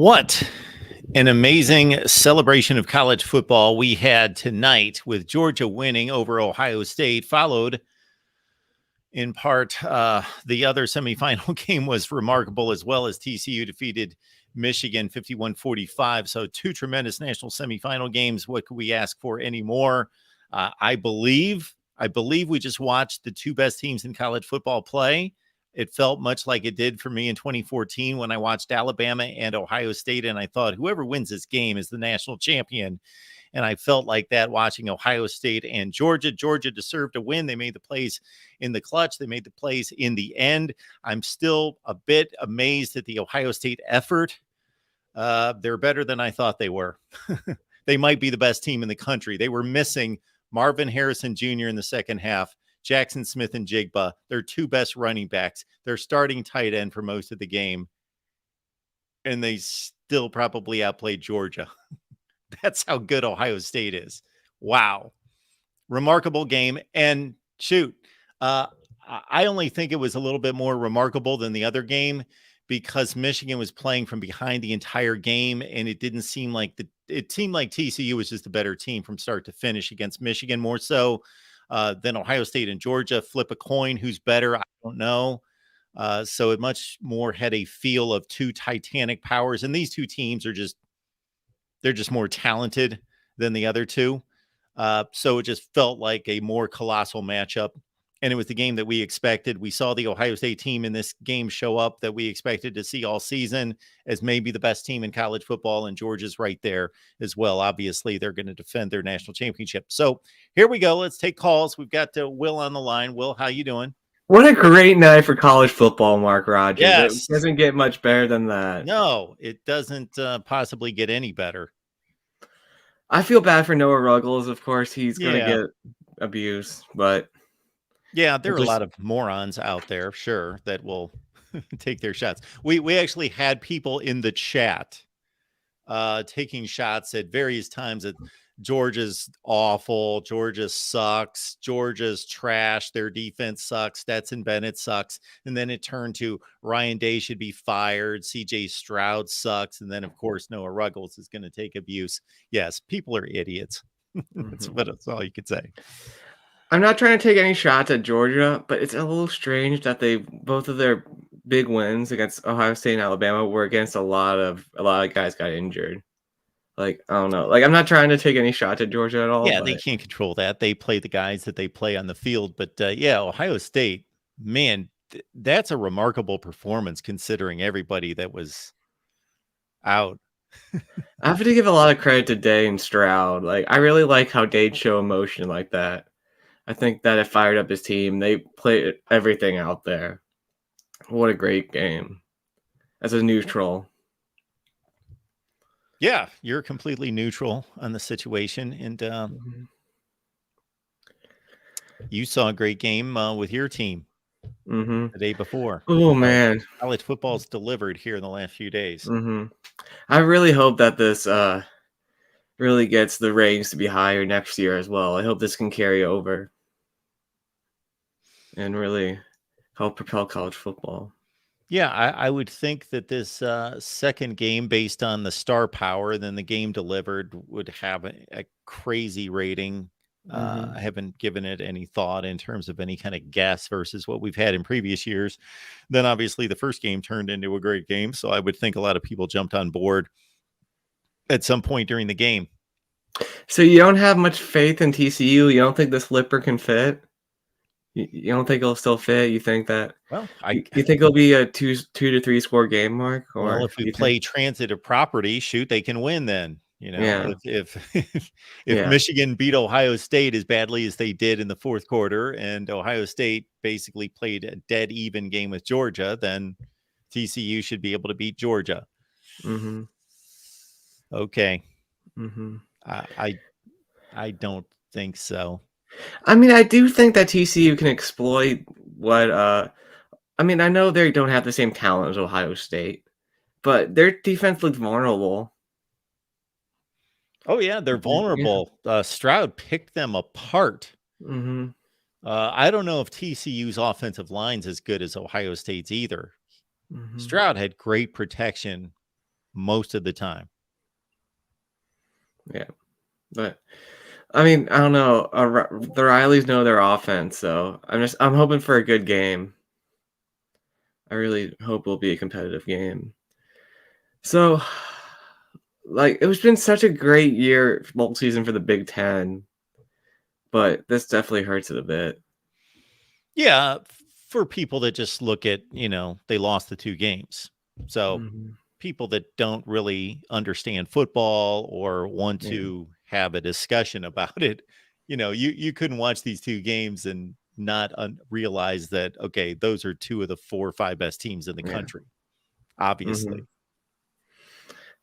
What an amazing celebration of college football we had tonight with Georgia winning over Ohio State, followed in part. The other semifinal game was remarkable as well, as TCU defeated Michigan 51-45. So two tremendous national semifinal games. What could we ask for anymore? I believe we just watched the two best teams in college football play. It felt much like it did for me in 2014 when I watched Alabama and Ohio State, and I thought whoever wins this game is the national champion. And I felt like that watching Ohio State and Georgia. Georgia deserved to win. They made the plays in the clutch. They made the plays in the end. I'm still a bit amazed at the Ohio State effort. They're better than I thought they were. They might be the best team in the country. They were missing Marvin Harrison Jr. in the second half, Jackson Smith and Jigba, their two best running backs, their starting tight end for most of the game. And they still probably outplayed Georgia. That's how good Ohio State is. Wow. Remarkable game. And shoot, I only think it was a little bit more remarkable than the other game because Michigan was playing from behind the entire game, and it didn't seem like it seemed like TCU was just a better team from start to finish against Michigan, more so than Ohio State and Georgia. Flip a coin, who's better? I don't know. So it much more had a feel of two titanic powers, and these two teams are they're just more talented than the other two. So it just felt like a more colossal matchup. And it was the game that we expected. We saw the Ohio State team in this game show up that we expected to see all season as maybe the best team in college football. And Georgia's right there as well. Obviously, they're going to defend their national championship. So here we go. Let's take calls. We've got Will on the line. Will, how you doing? What a great night for college football, Mark Rogers. Yes. It doesn't get much better than that. No, it doesn't possibly get any better. I feel bad for Noah Ruggles. Of course, he's going to get abused, but yeah, there are a lot of morons out there, sure, that will take their shots. We actually had people in the chat taking shots at various times at Georgia's awful, Georgia sucks, Georgia's trash, their defense sucks, Stetson Bennett sucks, and then it turned to Ryan Day should be fired, CJ Stroud sucks, and then of course Noah Ruggles is going to take abuse. Yes, people are idiots. That's all you could say. I'm not trying to take any shots at Georgia, but it's a little strange that both of their big wins against Ohio State and Alabama were against a lot of guys got injured. Like, I don't know. Like, I'm not trying to take any shots at Georgia at all. Yeah, they can't control that. They play the guys that they play on the field. But yeah, Ohio State, man, that's a remarkable performance considering everybody that was out. I have to give a lot of credit to Day and Stroud. Like, I really like how Day'd show emotion like that. I think that it fired up his team. They played everything out there. What a great game. As a neutral. Yeah, you're completely neutral on the situation. And you saw a great game with your team the day before. Oh, man. College football's delivered here in the last few days. I really hope that this really gets the ratings to be higher next year as well. I hope this can carry over and really help propel college football. Yeah, I would think that this second game, based on the star power, then the game delivered, would have a crazy rating. I haven't given it any thought in terms of any kind of guess versus what we've had in previous years. Then obviously the first game turned into a great game. So I would think a lot of people jumped on board at some point during the game. So you don't have much faith in TCU? You don't think the slipper can fit? You don't think it'll still fit? You think that? Well, you think it'll be a two to three score game, Mark? Or well, if we play transitive property, shoot, they can win. Then if Michigan beat Ohio State as badly as they did in the fourth quarter, and Ohio State basically played a dead even game with Georgia, then TCU should be able to beat Georgia. Okay. I don't think so. I mean, I do think that TCU can exploit what I mean, I know they don't have the same talent as Ohio State, but their defense looks vulnerable. Oh, yeah, they're vulnerable. Stroud picked them apart. I don't know if TCU's offensive line's as good as Ohio State's either. Stroud had great protection most of the time. Yeah, but I mean, I don't know. The Rileys know their offense, so I'm hoping for a good game. I really hope it'll be a competitive game. So, like, it was been such a great year, bowl season for the Big Ten, but this definitely hurts it a bit. Yeah, for people that just look at, they lost the 2 games. So, Mhm. people that don't really understand football or want Yeah, to have a discussion about it, you couldn't watch these 2 games and not realize that, okay, those are 2 of the 4 or 5 best teams in the yeah, country, obviously. mhm,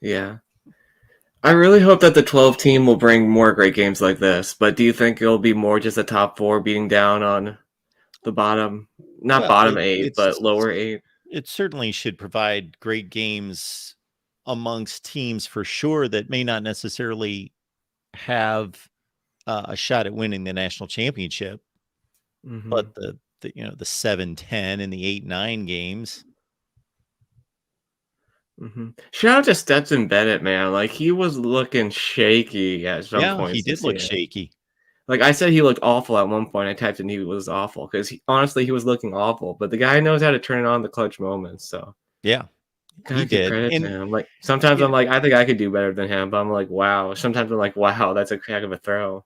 yeah. I really hope that the 12 team will bring more great games like this, but do you think it'll be more just the top 4 beating down on the bottom, not Well, bottom it 8, but it's lower 8? it certainly should provide great games amongst teams for sure that may not necessarily have a shot at winning the national championship, but Mhm. the 7-10 and the 8-9 games. Shout out to Stetson Bennett, man. Like, he was looking shaky at some Yeah, he points did this look year. shaky. Like, I said he looked awful at one point. I typed in he was awful because honestly, he was looking awful. But the guy knows how to turn on the clutch moments. So, Yeah, he gotta give did. credit to And him. Like, sometimes yeah, I'm like, I think I could do better than him. But I'm like, wow. Sometimes I'm like, wow, that's a heck of a throw.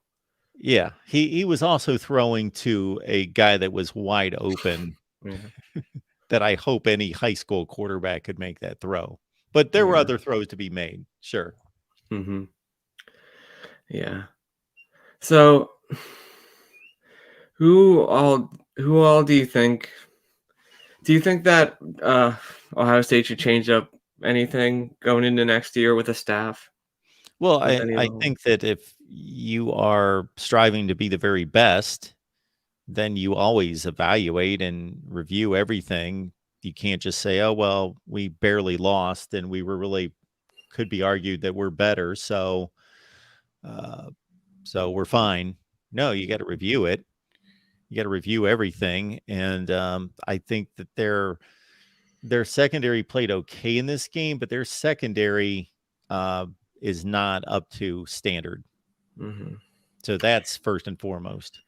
yeah, he was also throwing to a guy that was wide open Yeah. that I hope any high school quarterback could make that throw. But there were Yeah. other throws to be made, sure. hmm Yeah. So, who all do you think that Ohio State should change up anything going into next year with the staff Well, with I any of I them? think that if you are striving to be the very best, then you always evaluate and review everything. You can't just say, "Oh, well, we barely lost and we were really could be argued that we're better, uh, so we're fine." No, you gotta review it. You gotta review everything, and, I think that their secondary played okay in this game, but their secondary, uh, is not up to standard. hmm So that's first and foremost.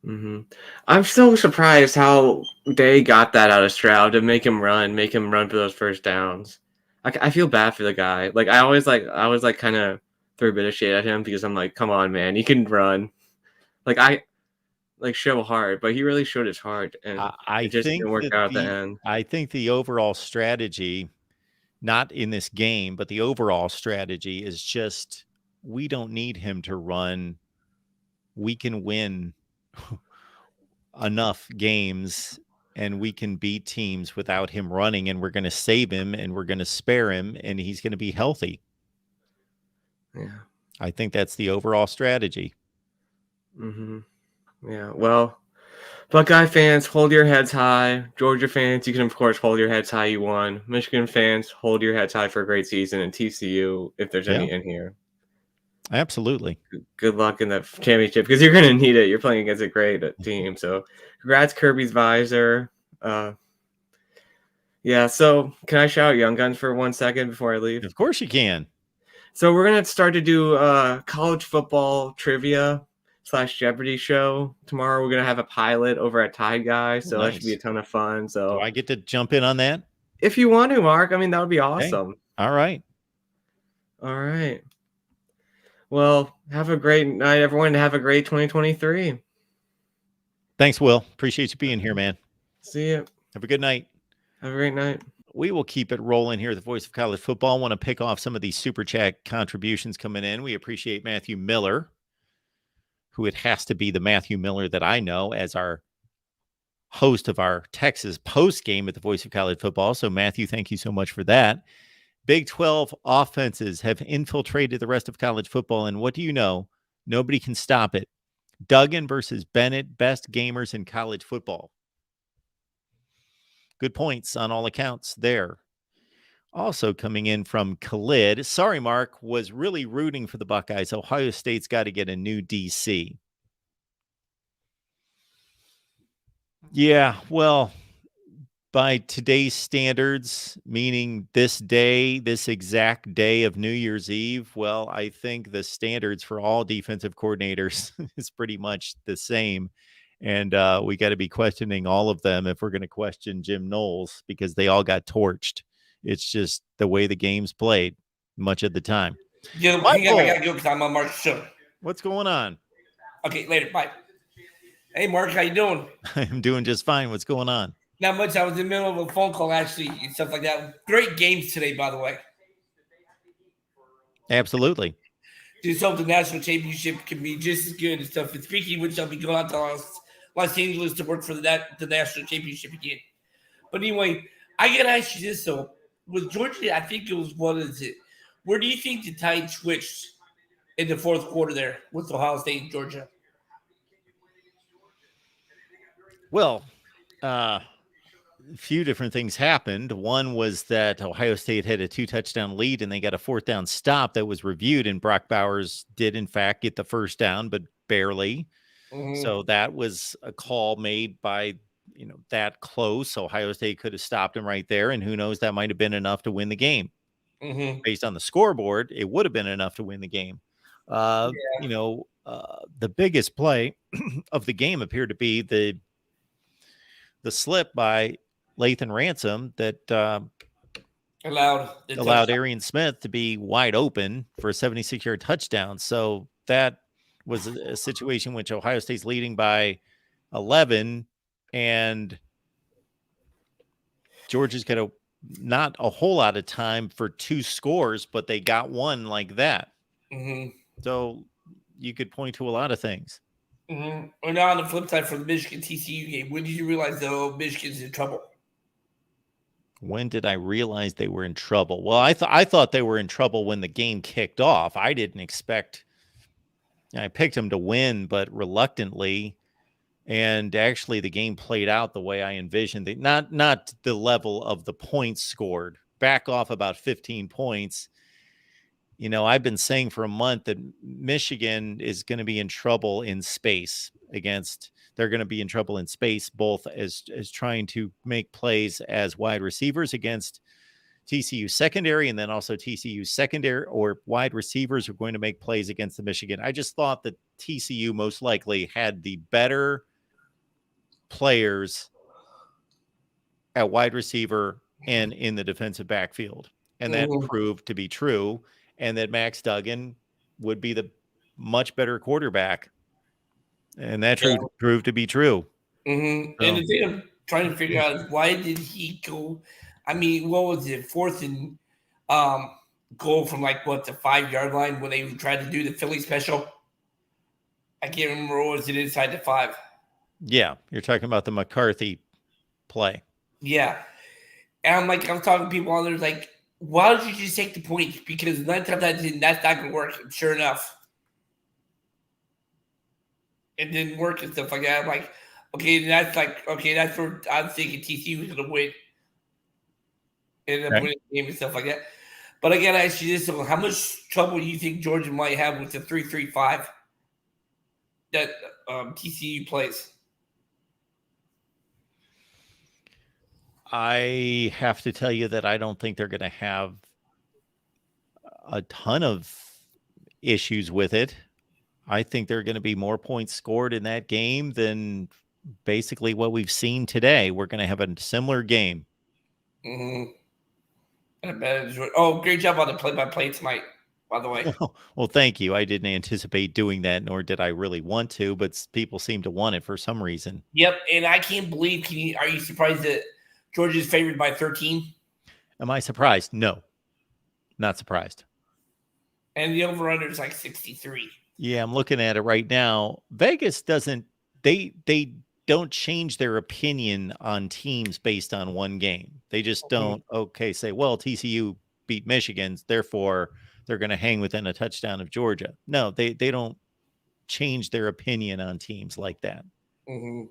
hmm I'm so surprised how they got that out of Stroud to make him run for those first downs. I feel bad for the guy. Like I always like kind of throw a bit of shade at him because I'm like, come on, man, you can run. Like I like show heart, but he really showed his heart, and I it just think didn't work that out at the the end. I think the overall strategy, not in this game, but the overall strategy is just we don't need him to run. We can win enough games and we can beat teams without him running, and we're going to save him and we're going to spare him and he's going to be healthy. Yeah. I think that's the overall strategy. hmm Yeah. Well, Buckeye fans, hold your heads high. Georgia fans, you can of course hold your heads high. You won. Michigan fans, hold your heads high for a great season. And TCU, if there's Yeah, any in here, absolutely. good luck in that championship because you're gonna need it. You're playing against a great team. So, congrats, Kirby's visor. Uh, yeah. So, can I shout out Young Guns for 1 second before I leave? Of course you can. So we're gonna start to do college football trivia slash Jeopardy show tomorrow. We're gonna have a pilot over at Tide Guy, Oh, so that should be a nice. ton of fun. Do So I get to jump in on that? if you want to, Mark, I mean that would be Hey, awesome. all right. All right. Well, have a great night, everyone. Have a great 2023. Thanks, Will. Appreciate you being here, man. See you. Have a good night. Have a great night. We will keep it rolling here at the Voice of College Football. I want to pick off some of these super chat contributions coming in. We appreciate Matthew Miller, who it has to be the Matthew Miller that I know as our host of our Texas post game at the Voice of College Football. So, Matthew, thank you so much for that. Big 12 offenses have infiltrated the rest of college football. And what do you know? Nobody can stop it. Duggan versus Bennett, best gamers in college football. Good points on all accounts there. Also coming in from Khalid. Sorry, Mark, was really rooting for the Buckeyes. Ohio State's got to get a new DC. Yeah, well, by today's standards, meaning this day, this exact day of New Year's Eve, well, I think the standards for all defensive coordinators is pretty much the same. And we got to be questioning all of them if we're going to question Jim Knowles because they all got torched. It's just the way the game's played much of the time. Yo, hang on, I gotta go because I'm on Mark's show. What's going on? Okay, later. Bye. Hey, Mark, how you doing? I'm doing just fine. What's going on? Not much. I was in the middle of a phone call, actually, and stuff like that. Great games today, by the way. Absolutely. Just hope the national championship can be just as good and stuff. And speaking of which, I'll be going out to Los Angeles to work for the national championship again. But anyway, I gotta ask you this though. With Georgia, I think it was what is it? Where do you think the tide switched in the fourth quarter there with Ohio State and Georgia? Well, a few different things happened. One was that Ohio State had a 2-touchdown lead and they got a 4th down stop that was reviewed, and Brock Bowers did in fact get the first down, but barely. Mm-hmm. So that was a call made by, that close. Ohio State could have stopped him right there, and who knows, that might have been enough to win the game. Mm-hmm. Based on the scoreboard, it would have been enough to win the game. The biggest play of the game appeared to be the slip by Lathan Ransom that allowed Arian Smith to be wide open for a 76-yard touchdown. So that was a situation in which Ohio State's leading by 11, and Georgia's got not a whole lot of time for 2 scores, but they got one like that. Mm-hmm. So you could point to a lot of things. Mm-hmm. Or now on the flip side for the Michigan TCU game, when did you realize though Michigan's in trouble? When did I realize they were in trouble? Well, I thought they were in trouble when the game kicked off. I didn't expect. I picked them to win, but reluctantly. And actually, the game played out the way I envisioned it. Not the level of the points scored. Back off about 15 points. I've been saying for a month that Michigan is going to be in trouble in space they're going to be in trouble in space, both as trying to make plays as wide receivers against TCU secondary, and then also TCU secondary or wide receivers are going to make plays against the Michigan. I just thought that TCU most likely had the better players at wide receiver and in the defensive backfield. And that proved to be true. And that Max Duggan would be the much better quarterback. And that proved to be true. Mm-hmm. So. And the thing I'm trying to figure out is why did he go? I mean, what was it? 4th and goal from the 5-yard line when they tried to do the Philly special? I can't remember, or was it inside the 5? Yeah, you're talking about the McCarthy play. Yeah. And I'm talking to people on there why don't you just take the points? Because 9 times out of 10, that's not going to work. And sure enough, it didn't work and stuff like that. I'm like, okay, that's where I'm thinking TCU was going to win. Ended up winning the game and stuff like that. But I got to ask you this: how much trouble do you think Georgia might have with the 3-3-5 that TCU plays? I have to tell you that I don't think they're going to have a ton of issues with it. I think there are going to be more points scored in that game than basically what we've seen today. We're going to have a similar game. Mm-hmm. Oh, great job on the play-by-play tonight, by the way. Well, thank you. I didn't anticipate doing that, nor did I really want to, but people seem to want it for some reason. Yep, and I can't believe, are you surprised that Georgia's favored by 13? Am I surprised? No, not surprised. And the over-under is 63. Yeah, I'm looking at it right now. Vegas doesn't, they don't change their opinion on teams based on one game. They just don't, say, well, TCU beat Michigan, therefore they're going to hang within a touchdown of Georgia. No, they don't change their opinion on teams like that. Mm-hmm.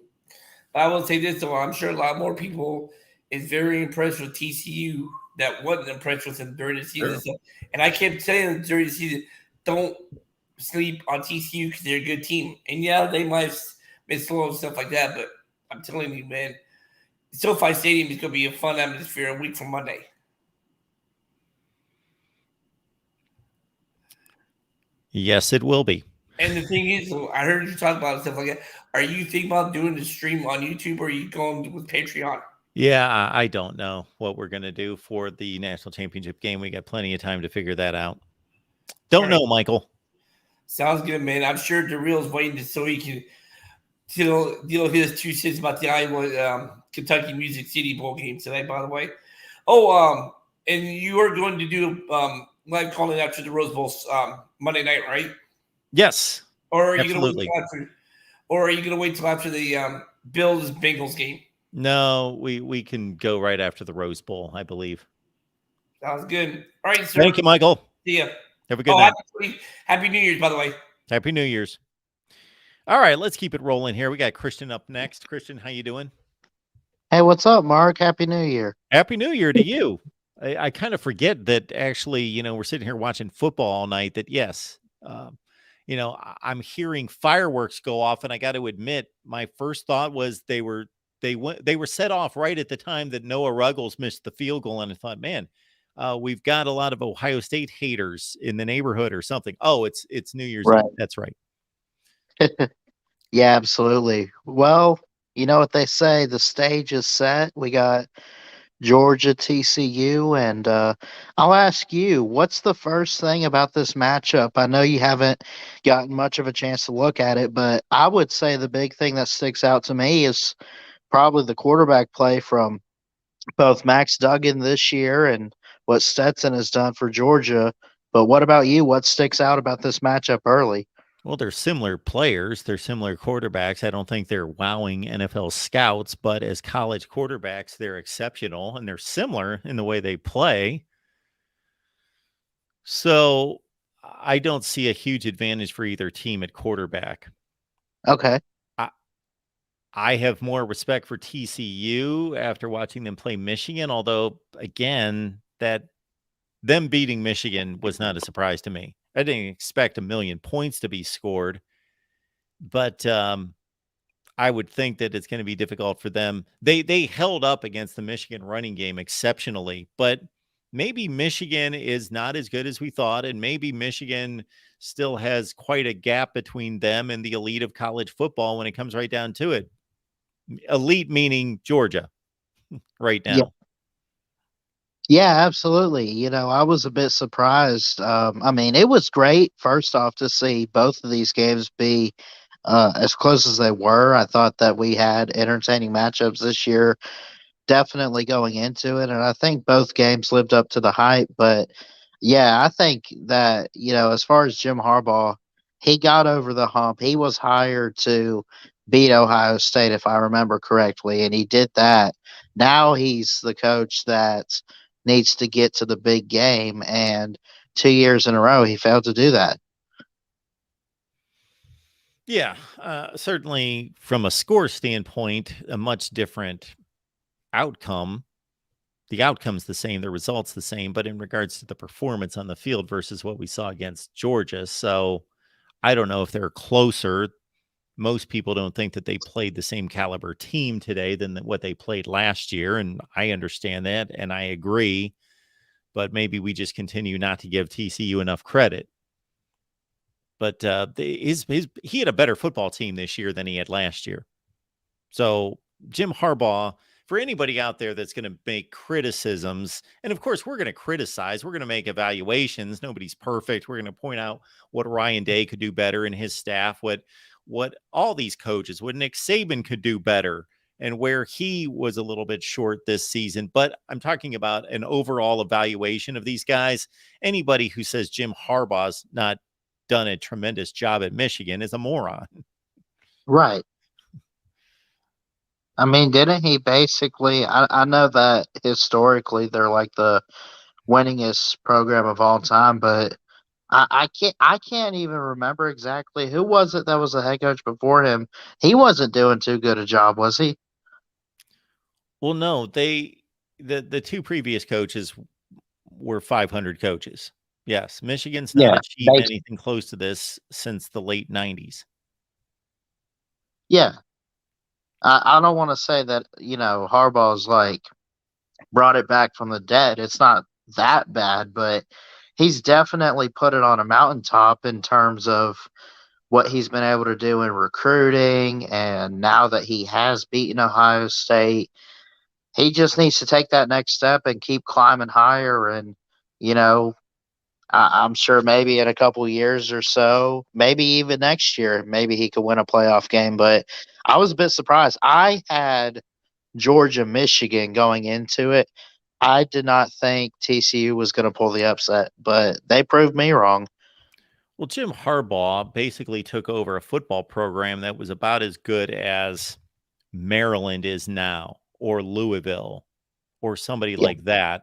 I will say this, though. I'm sure a lot more people is very impressed with TCU that wasn't impressed with them during the season. Sure. And I kept saying during the season, don't sleep on TCU because they're a good team. And yeah, they might have been slow and stuff like that, but I'm telling you, man, SoFi Stadium is going to be a fun atmosphere a week from Monday. Yes, it will be. And the thing is, I heard you talk about stuff like that. Are you thinking about doing the stream on YouTube, or are you going with Patreon? Yeah, I don't know what we're going to do for the national championship game. We got plenty of time to figure that out. Don't know, Michael. Sounds good, man. I'm sure DeReal's waiting so he can deal his 2 cents about the Iowa Kentucky Music City Bowl game tonight, by the way. Oh, and you are going to do live calling after the Rose Bowl Monday night, right? Yes. Or are you absolutely. Going to wait till after the Bills Bengals game? No, we can go right after the Rose Bowl, I believe. Sounds good. All right, sir. Thank you, Michael. See ya. Have a good night. Happy New Year's, by the way. Happy New Year's. All right, let's keep it rolling here. We got Christian up next. Christian, how you doing? Hey, what's up, Mark? Happy New Year. Happy New Year to you. I kind of forget that actually, we're sitting here watching football all night, that yes, I'm hearing fireworks go off, and I got to admit, my first thought was they were set off right at the time that Noah Ruggles missed the field goal, and I thought, man, we've got a lot of Ohio State haters in the neighborhood or something. Oh, it's New Year's Right. Eve. That's right. Yeah, absolutely. Well, you know what they say, the stage is set. We got Georgia, TCU, and I'll ask you, what's the first thing about this matchup? I know you haven't gotten much of a chance to look at it, but I would say the big thing that sticks out to me is probably the quarterback play from both Max Duggan this year and what Stetson has done for Georgia. But what about you? What sticks out about this matchup early? Well, they're similar players. They're similar quarterbacks. I don't think they're wowing NFL scouts, but as college quarterbacks, they're exceptional, and they're similar in the way they play. So I don't see a huge advantage for either team at quarterback. Okay. I have more respect for TCU after watching them play Michigan, although, again, that them beating Michigan was not a surprise to me. I didn't expect 1 million points to be scored, but I would think that it's going to be difficult for them. They held up against the Michigan running game exceptionally, but maybe Michigan is not as good as we thought, and maybe Michigan still has quite a gap between them and the elite of college football when it comes right down to it. Elite meaning Georgia right now. Yeah, absolutely. I was a bit surprised. I mean, it was great, first off, to see both of these games be as close as they were. I thought that we had entertaining matchups this year, definitely going into it. And I think both games lived up to the hype. But yeah, I think that, as far as Jim Harbaugh, he got over the hump. He was hired to beat Ohio State, if I remember correctly, and he did that. Now he's the coach that needs to get to the big game, and 2 years in a row he failed to do that. Yeah, certainly from a score standpoint, a much different outcome. The outcome's the same, the result's the same, but in regards to the performance on the field versus what we saw against Georgia. So I don't know if they're closer. Most people don't think that they played the same caliber team today than what they played last year. And I understand that, and I agree. But maybe we just continue not to give TCU enough credit. But he had a better football team this year than he had last year. So Jim Harbaugh, for anybody out there that's going to make criticisms, and of course we're going to criticize, we're going to make evaluations. Nobody's perfect. We're going to point out what Ryan Day could do better and his staff, what all these coaches, what Nick Saban could do better, and where he was a little bit short this season. But I'm talking about an overall evaluation of these guys. Anybody who says Jim Harbaugh's not done a tremendous job at Michigan is a moron. Right. I mean, didn't he basically, I know that historically they're like the winningest program of all time, but I can't even remember exactly who was it that was the head coach before him. He wasn't doing too good a job, was he? Well, no, the two previous coaches were 500 coaches. Yes, Michigan's not achieved anything close to this since the late 90s. Yeah. I don't want to say that, Harbaugh's like brought it back from the dead. It's not that bad, but he's definitely put it on a mountaintop in terms of what he's been able to do in recruiting. And now that he has beaten Ohio State, he just needs to take that next step and keep climbing higher. And, you know, I'm sure maybe in a couple years or so, maybe even next year, maybe he could win a playoff game. But I was a bit surprised. I had Georgia, Michigan going into it. I did not think TCU was going to pull the upset, but they proved me wrong. Well, Jim Harbaugh basically took over a football program that was about as good as Maryland is now, or Louisville, or somebody Yeah. like that.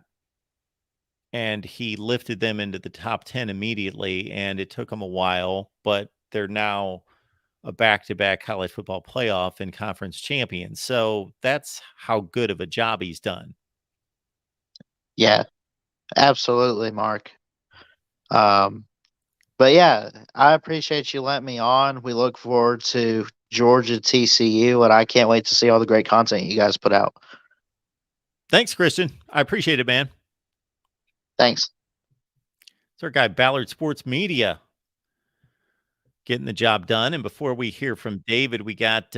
And he lifted them into the top 10 immediately, and it took them a while, but they're now a back-to-back college football playoff and conference champions. So that's how good of a job he's done. Yeah, absolutely, Mark. But yeah, I appreciate you letting me on. We look forward to Georgia TCU, and I can't wait to see all the great content you guys put out. Thanks, Christian. I appreciate it, man. Thanks. It's our guy, Ballard Sports Media, getting the job done. And before we hear from David, we got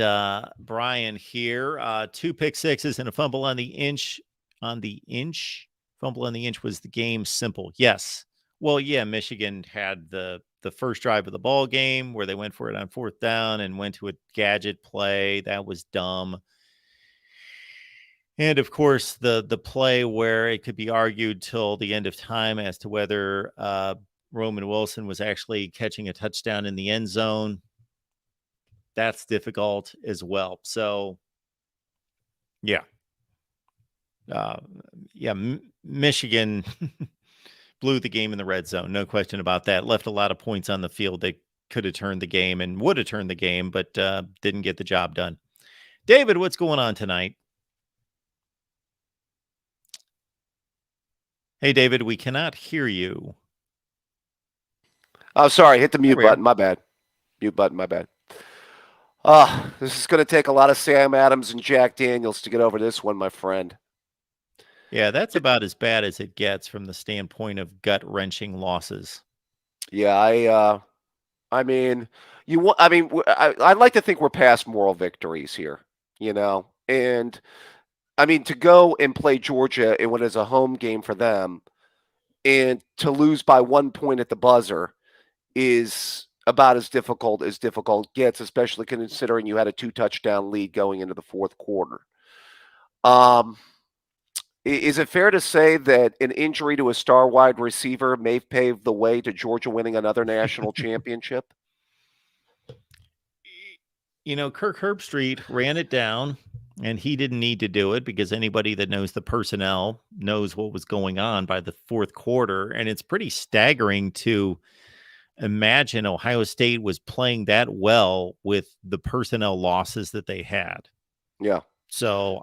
Brian here. 2 pick sixes and a fumble on the inch. Fumble on the inch was the game simple. Yes. Well, yeah, Michigan had the first drive of the ball game where they went for it on 4th down and went to a gadget play. That was dumb. And of course, the play where it could be argued till the end of time as to whether Roman Wilson was actually catching a touchdown in the end zone. That's difficult as well. So, yeah. Michigan blew the game in the red zone. No question about that. Left a lot of points on the field. They could have turned the game and would have turned the game, but didn't get the job done. David, what's going on tonight? Hey, David, we cannot hear you. Oh, sorry. Hit the mute There we are. button. My bad. Mute button. My bad. This is going to take a lot of Sam Adams and Jack Daniels to get over this one, my friend. Yeah, that's about as bad as it gets from the standpoint of gut-wrenching losses. Yeah, I'd like to think we're past moral victories here, and I mean, to go and play Georgia when it's a home game for them and to lose by 1 point at the buzzer is about as difficult gets, especially considering you had a 2-touchdown lead going into the 4th quarter. Is it fair to say that an injury to a star wide receiver may pave the way to Georgia winning another national championship? Kirk Herbstreit ran it down, and he didn't need to do it because anybody that knows the personnel knows what was going on by the 4th quarter. And it's pretty staggering to imagine Ohio State was playing that well with the personnel losses that they had. Yeah. So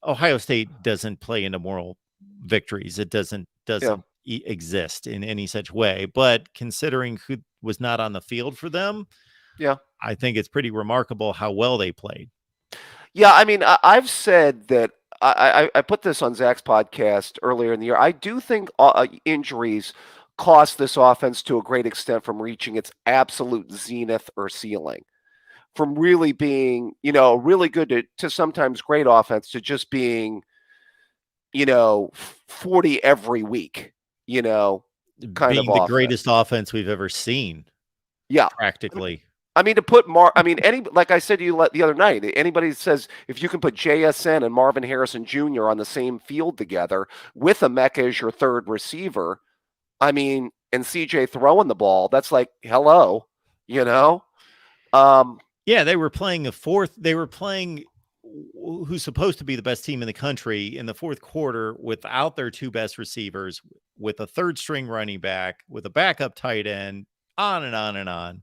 Ohio State doesn't play into moral victories. It doesn't exist in any such way. But considering who was not on the field for them, I think it's pretty remarkable how well they played. Yeah, I mean, I've said that I put this on Zach's podcast earlier in the year. I do think injuries cost this offense to a great extent from reaching its absolute zenith or ceiling. From really being, really good to sometimes great offense to just being, 40 every week, kind being of the offense. Greatest offense we've ever seen. Yeah. Practically. I mean, like I said to you the other night, anybody that says if you can put JSN and Marvin Harrison Jr. on the same field together with Emeka as your third receiver, I mean, and CJ throwing the ball, that's like, hello, Yeah, they were playing they were playing who's supposed to be the best team in the country in the 4th quarter without their 2 best receivers, with a 3rd string running back, with a backup tight end, on and on and on.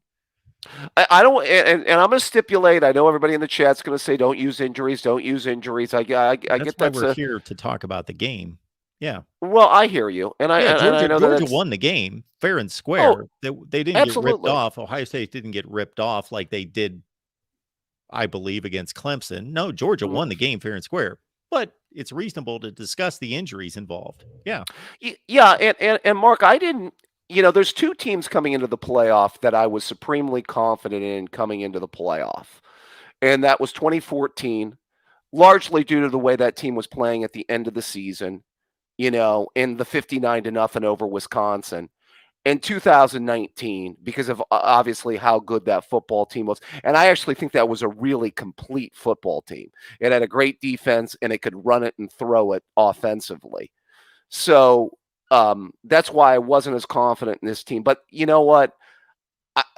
I don't, and I'm going to stipulate. I know everybody in the chat's going to say, "Don't use injuries. Don't use injuries." I get why we're here to talk about the game. Yeah. Well, I hear you, and I know Georgia won the game fair and square. They didn't absolutely. get ripped off. Ohio State didn't get ripped off like they did I believe, against Clemson. No, Georgia won the game fair and square, but it's reasonable to discuss the injuries involved. Yeah. Yeah, and Mark, I didn't. There's two teams coming into the playoff that I was supremely confident in coming into the playoff, and that was 2014, largely due to the way that team was playing at the end of the season. In the 59-0 over Wisconsin. In 2019, because of obviously how good that football team was. And I actually think that was a really complete football team. It had a great defense and it could run it and throw it offensively. So that's why I wasn't as confident in this team. But you know what?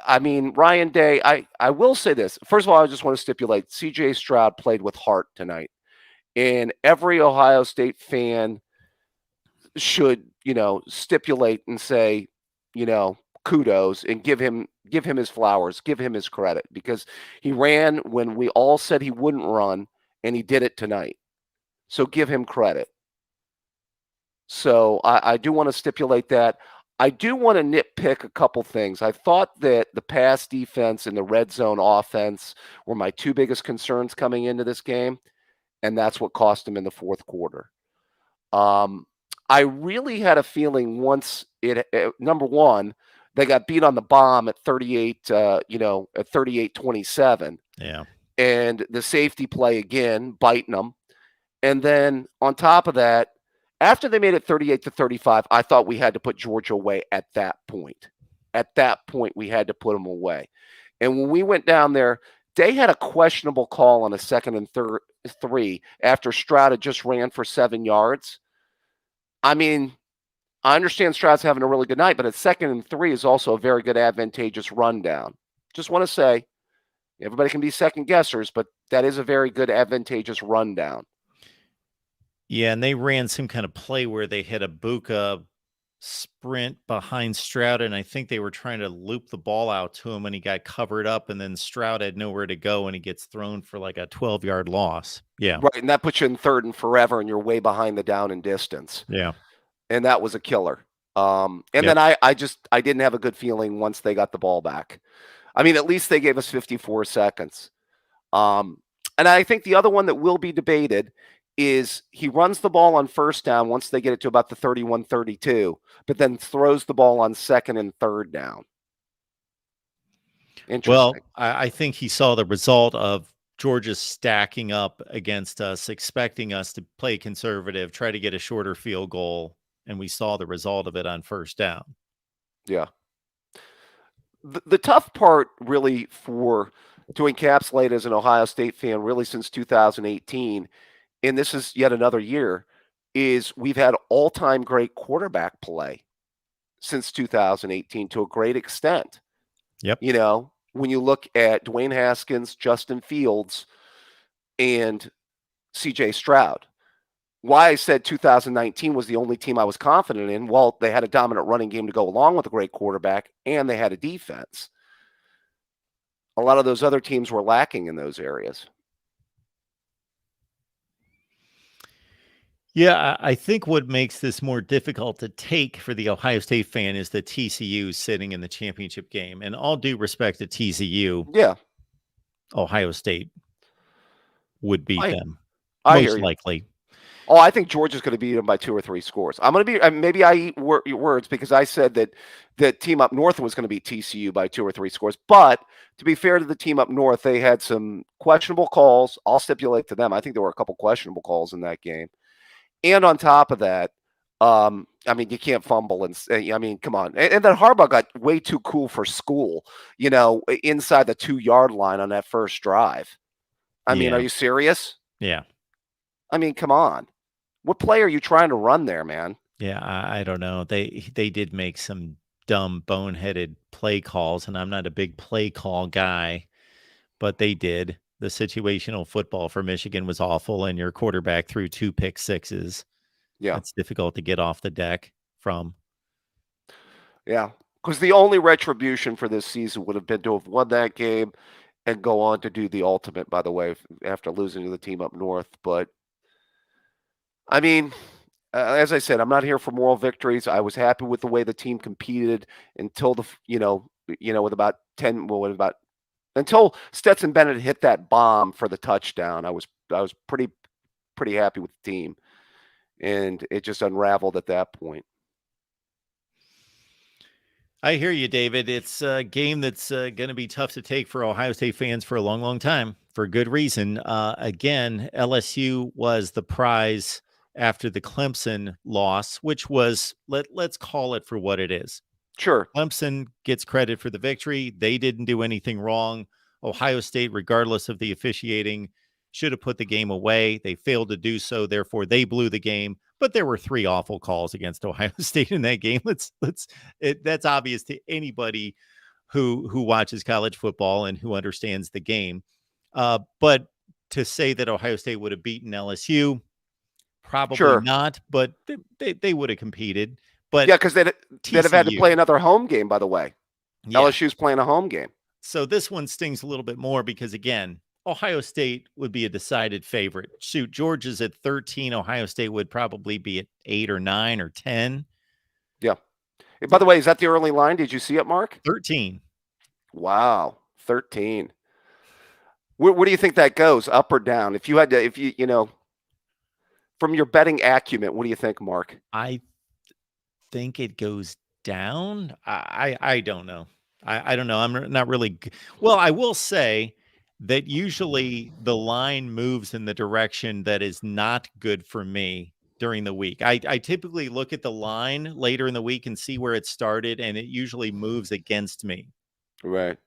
I mean, Ryan Day, I will say this. First of all, I just want to stipulate CJ Stroud played with heart tonight. And every Ohio State fan should, stipulate and say, kudos and give him his flowers, give him his credit, because he ran when we all said he wouldn't run, and he did it tonight. So give him credit. So I do want to stipulate that. I do want to nitpick a couple things. I thought that the pass defense and the red zone offense were my two biggest concerns coming into this game, and that's what cost him in the fourth quarter. I really had a feeling once number one, they got beat on the bomb at 38, at 38-27. Yeah. And the safety play again, biting them. And then on top of that, after they made it 38-35, I thought we had to put Georgia away at that point. At that point, we had to put them away. And when we went down there, they had a questionable call on a 2nd and 3 after Stroud had just ran for 7 yards. I mean, I understand Stroud's having a really good night, but a 2nd and 3 is also a very good advantageous rundown. Just want to say, everybody can be second guessers, but that is a very good advantageous rundown. Yeah, and they ran some kind of play where they had a Buka sprint behind Stroud, and I think they were trying to loop the ball out to him, and he got covered up, and then Stroud had nowhere to go, and he gets thrown for like a 12-yard loss. Yeah. Right, and that puts you in 3rd and forever, and you're way behind the down and distance. Yeah. And that was a killer. Then I didn't have a good feeling once they got the ball back. I mean, at least they gave us 54 seconds. And I think the other one that will be debated is he runs the ball on first down once they get it to about the 31-32, but then throws the ball on 2nd and 3rd down. Interesting. Well, I think he saw the result of Georgia stacking up against us, expecting us to play conservative, try to get a shorter field goal, and we saw the result of it on first down. Yeah. The tough part really to encapsulate as an Ohio State fan really since 2018, and this is yet another year, is we've had all-time great quarterback play since 2018 to a great extent. Yep. When you look at Dwayne Haskins, Justin Fields, and CJ Stroud. Why I said 2019 was the only team I was confident in, well, they had a dominant running game to go along with a great quarterback, and they had a defense. A lot of those other teams were lacking in those areas. Yeah, I think what makes this more difficult to take for the Ohio State fan is that TCU sitting in the championship game. And all due respect to TCU, Yeah, Ohio State would beat them. I hear Most you. likely. Oh, I think Georgia's going to beat them by 2 or 3 scores. I'm going to be maybe I eat your words because I said that team up north was going to beat TCU by 2 or 3 scores. But to be fair to the team up north, they had some questionable calls. I'll stipulate to them. I think there were a couple questionable calls in that game. And on top of that, I mean, you can't fumble. And I mean, come on. And then Harbaugh got way too cool for school, inside the 2-yard line on that first drive. I mean, are you serious? Yeah. I mean, come on. What play are you trying to run there, man? Yeah, I don't know. They did make some dumb, boneheaded play calls, and I'm not a big play call guy, but they did. The situational football for Michigan was awful, and your quarterback threw 2 pick sixes. Yeah. It's difficult to get off the deck from. Yeah, because the only retribution for this season would have been to have won that game and go on to do the ultimate, by the way, after losing to the team up north. But, I mean, as I said, I'm not here for moral victories. I was happy with the way the team competed until with about Until Stetson Bennett hit that bomb for the touchdown, I was pretty happy with the team, and it just unraveled at that point. I hear you, David. It's a game that's going to be tough to take for Ohio State fans for a long, long time, for good reason. Again, LSU was the prize after the Clemson loss, which was, let's call it for what it is. Sure. Clemson gets credit for the victory. They didn't do anything wrong. Ohio State, regardless of the officiating, should have put the game away. They failed to do so. Therefore, they blew the game. But there were 3 awful calls against Ohio State in that game. That's obvious to anybody who watches college football and who understands the game. But to say that Ohio State would have beaten LSU, probably Sure. not. But they would have competed. But yeah, because they'd have had to TCU. play another home game, by the way. Yeah. LSU's playing a home game. So this one stings a little bit more because, again, Ohio State would be a decided favorite. Shoot, Georgia's at 13. Ohio State would probably be at 8 or 9 or 10. Yeah. By the way, is that the early line? Did you see it, Mark? 13. Wow, 13. Where do you think that goes, up or down? If you had to, from your betting acumen, what do you think, Mark? I think it goes down. I don't know. I don't know. I'm not really. Well, I will say that usually the line moves in the direction that is not good for me during the week. I typically look at the line later in the week and see where it started, and it usually moves against me. Right.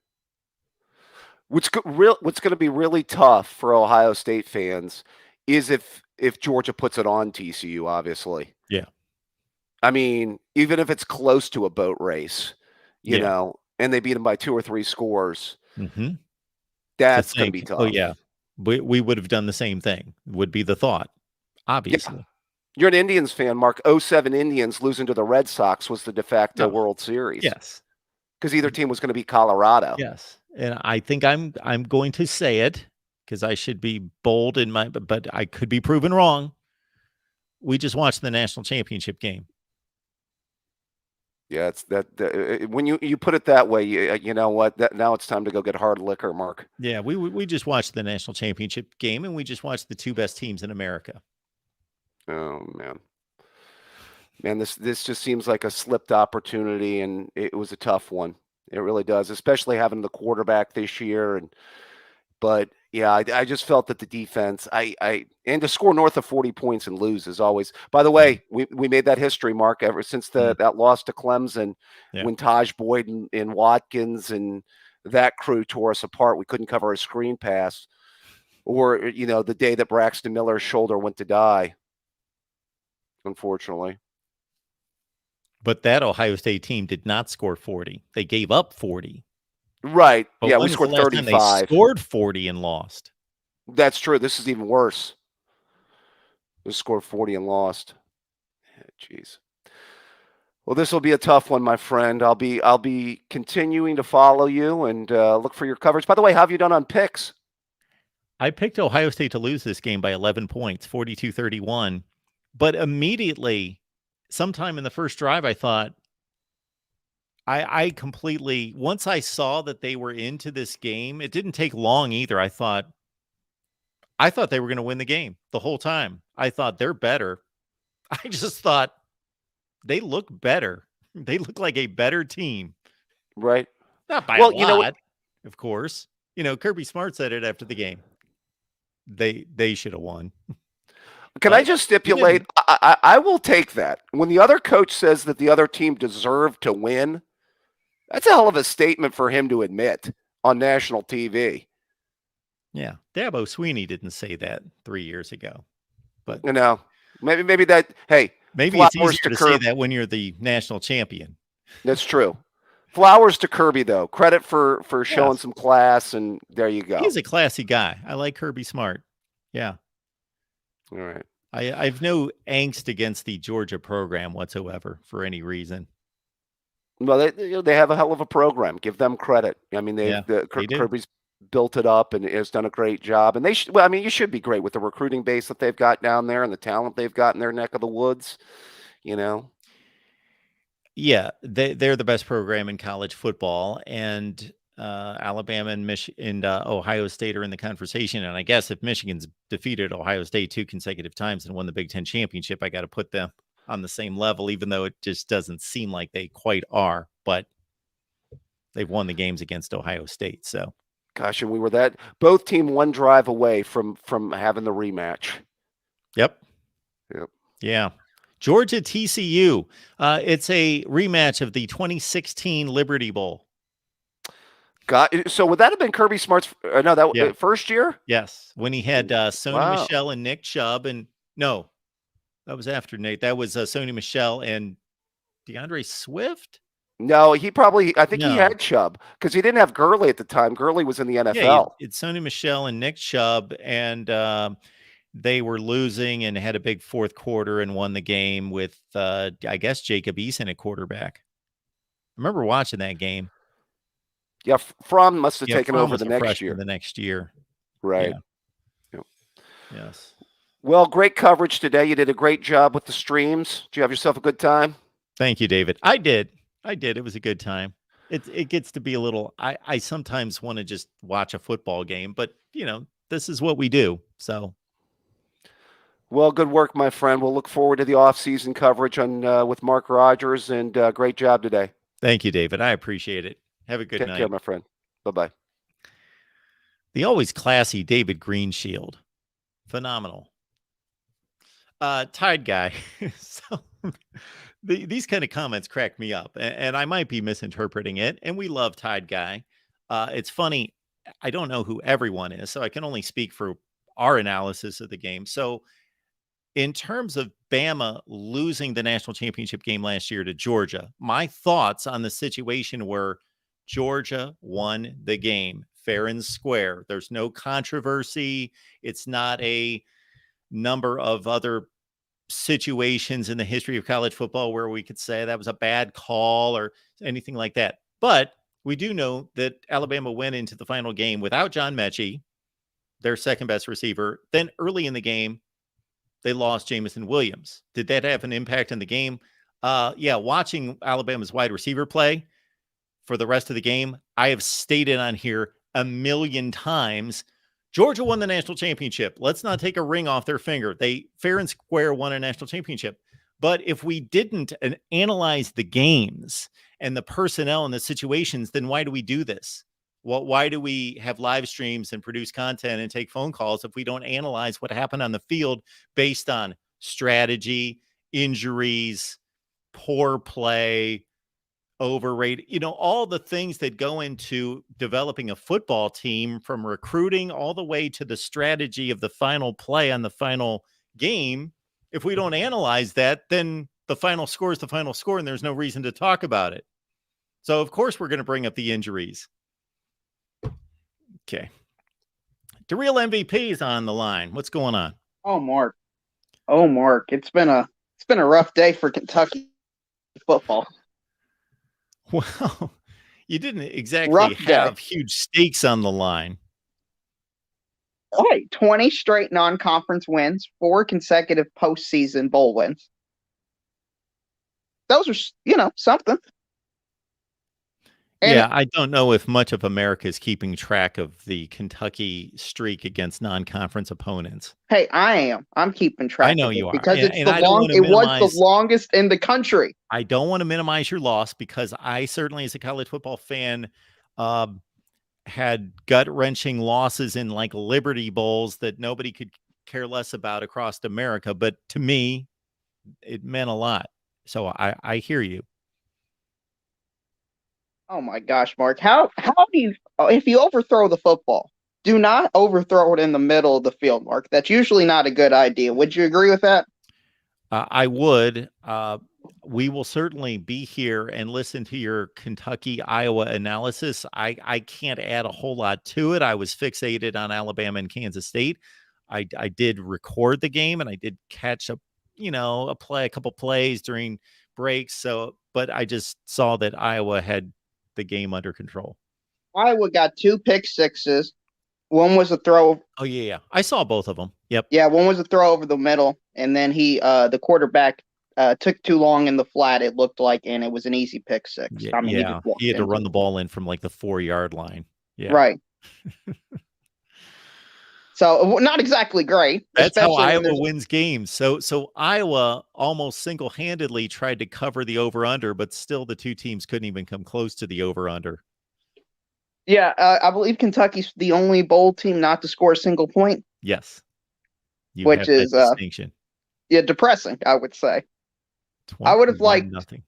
What's going to be really tough for Ohio State fans is if Georgia puts it on TCU, obviously. Yeah. I mean, even if it's close to a boat race, you Yeah. know, and they beat them by 2 or 3 scores, Mm-hmm. that's going to be tough. Oh, yeah. We would have done the same thing, would be the thought, obviously. Yeah. You're an Indians fan, Mark. 07 Indians losing to the Red Sox was the de facto World Series. Yes. Because either team was going to be Colorado. Yes. And I think I'm going to say it because I should be bold in my, but I could be proven wrong. We just watched the national championship game. Yeah, it's that when you put it that way, you know what? Now it's time to go get hard liquor, Mark. Yeah, we just watched the national championship game, and we just watched the 2 best teams in America. Oh man, this just seems like a slipped opportunity, and it was a tough one. It really does, especially having the quarterback this year. But yeah, I just felt that the defense, and to score north of 40 points and lose is always. By the way, we made that history, Mark, ever since that loss to Clemson, when Taj Boyd and Watkins and that crew tore us apart. We couldn't cover a screen pass, or the day that Braxton Miller's shoulder went to die. Unfortunately. But that Ohio State team did not score 40. They gave up 40. Right. But yeah, we scored 35. They scored 40 and lost. That's true. This is even worse. We scored 40 and lost. Jeez. Well, this will be a tough one, my friend. I'll be continuing to follow you and look for your coverage. By the way, how have you done on picks? I picked Ohio State to lose this game by 11 points, 42-31. But immediately, sometime in the first drive, I thought, I completely, once I saw that they were into this game, it didn't take long either. I thought they were going to win the game the whole time. I thought they're better. I just thought they look better. They look like a better team. Right. Not by a lot, of course. Kirby Smart said it after the game. They should have won. Can I just stipulate? I will take that. When the other coach says that the other team deserved to win, that's a hell of a statement for him to admit on national TV. Yeah. Dabo Sweeney didn't say that 3 years ago. But maybe that, hey. Maybe it's easier to say that when you're the national champion. That's true. Flowers to Kirby, though. Credit for showing some class, and there you go. He's a classy guy. I like Kirby Smart. Yeah. All right. I've no angst against the Georgia program whatsoever for any reason. Well, they have a hell of a program. Give them credit. I mean, they Kirby's built it up and has done a great job. And you should be great with the recruiting base that they've got down there and the talent they've got in their neck of the woods. Yeah, they're the best program in college football, and Alabama and Ohio State are in the conversation. And I guess if Michigan's defeated Ohio State 2 consecutive times and won the Big Ten championship, I got to put them on the same level, even though it just doesn't seem like they quite are. But they've won the games against Ohio State. So, gosh, and we were both team one drive away from having the rematch. Yep. Yeah. Georgia TCU. It's a rematch of the 2016 Liberty Bowl. So would that have been Kirby Smart's? First year? Yes, when he had Sony Wow. Michel and Nick Chubb, and no, that was after Nate. That was Sony Michel and DeAndre Swift. No, I think he No. had Chubb because he didn't have Gurley at the time. Gurley was in the NFL. Yeah, it's Sony Michel and Nick Chubb, and they were losing and had a big fourth quarter and won the game with, I guess, Jacob Eason at quarterback. I remember watching that game. Yeah, Fromm must have taken Fromm over was the a next freshman year. The next year, Right. Yeah. Yep. Yes. Well, great coverage today. You did a great job with the streams. Did you have yourself a good time? Thank you, David. I did. It was a good time. It gets to be a little. I sometimes want to just watch a football game, but this is what we do. So. Well, good work, my friend. We'll look forward to the off-season coverage with Mark Rogers, and great job today. Thank you, David. I appreciate it. Have a good night. Take care, my friend. Bye-bye. The always classy David Greenshield. Phenomenal. Tide guy. So these kind of comments crack me up, and I might be misinterpreting it, and we love Tide guy. It's funny. I don't know who everyone is, so I can only speak for our analysis of the game. So in terms of Bama losing the national championship game last year to Georgia, my thoughts on the situation were Georgia won the game fair and square. There's no controversy. It's not a number of other situations in the history of college football where we could say that was a bad call or anything like that. But we do know that Alabama went into the final game without John Mechie, their second best receiver. Then early in the game, they lost Jamison Williams. Did that have an impact on the game? Yeah, watching Alabama's wide receiver play for the rest of the game, I have stated on here a million times, Georgia won the national championship. Let's not take a ring off their finger. They fair and square won a national championship. But if we didn't analyze the games and the personnel and the situations, then why do we do this? Well, why do we have live streams and produce content and take phone calls if we don't analyze what happened on the field based on strategy, injuries, poor play, overrated, all the things that go into developing a football team, from recruiting all the way to the strategy of the final play on the final game? If we don't analyze that, then the final score is the final score and there's no reason to talk about it. So of course we're going to bring up the injuries. Okay. The real MVP is on the line. What's going on? Oh, Mark. It's been a rough day for Kentucky football. Well, you didn't exactly have huge stakes on the line. All right, 20 straight non-conference wins, 4 consecutive postseason bowl wins. Those are, something. And yeah, I don't know if much of America is keeping track of the Kentucky streak against non-conference opponents. Hey, I am. I'm keeping track. I know of it you are, because and it was the longest in the country. I don't want to minimize your loss because I certainly, as a college football fan, had gut-wrenching losses in like Liberty Bowls that nobody could care less about across America. But to me, it meant a lot. So I hear you. Oh my gosh, Mark. How do you, if you overthrow the football, do not overthrow it in the middle of the field, Mark. That's usually not a good idea. Would you agree with that? I would. We will certainly be here and listen to your Kentucky-Iowa analysis. I can't add a whole lot to it. I was fixated on Alabama and Kansas State. I did record the game and I did catch a couple plays during breaks. So, but I just saw that Iowa had the game under control. Iowa got 2 pick sixes. One was a throw. Oh yeah. I saw both of them. Yep. Yeah, one was a throw over the middle, and then the quarterback took too long in the flat, it looked like, and it was an easy pick six. Yeah, I mean, he just walked he had to into run it. the ball in from like the 4-yard line. Yeah, Right. So not exactly great. that's how especially when Iowa there's wins games. So Iowa almost single-handedly tried to cover the over/under, but still the two teams couldn't even come close to the over/under. Yeah, I believe Kentucky's the only bowl team not to score a single point, Yes, you which have is that distinction. depressing, I would say. I would have liked 21-0.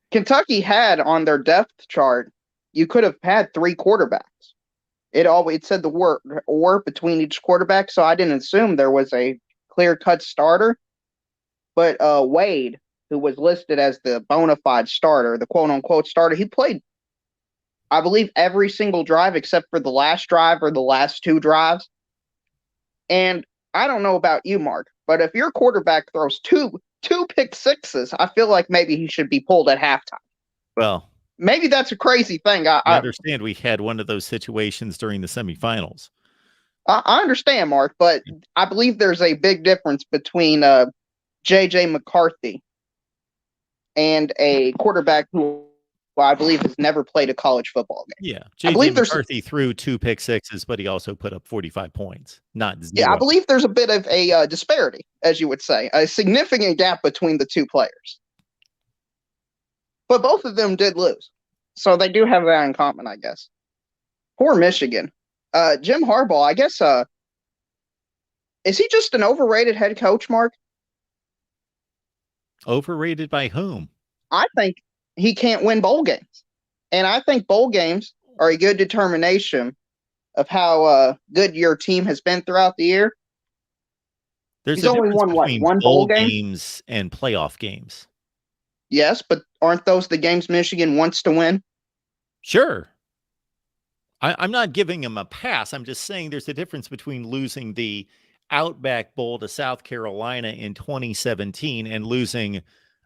Kentucky had on their depth chart, you could have had 3 quarterbacks. It said the word or between each quarterback, so I didn't assume there was a clear-cut starter. But Wade, who was listed as the bona fide starter, the quote-unquote starter, he played, I believe, every single drive except for the last drive or the last 2 drives. And I don't know about you, Mark, but if your quarterback throws two pick sixes, I feel like maybe he should be pulled at halftime. Well, maybe that's a crazy thing. I understand we had one of those situations during the semifinals. I understand, Mark, but I believe there's a big difference between J.J. McCarthy and a quarterback who I believe has never played a college football game. Yeah, J.J. McCarthy threw 2 pick sixes, but he also put up 45 points, not 0. Yeah, I believe there's a bit of a disparity, as you would say, a significant gap between the 2 players. But both of them did lose. So they do have that in common, I guess. Poor Michigan. Jim Harbaugh, I guess, is he just an overrated head coach, Mark? Overrated by whom? I think he can't win bowl games. And I think bowl games are a good determination of how good your team has been throughout the year. He's only won, one bowl game? Games and playoff games. Yes, but aren't those the games Michigan wants to win? Sure. I'm not giving him a pass. I'm just saying there's a difference between losing the Outback Bowl to South Carolina in 2017 and losing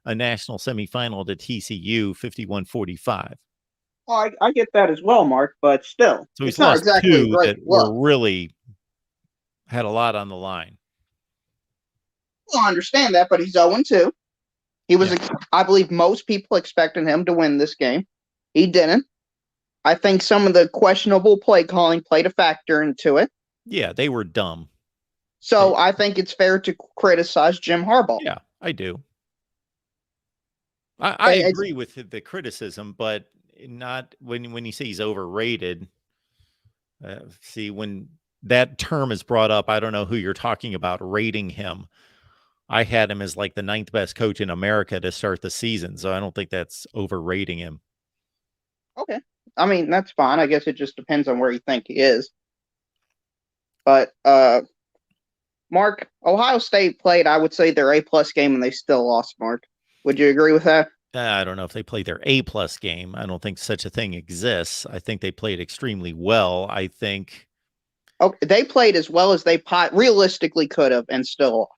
a national semifinal to TCU 51-45. Oh, I get that as well, Mark, but still. So he's lost exactly 2 that were really had a lot on the line. Well, I understand that, but he's 0-2. He was, I believe most people expected him to win this game. He didn't. I think some of the questionable play calling played a factor into it. Yeah, they were dumb. So I think it's fair to criticize Jim Harbaugh. Yeah, I do. I agree with the criticism, but not when you say he's overrated. See, when that term is brought up, I don't know who you're talking about rating him. I had him as like the 9th best coach in America to start the season, so I don't think that's overrating him. Okay. I mean, that's fine. I guess it just depends on where you think he is. But, Mark, Ohio State played, I would say, their A-plus game, and they still lost, Mark. Would you agree with that? I don't know if they played their A-plus game. I don't think such a thing exists. I think they played extremely well. I think... Okay, they played as well as they realistically could have and still lost.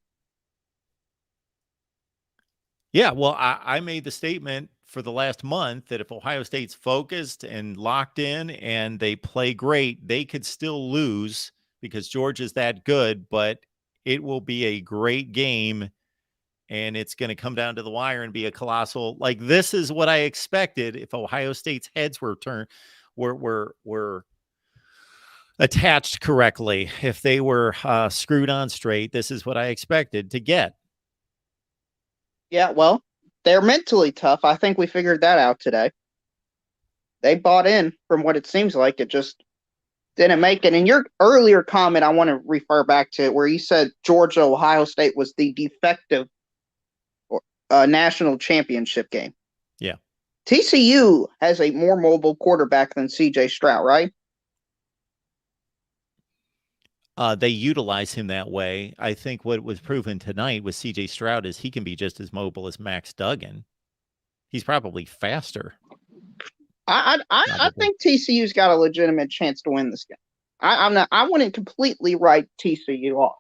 Yeah, well, I made the statement for the last month that if Ohio State's focused and locked in and they play great, they could still lose because Georgia's that good, but it will be a great game and it's going to come down to the wire and be a colossal. Like, this is what I expected if Ohio State's heads were were attached correctly. If they were screwed on straight, this is what I expected to get. Yeah, well, they're mentally tough. I think we figured that out today. They bought in from what it seems like. It just didn't make it. In your earlier comment, I want to refer back to it where you said Georgia, Ohio State was the defective national championship game. Yeah. TCU has a more mobile quarterback than CJ Stroud, right? They utilize him that way. I think what was proven tonight with CJ Stroud is he can be just as mobile as Max Duggan. He's probably faster. I think TCU's got a legitimate chance to win this game. I wouldn't completely write TCU off.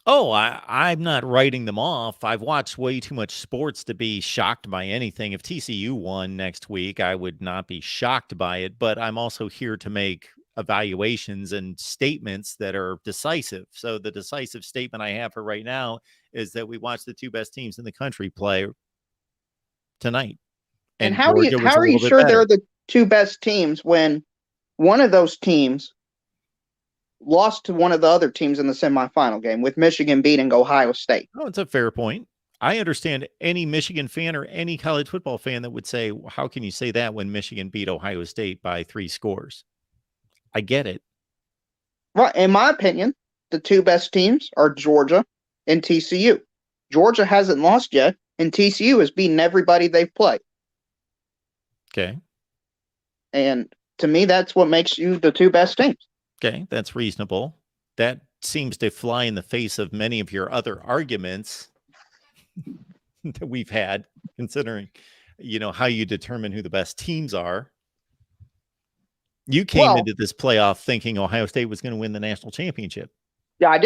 Oh, I'm not writing them off. I've watched way too much sports to be shocked by anything. If TCU won next week, I would not be shocked by it. But I'm also here to make evaluations and statements that are decisive. So the decisive statement I have for right now is that we watched the two best teams in the country play tonight. And Georgia was how a are you little bit sure better. they're the two best teams when one of those teams lost to one of the other teams in the semifinal game, with Michigan beating Ohio State? Oh, it's a fair point. I understand any Michigan fan or any college football fan that would say, well, how can you say that when Michigan beat Ohio State by 3 scores? I get it. Right. In my opinion, the two best teams are Georgia and TCU. Georgia hasn't lost yet, and TCU has beaten everybody they've played. Okay. And to me, that's what makes you the two best teams. Okay, that's reasonable. That seems to fly in the face of many of your other arguments that we've had, considering, how you determine who the best teams are. You came into this playoff thinking Ohio State was going to win the national championship. Yeah, I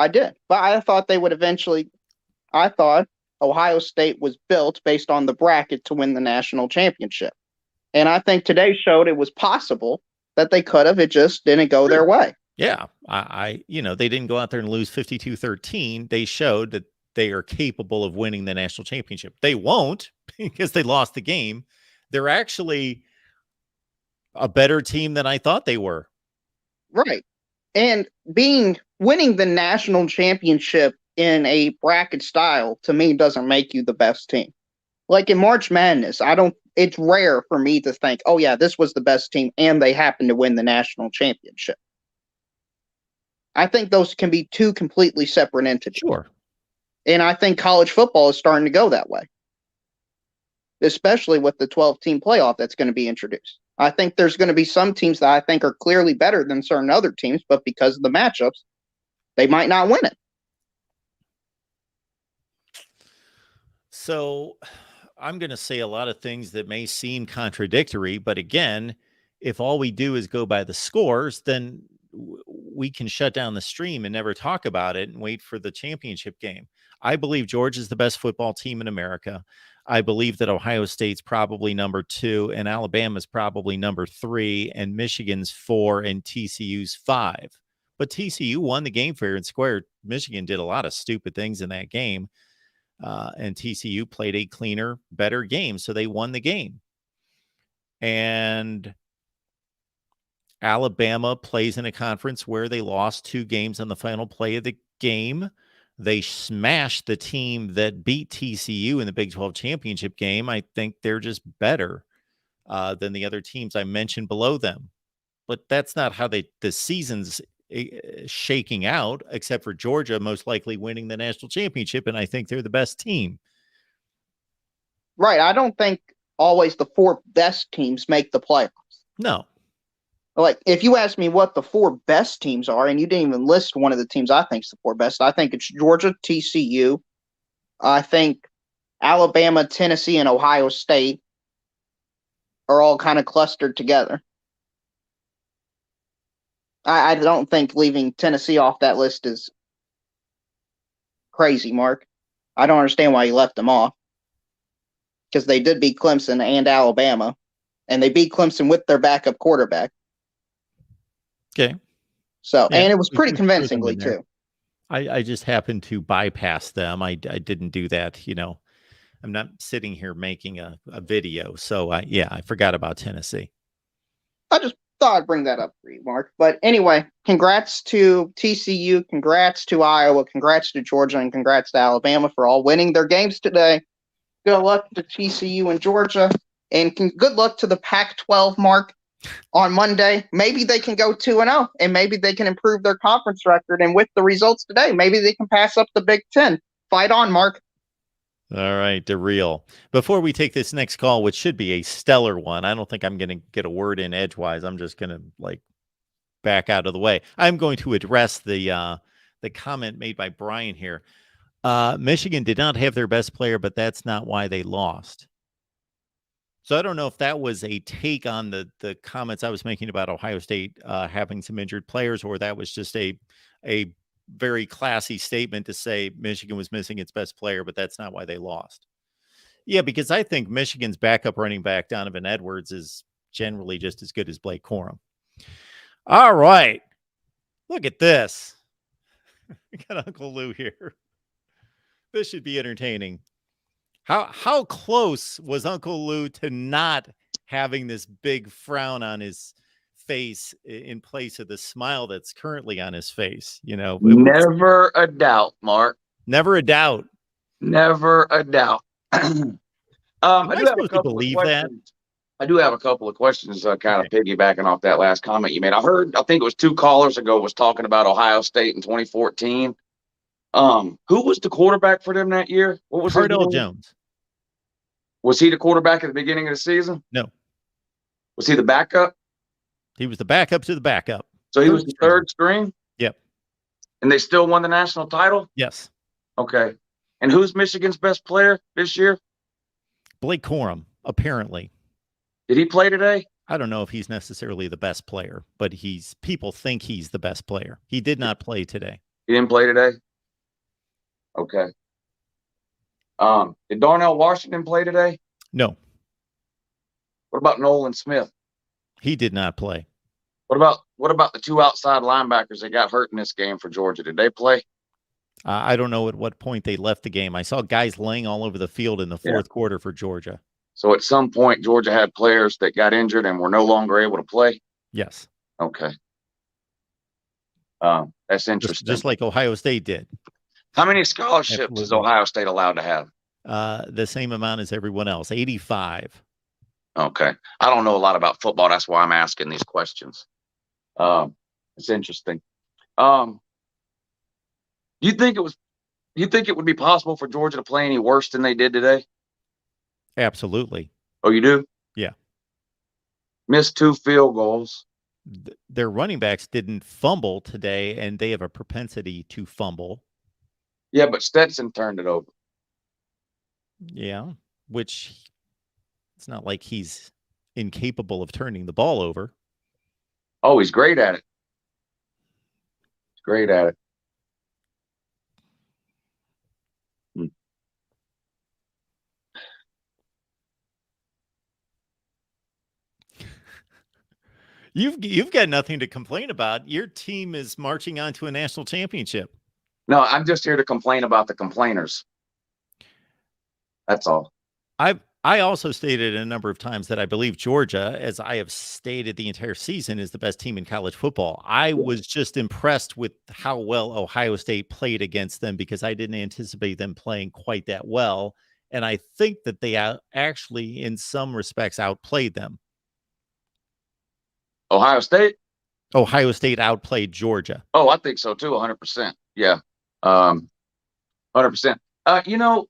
did. But I thought they would eventually. I thought Ohio State was built based on the bracket to win the national championship. And I think today showed it was possible that they could have. It just didn't go their way. Yeah. They didn't go out there and lose 52-13. They showed that they are capable of winning the national championship. They won't because they lost the game. They're actually a better team than I thought they were. Right. And winning the national championship in a bracket style, to me, doesn't make you the best team. Like in March Madness, it's rare for me to think, oh yeah, this was the best team and they happened to win the national championship. I think those can be two completely separate entities. Sure. And I think college football is starting to go that way, especially with the 12-team playoff that's going to be introduced. I think there's going to be some teams that I think are clearly better than certain other teams, but because of the matchups, they might not win it. So I'm going to say a lot of things that may seem contradictory, but again, if all we do is go by the scores, then we can shut down the stream and never talk about it and wait for the championship game. I believe Georgia's the best football team in America. I believe that Ohio State's probably number 2 and Alabama's probably number 3 and Michigan's 4 and TCU's 5. But TCU won the game fair and square. Michigan did a lot of stupid things in that game. And TCU played a cleaner, better game. So they won the game. And Alabama plays in a conference where they lost 2 games on the final play of the game. They smashed the team that beat TCU in the Big 12 championship game. I think they're just better than the other teams I mentioned below them. But that's not how the season's shaking out, except for Georgia most likely winning the national championship, and I think they're the best team. Right. I don't think always the 4 best teams make the playoffs. No. Like, if you ask me what the 4 best teams are, and you didn't even list one of the teams I think is the 4 best, I think it's Georgia, TCU. I think Alabama, Tennessee, and Ohio State are all kind of clustered together. I don't think leaving Tennessee off that list is crazy, Mark. I don't understand why you left them off. Because they did beat Clemson and Alabama, and they beat Clemson with their backup quarterback. Okay. So, yeah, and it was pretty convincingly too. I just happened to bypass them. I didn't do that. I'm not sitting here making a video. So I forgot about Tennessee. I just thought I'd bring that up for you, Mark. But anyway, congrats to TCU, congrats to Iowa, congrats to Georgia, and congrats to Alabama for all winning their games today. Good luck to TCU and Georgia, and good luck to the Pac-12, Mark, on Monday. Maybe they can go 2-0, and maybe they can improve their conference record. And with the results today, maybe they can pass up the Big Ten. Fight on, Mark. All right, DeReal. Before we take this next call, which should be a stellar one, I don't think I'm going to get a word in edgewise. I'm just going to back out of the way. I'm going to address the comment made by Brian here. Michigan did not have their best player, but that's not why they lost. So I don't know if that was a take on the comments I was making about Ohio State having some injured players, or that was just a very classy statement to say Michigan was missing its best player, but that's not why they lost. Yeah, because I think Michigan's backup running back, Donovan Edwards, is generally just as good as Blake Corum. All right. Look at this. We got Uncle Lou here. This should be entertaining. How close was Uncle Lou to not having this big frown on his face in place of the smile that's currently on his face? You know, it was Never a doubt, Mark. never a doubt. Never a doubt. Am I I do have a supposed to couple of believe that? questions. I do have a couple of questions, kind Okay. of piggybacking off that last comment you made. I think it was 2 callers ago was talking about Ohio State in 2014. Who was the quarterback for them that year? What was his Cardell name? Jones. Was he the quarterback at the beginning of the season? No, Was he the backup? he was the backup to the backup. So he was the string. third string, Yep. and they still won the national title? Yes. Okay. And who's Michigan's best player this year? Blake Corum, apparently. Did he play today? I don't know if he's necessarily the best player, but people think he's the best player. He did not play today. He didn't play today? Okay. Did Darnell Washington play today? No, What about Nolan Smith? he did not play. What about the 2 outside linebackers that got hurt in this game for Georgia? Did they play? I don't know at what point they left the game. I saw guys laying all over the field in the fourth quarter for Georgia. So at some point, Georgia had players that got injured and were no longer able to play? Yes. Okay. That's interesting. Just like Ohio State did. How many scholarships is Absolutely. Ohio State allowed to have? The same amount as everyone else, 85. Okay. I don't know a lot about football. That's why I'm asking these questions. It's interesting. Do you think it would be possible for Georgia to play any worse than they did today? Absolutely. Oh, you do? Yeah. Missed 2 field goals. Their running backs didn't fumble today, and they have a propensity to fumble. Yeah, but Stetson turned it over. Yeah, which it's not like he's incapable of turning the ball over. Oh, he's great at it. He's great at it. You've got nothing to complain about. Your team is marching on to a national championship. No, I'm just here to complain about the complainers. That's all. I also stated a number of times that I believe Georgia, as I have stated the entire season, is the best team in college football. I was just impressed with how well Ohio State played against them because I didn't anticipate them playing quite that well. And I think that they actually, in some respects, outplayed them. Ohio State? Ohio State outplayed Georgia. Oh, I think so too, 100%. Yeah. 100%.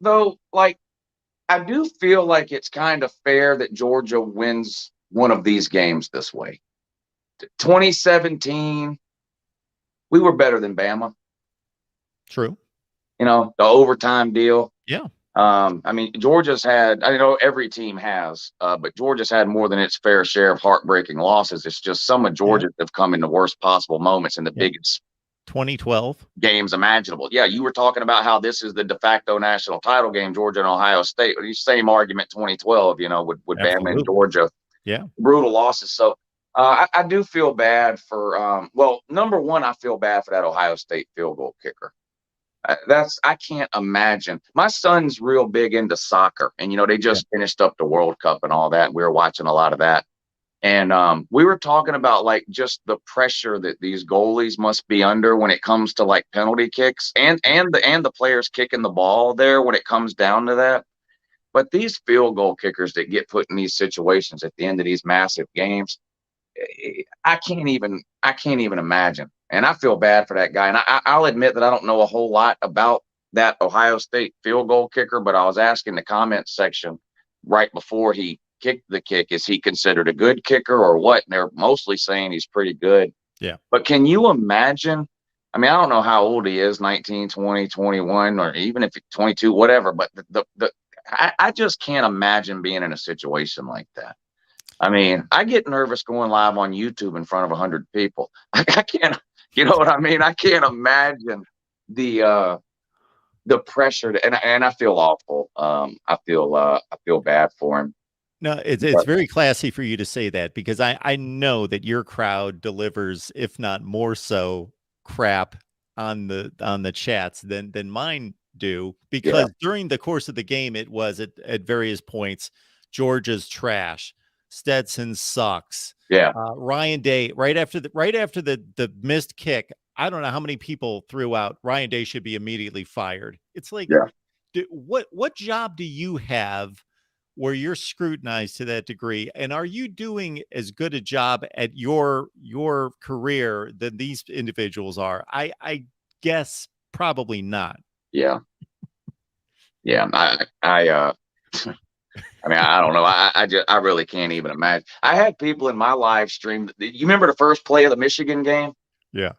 Though, like, I do feel like it's kind of fair that Georgia wins one of these games this way. 2017, we were better than Bama. True. The overtime deal. Yeah. I mean, Georgia's had, I know every team has, but Georgia's had more than its fair share of heartbreaking losses. It's just some of Georgia's have come in the worst possible moments in the biggest 2012 games imaginable. Yeah, you were talking about how this is the de facto national title game, Georgia and Ohio State. Same argument 2012, with Bama and Georgia. Yeah. Brutal losses. So I do feel bad for, number one, I feel bad for that Ohio State field goal kicker. I can't imagine. My son's real big into soccer, and they just finished up the World Cup and all that. We were watching a lot of that, and we were talking about like just the pressure that these goalies must be under when it comes to like penalty kicks, and the players kicking the ball there when it comes down to that. But these field goal kickers that get put in these situations at the end of these massive games, I can't even imagine. And I feel bad for that guy. And I'll admit that I don't know a whole lot about that Ohio State field goal kicker, but I was asking the comments section right before he kicked the kick, is he considered a good kicker or what? And they're mostly saying he's pretty good. Yeah. But can you imagine? I mean, I don't know how old he is, 19, 20, 21, or even if he's 22, whatever. But I just can't imagine being in a situation like that. I mean, I get nervous going live on YouTube in front of 100 people. I can't. You know what I mean? I can't imagine the pressure, and I feel awful. I feel bad for him. No, it's very classy for you to say that, because I know that your crowd delivers, if not more so, crap on the chats than mine do, because during the course of the game it was at various points, Georgia's trash, Stetson sucks. Yeah. Ryan Day, right after the missed kick, I don't know how many people threw out Ryan Day should be immediately fired. It's like, what job do you have where you're scrutinized to that degree? And are you doing as good a job at your career than these individuals are? I guess probably not. Yeah. Yeah. I mean, I don't know. I really can't even imagine. I had people in my live stream. You remember the first play of the Michigan game? Yeah.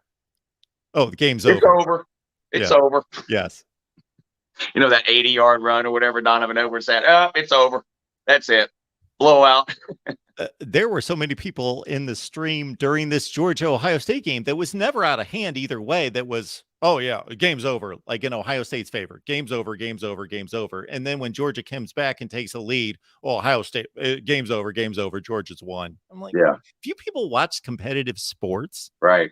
Oh, the game's It's over. over. It's over. Yes. You know, that 80-yard run or whatever Donovan Edwards said, it's over. That's it. Blowout. There were so many people in the stream during this Georgia-Ohio State game that was never out of hand either way. That was, oh yeah, game's over, like in Ohio State's favor. Game's over, game's over, game's over. And then when Georgia comes back and takes a lead, oh, Ohio State, game's over, Georgia's won. I'm like, Yeah. few people watch competitive sports. Right.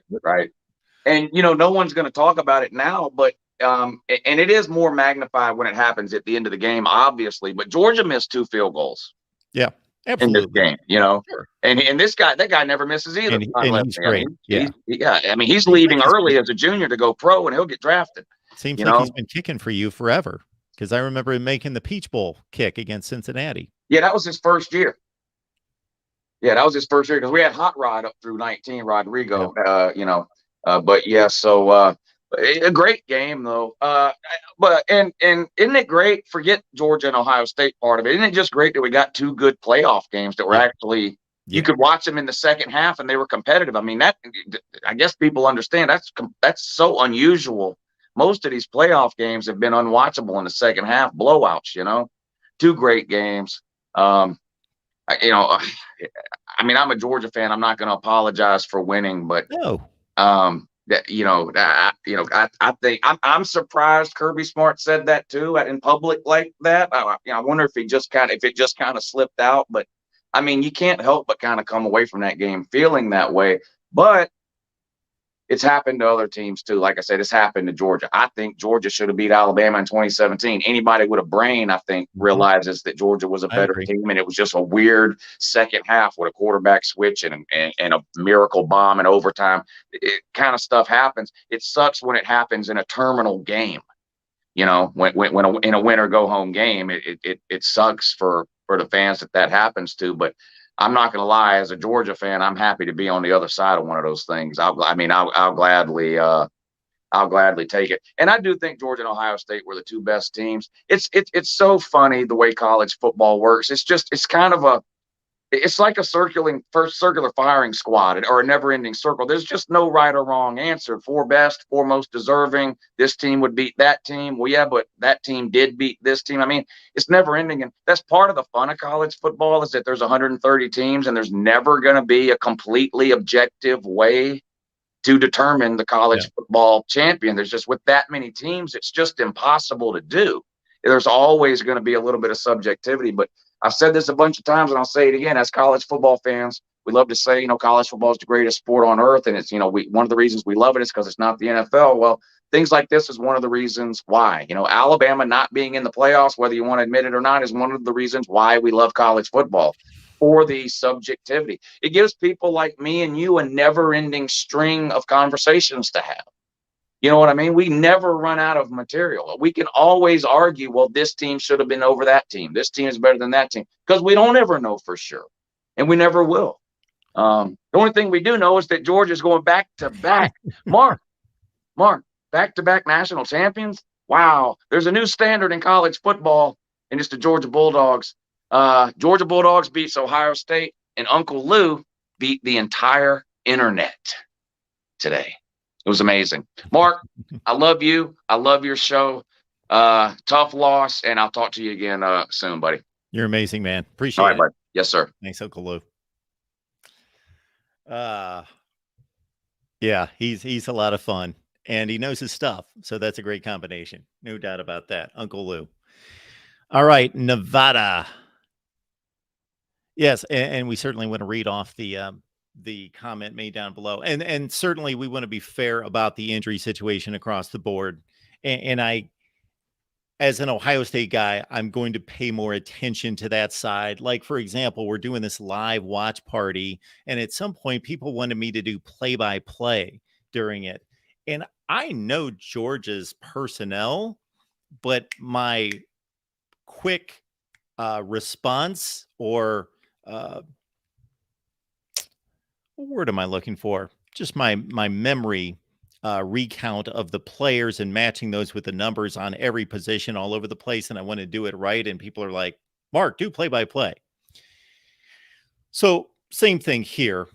And, you know, no one's going to talk about it now, but and it is more magnified when it happens at the end of the game, obviously. But Georgia missed 2 field goals. Yeah, absolutely. In this game, you know. Sure. And that guy never misses either. And he's great. I mean, he's leaving early as a junior to go pro, and he'll get drafted. Seems like he's been kicking for you forever, because I remember him making the Peach Bowl kick against Cincinnati. Yeah, that was his first year. Because we had Hot Rod up through 19, Rodrigo. But yeah, so a great game though. But and isn't it great? Forget Georgia and Ohio State part of it. Isn't it just great that we got 2 good playoff games that were actually you could watch them in the second half and they were competitive? I mean, that I guess people understand that's so unusual. Most of these playoff games have been unwatchable in the second half, blowouts. You know, 2 great games. I mean, I'm a Georgia fan. I'm not going to apologize for winning, but I think I'm surprised Kirby Smart said that too in public like that. I wonder if it just kind of slipped out. But I mean, you can't help but kind of come away from that game feeling that way. But it's happened to other teams too. Like I said, it's happened to Georgia. I think Georgia should have beat Alabama in 2017. Anybody with a brain, I think, realizes that Georgia was a better team, and it was just a weird second half with a quarterback switch and a miracle bomb in overtime. It kind of stuff happens. It sucks when it happens in a terminal game. You know, when in a win or go home game, it sucks for the fans that happens to. But I'm not going to lie, as a Georgia fan, I'm happy to be on the other side of one of those things. I'll gladly take it. And I do think Georgia and Ohio State were the 2 best teams. It's so funny the way college football works. It's like a circular firing squad or a never-ending circle. There's just no right or wrong answer. 4 best, 4 most deserving. This team would beat that team. Well, yeah, but that team did beat this team. I mean, it's never ending. And that's part of the fun of college football, is that there's 130 teams and there's never going to be a completely objective way to determine the college football champion. There's just, with that many teams, it's just impossible to do. There's always going to be a little bit of subjectivity, but I've said this a bunch of times and I'll say it again. As college football fans, we love to say, college football is the greatest sport on earth. And it's, one of the reasons we love it is because it's not the NFL. Well, things like this is one of the reasons why. Alabama not being in the playoffs, whether you want to admit it or not, is one of the reasons why we love college football, for the subjectivity. It gives people like me and you a never-ending string of conversations to have. You know what I mean? We never run out of material. We can always argue, well, this team should have been over that team. This team is better than that team, because we don't ever know for sure, and we never will. The only thing we do know is that Georgia's going back to back. Mark, back-to-back national champions. Wow, there's a new standard in college football, and it's the Georgia Bulldogs. Georgia Bulldogs beats Ohio State, and Uncle Lou beat the entire internet today. It was amazing. Mark, I love you. I love your show. Tough loss, and I'll talk to you again soon, buddy. You're amazing, man. Appreciate All it. right, buddy. Yes, sir. Thanks, Uncle Lou. Yeah, he's a lot of fun, and he knows his stuff, so that's a great combination. No doubt about that. Uncle Lou. All right, Nevada. Yes, and we certainly want to read off the comment made down below, and certainly we want to be fair about the injury situation across the board. And I, as an Ohio State guy, I'm going to pay more attention to that side. Like, for example, we're doing this live watch party, and at some point, people wanted me to do play-by-play during it. And I know Georgia's personnel, but my quick response or what word am I looking for? Just my memory recount of the players and matching those with the numbers on every position all over the place. And I want to do it right. And people are like, Mark, do play by play. So same thing here.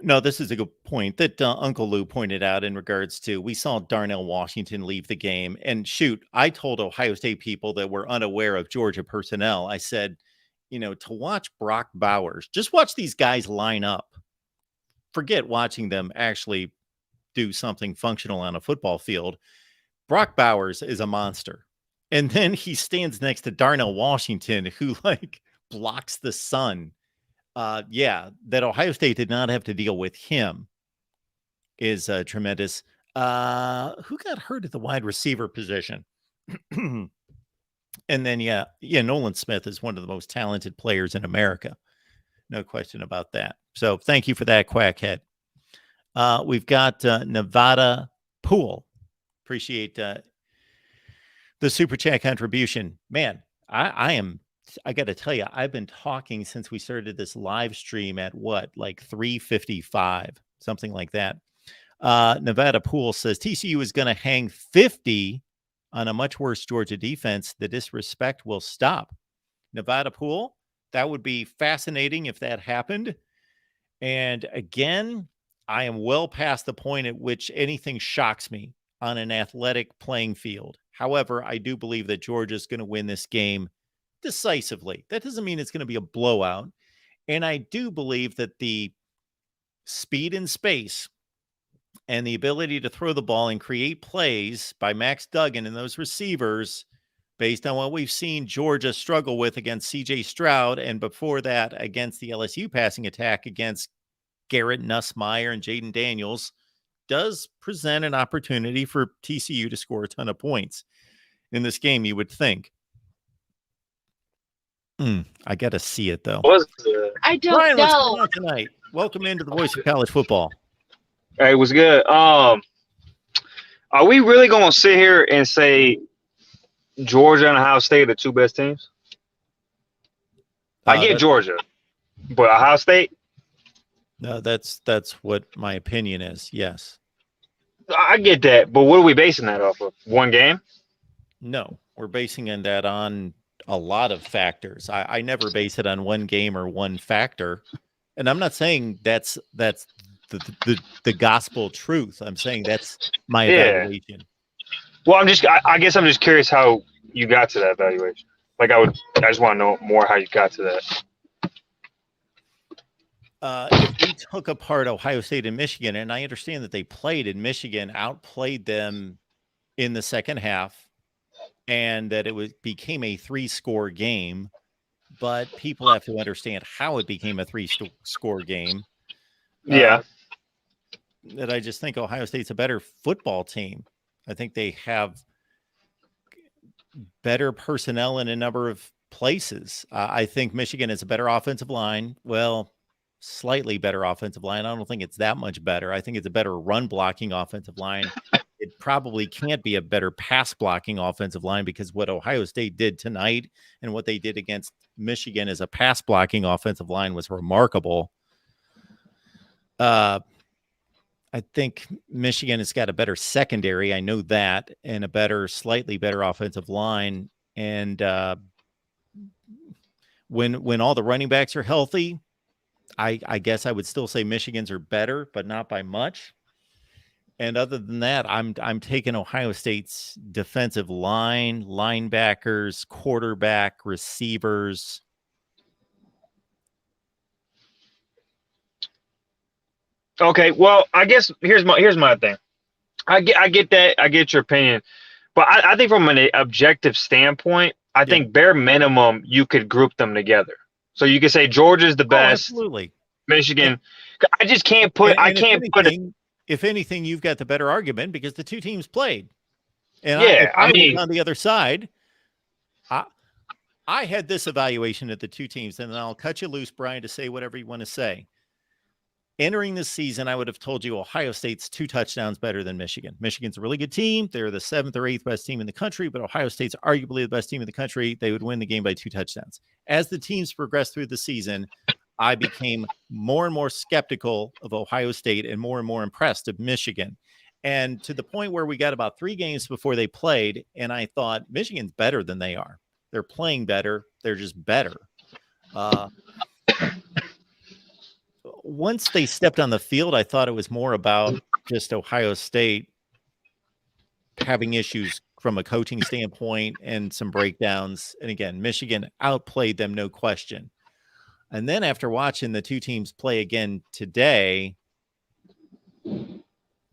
No, this is a good point that Uncle Lou pointed out in regards to we saw Darnell Washington leave the game. And shoot, I told Ohio State people that were unaware of Georgia personnel. I said, to watch Brock Bowers, just watch these guys line up. Forget watching them actually do something functional on a football field. Brock Bowers is a monster. And then he stands next to Darnell Washington, who blocks the sun. That Ohio State did not have to deal with him is tremendous. Who got hurt at the wide receiver position? And then, Nolan Smith is one of the most talented players in America. No question about that. So thank you for that, Quackhead. We've got Nevada Pool. Appreciate the super chat contribution. Man, I got to tell you, I've been talking since we started this live stream at 3:55, something like that. Nevada Pool says TCU is going to hang 50 on a much worse Georgia defense. The disrespect will stop. Nevada Pool, that would be fascinating if that happened. And again, I am well past the point at which anything shocks me on an athletic playing field. However, I do believe that Georgia is going to win this game decisively. That doesn't mean it's going to be a blowout. And I do believe that the speed and space and the ability to throw the ball and create plays by Max Duggan and those receivers, based on what we've seen Georgia struggle with against C.J. Stroud, and before that against the LSU passing attack against Garrett Nussmeier and Jaden Daniels, does present an opportunity for TCU to score a ton of points in this game, you would think. I got to see it, though. I don't Brian, know. what's going on tonight? Welcome into the Voice of College Football. Hey, what's good? Are we really going to sit here and say Georgia and Ohio State are the two best teams? I get Georgia, but Ohio State? No, that's what my opinion is. Yes. I get that, but what are we basing that off of? One game? No, we're basing that on a lot of factors. I never base it on one game or one factor. And I'm not saying that's the gospel truth. I'm saying that's my evaluation. Well, I guess I'm just curious how you got to that evaluation. I just want to know more how you got to that. If we took apart Ohio State and Michigan, and I understand that they played in Michigan, outplayed them in the second half, and that it became a 3-score game, but people have to understand how it became a 3-score game. Yeah. That I just think Ohio State's a better football team. I think they have better personnel in a number of places. I think Michigan is a better offensive line. Well, slightly better offensive line. I don't think it's that much better. I think it's a better run blocking offensive line. It probably can't be a better pass blocking offensive line because what Ohio State did tonight and what they did against Michigan as a pass blocking offensive line was remarkable. I think Michigan has got a better secondary. I know that, and a slightly better offensive line. And when all the running backs are healthy, I guess I would still say Michigan's are better, but not by much. And other than that, I'm taking Ohio State's defensive line, linebackers, quarterback, receivers. Okay, well, I guess here's my thing. I get that. I get your opinion. But I think from an objective standpoint, I think bare minimum you could group them together. So you could say Georgia's the Oh, best. absolutely. Michigan. I just can't put. I can't put it. If anything, you've got the better argument because the two teams played. And Yeah, I was on the other side. I had this evaluation at the two teams, and then I'll cut you loose, Brian, to say whatever you want to say. Entering this season, I would have told you Ohio State's 2 touchdowns better than Michigan. Michigan's a really good team. They're the 7th or 8th best team in the country, but Ohio State's arguably the best team in the country. They would win the game by 2 touchdowns. As the teams progressed through the season, I became more and more skeptical of Ohio State and more impressed of Michigan. And to the point where we got about 3 games before they played, and I thought Michigan's better than they are. They're playing better. They're just better. Once they stepped on the field, I thought it was more about just Ohio State having issues from a coaching standpoint and some breakdowns. And again, Michigan outplayed them, no question. And then after watching the two teams play again today,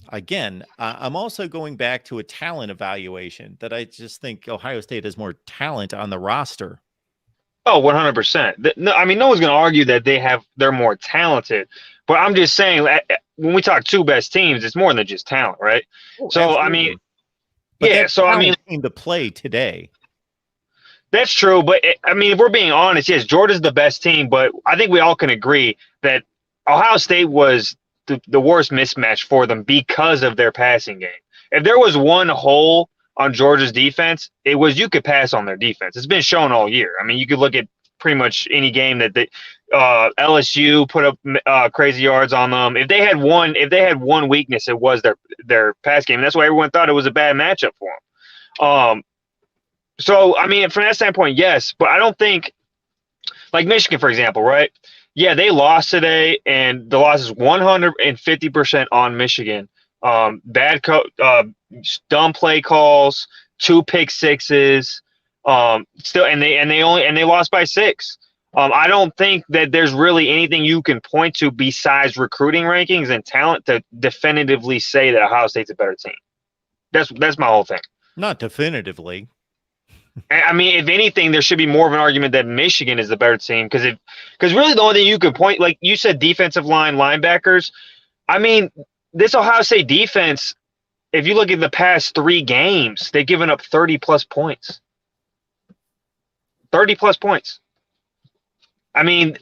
again, I'm also going back to a talent evaluation that I just think Ohio State has more talent on the roster. Oh, 100%. No, I mean, no one's going to argue that they're more talented, but I'm just saying when we talk 2 best teams, it's more than just talent, right? Oh, so, absolutely. I mean, but yeah, so I mean, team to play today. That's true, but I mean, if we're being honest, yes, Georgia's the best team, but I think we all can agree that Ohio State was the worst mismatch for them because of their passing game. If there was one hole on Georgia's defense, it was you could pass on their defense. It's been shown all year. I mean, you could look at pretty much any game that LSU put up crazy yards on them. If they had one weakness, it was their pass game. And that's why everyone thought it was a bad matchup for them. So I mean, from that standpoint, yes, but I don't think like Michigan, for example, right? Yeah, they lost today, and the loss is 150% on Michigan. Bad dumb play calls, 2 pick sixes, still, and they lost by 6. I don't think that there's really anything you can point to besides recruiting rankings and talent to definitively say that Ohio State's a better team. That's my whole thing. Not definitively. I mean, if anything, there should be more of an argument that Michigan is the better team because really the only thing you could point, like you said, defensive line, linebackers. I mean, this Ohio State defense, if you look at the past 3 games, they've given up 30-plus points. 30-plus points. I mean,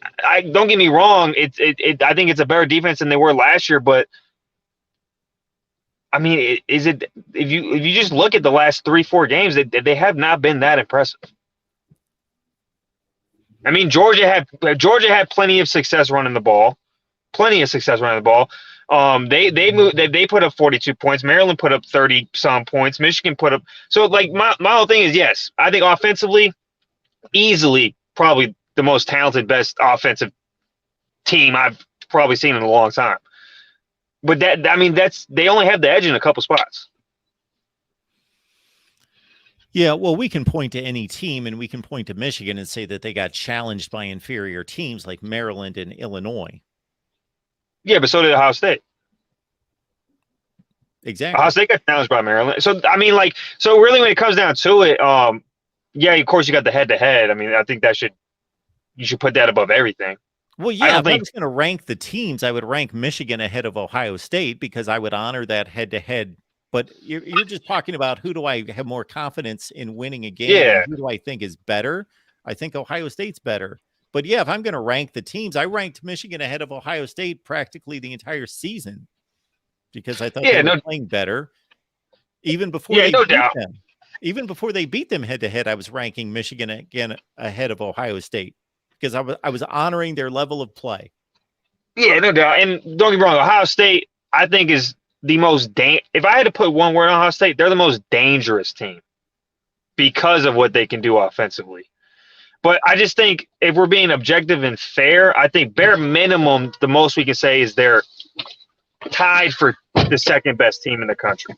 don't get me wrong. I think it's a better defense than they were last year, but I mean, is it if you just look at the last 3-4 games, they have not been that impressive. I mean, Georgia had plenty of success running the ball. They put up 42 points. Maryland put up 30 some points. Michigan put up. So like my whole thing is, yes, I think offensively, easily probably the most talented, best offensive team I've probably seen in a long time. But they only have the edge in a couple spots. Yeah, well, we can point to any team, and we can point to Michigan and say that they got challenged by inferior teams like Maryland and Illinois. Yeah, but so did Ohio State. Exactly. Ohio State got challenged by Maryland. So I mean, so really, when it comes down to it, yeah, of course you got the head-to-head. I mean, I think you should put that above everything. Well, yeah, if I was going to rank the teams, I would rank Michigan ahead of Ohio State because I would honor that head-to-head. But you're just talking about who do I have more confidence in winning a game? Yeah. Who do I think is better? I think Ohio State's better. But yeah, if I'm going to rank the teams, I ranked Michigan ahead of Ohio State practically the entire season because I thought they were playing better. Even before they beat them. Even before they beat them head-to-head, I was ranking Michigan again ahead of Ohio State. Because I was honoring their level of play. Yeah, no doubt. And don't get me wrong, Ohio State, I think, is the most if I had to put one word on Ohio State, they're the most dangerous team because of what they can do offensively. But I just think if we're being objective and fair, I think bare minimum, the most we can say is they're tied for the second best team in the country.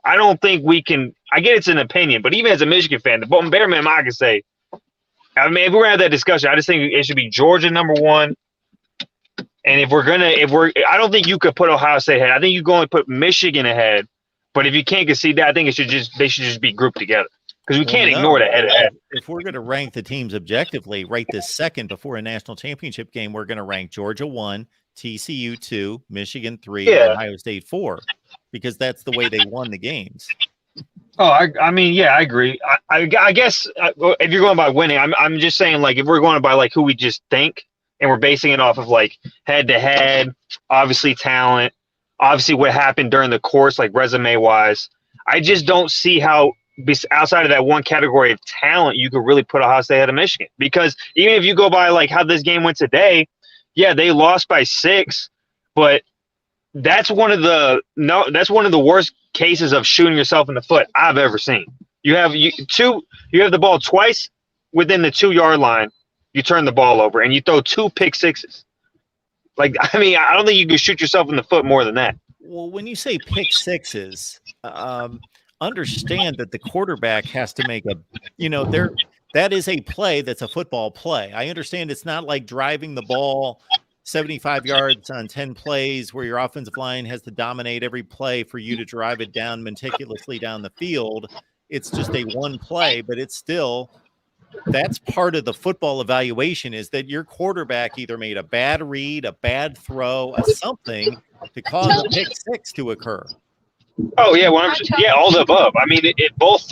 I don't think we can – I get it's an opinion, but even as a Michigan fan, the bare minimum I can say – I mean, if we're gonna have that discussion, I just think it should be Georgia number 1. And I don't think you could put Ohio State ahead. I think you go and put Michigan ahead. But if you can't concede that, I think they should just be grouped together. because we Well, can't no. ignore the head-to-head. If we're going to rank the teams objectively right this second before a national championship game, we're going to rank Georgia 1, TCU 2, Michigan 3, Yeah. Ohio State 4, because that's the way they won the games. Oh, I mean, yeah, I agree. I guess if you're going by winning, I'm just saying, like, if we're going by like who we just think, and we're basing it off of like head-to-head, obviously talent, obviously what happened during the course, like resume-wise, I just don't see how outside of that one category of talent you could really put Ohio State ahead of Michigan. Because even if you go by like how this game went today, yeah, they lost by 6, but that's one of the worst cases of shooting yourself in the foot I've ever seen. You have the ball twice within the 2-yard line, you turn the ball over and you throw 2 pick sixes. Like, I mean, I don't think you can shoot yourself in the foot more than that. Well, when you say pick sixes, understand that the quarterback has to make that is a play that's a football play. I understand it's not like driving the ball 75 yards on 10 plays where your offensive line has to dominate every play for you to drive it down meticulously down the field. It's just a one play, but it's still, that's part of the football evaluation, is that your quarterback either made a bad read, a bad throw, a something to cause a pick six to occur. Oh yeah, 100%. Yeah, all the above. I mean, both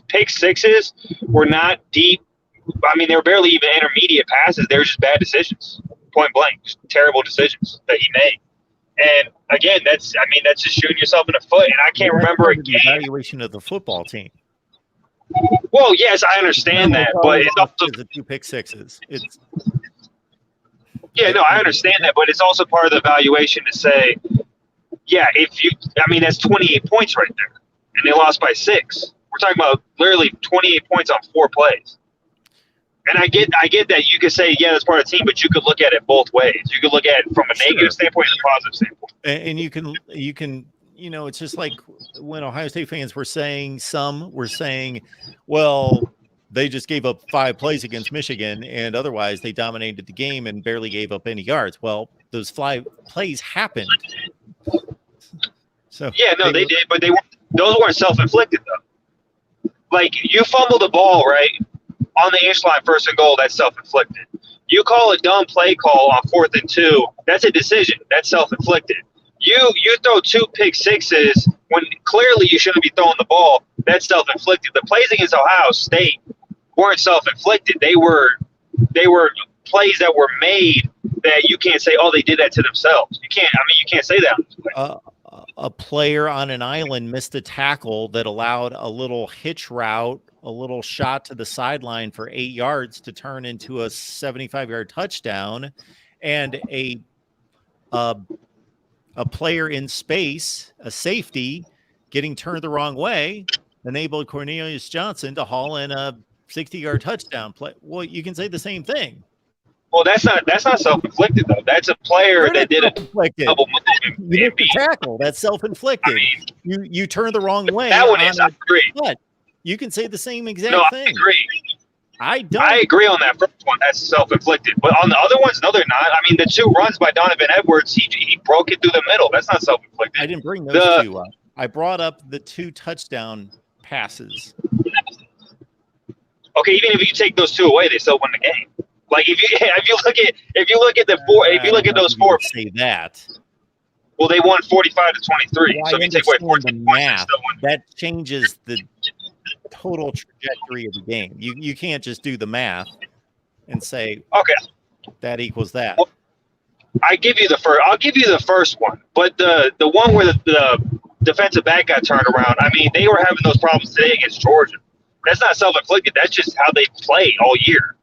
pick sixes were not deep. I mean, they were barely even intermediate passes. They were just bad decisions, point blank, just terrible decisions that he made. And again, that's just shooting yourself in the foot. And I can't remember a game. The evaluation of the football team. Well, yes, I understand that, but it's also the 2 pick sixes. I understand that, but it's also part of the evaluation to say, yeah, that's 28 points right there, and they lost by 6. We're talking about literally 28 points on 4 plays. And I get that you could say, yeah, that's part of the team, but you could look at it both ways. You could look at it from a negative standpoint and a positive standpoint. And you can, it's just like when Ohio State fans were saying, well, they just gave up 5 plays against Michigan, and otherwise they dominated the game and barely gave up any yards. Well, those 5 plays happened. So yeah, no, they did, but those weren't self-inflicted though. Like, you fumble the ball right on the inch line, 1st and goal, that's self-inflicted. You call a dumb play call on 4th and 2, that's a decision, that's self-inflicted. You throw 2 pick sixes when clearly you shouldn't be throwing the ball, that's self-inflicted. The plays against Ohio State weren't self-inflicted. They were plays that were made that you can't say, oh, they did that to themselves. You can't say that on this play. A player on an island missed a tackle that allowed a little hitch route, a little shot to the sideline for 8 yards to turn into a 75-yard touchdown, and a player in space, a safety, getting turned the wrong way, enabled Cornelius Johnson to haul in a 60-yard touchdown play. Well, you can say the same thing. Well, that's not self-inflicted though. That's a player that did a double move and beat tackle. That's self-inflicted. You turn the wrong way. That one is. I agree. But you can say the same exact thing. I agree. I don't. I agree on that first one. That's self-inflicted. But on the other ones, no, they're not. I mean, the 2 runs by Donovan Edwards, he broke it through the middle. That's not self-inflicted. I didn't bring those 2 up. I brought up the 2 touchdown passes. Okay, even if you take those 2 away, they still win the game. Like if you look at those 4, say that. Well, they won 45-23. Well, so if you take away 14 math, points, that changes the total trajectory of the game. You can't just do the math and say, okay, that equals that. Well, I'll give you the first one, but the one where the defensive back got turned around. I mean, they were having those problems today against Georgia. That's not self-inflicted. That's just how they play all year.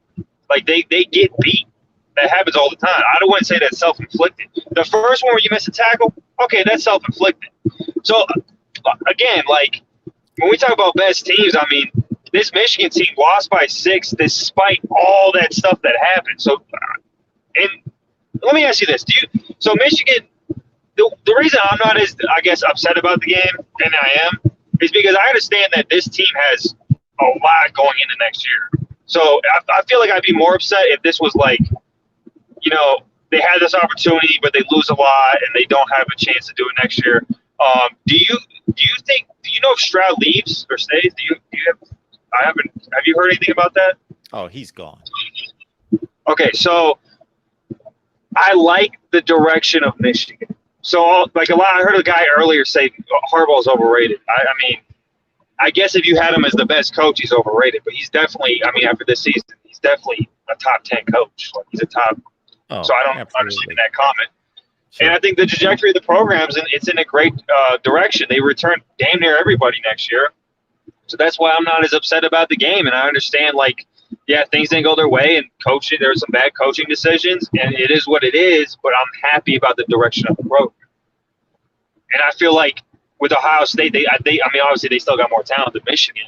Like, they get beat. That happens all the time. I don't want to say that's self-inflicted. The first one where you miss a tackle, okay, that's self-inflicted. So, again, like, when we talk about best teams, I mean, this Michigan team lost by 6 despite all that stuff that happened. So, and let me ask you this. So Michigan, the reason I'm not as, I guess, upset about the game, and I am, is because I understand that this team has a lot going into next year. So I feel like I'd be more upset if this was like, they had this opportunity, but they lose a lot and they don't have a chance to do it next year. Do you know if Stroud leaves or stays? Do you have I haven't. Have you heard anything about that? Oh, he's gone. Okay, so I like the direction of Michigan. So, like I heard a guy earlier say Harbaugh's overrated. I mean, I guess if you had him as the best coach, he's overrated. But he's definitely, I mean, after this season, he's definitely a top 10 coach. Like he's a top. Oh, so I don't absolutely. understand that comment. Sure. And I think the trajectory of the programs, and it's in a great direction. They return damn near everybody next year. So that's why I'm not as upset about the game. And I understand, like, yeah, things didn't go their way, and coaching, there were some bad coaching decisions, and it is what it is. But I'm happy about the direction of the program. And I feel like with Ohio State, they I mean, obviously they still got more talent than Michigan,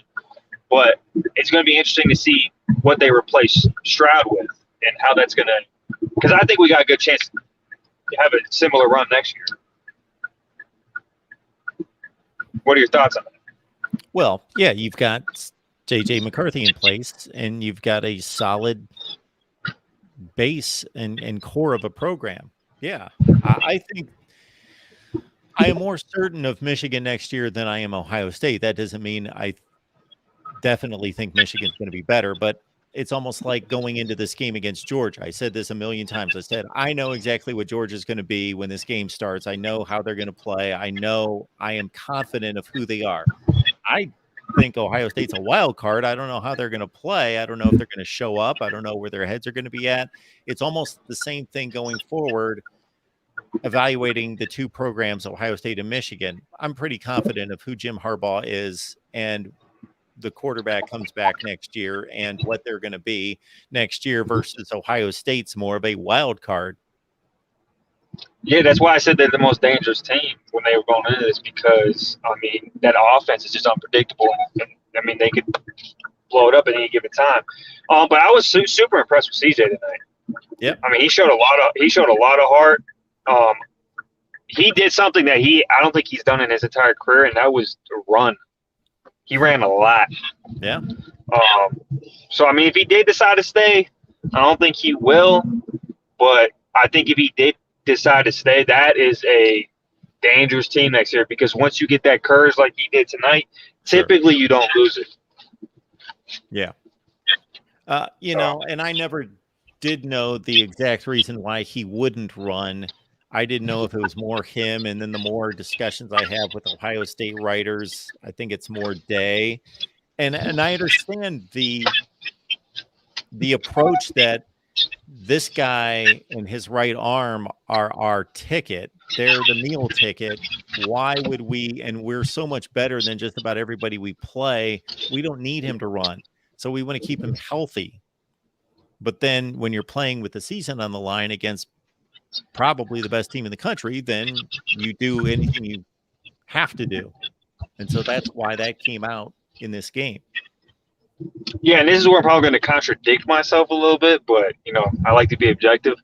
but it's going to be interesting to see what they replace Stroud with and how that's going to. Because I think we got a good chance to have a similar run next year. What are your thoughts on that? Well, yeah, you've got J.J. McCarthy in place, and you've got a solid base and core of a program. Yeah, I think I am more certain of Michigan next year than I am Ohio State. That doesn't mean I definitely think Michigan's going to be better, but it's almost like going into this game against Georgia. I said this a million times. I said, I know exactly what Georgia's going to be when this game starts. I know how they're going to play. I am confident of who they are. I think Ohio State's a wild card. I don't know how they're going to play. I don't know if they're going to show up. I don't know where their heads are going to be at. It's almost the same thing going forward, evaluating the two programs, Ohio State and Michigan. I'm pretty confident of who Jim Harbaugh is and the quarterback comes back next year and what they're going to be next year versus Ohio State's more of a wild card. Yeah, that's why I said they're the most dangerous team when they were going into this, because, I mean, that offense is just unpredictable. And, I mean, they could blow it up at any given time. But I was super impressed with CJ tonight. Yeah. I mean, he showed a lot of heart. He did something that I don't think he's done in his entire career, and that was to run. He ran a lot. Yeah. So, I mean, if he did decide to stay, I don't think he will. But I think if he did decide to stay, that is a dangerous team next year, because once you get that courage like he did tonight, typically you don't lose it. Yeah. You know, and I never did know the exact reason why he wouldn't run. I didn't know if it was more him, and then the more discussions I have with Ohio State writers, I think it's more Day. And I understand the approach that this guy and his right arm are our ticket. They're the meal ticket. Why would we? And we're so much better than just about everybody we play. We don't need him to run. So we want to keep him healthy. But then when you're playing with the season on the line against probably the best team in the country, then you do anything you have to do. And so that's why that came out in this game. Yeah, and this is where I'm probably going to contradict myself a little bit, but, you know, I like to be objective.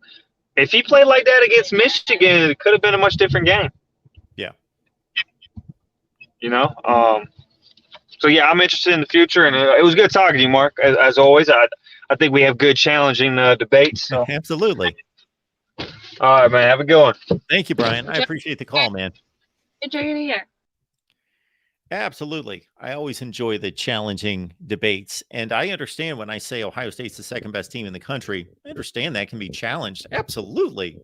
If he played like that against Michigan, it could have been a much different game. Yeah. You know? So, yeah, I'm interested in the future, and it was good talking to you, Mark. As always, I think we have good, challenging debates. So. Absolutely. All right, man. Have a good one. Thank you, Brian. I appreciate the call, man. Enjoy your year. Absolutely. I always enjoy the challenging debates. And I understand when I say Ohio State's the second best team in the country, I understand that can be challenged. Absolutely.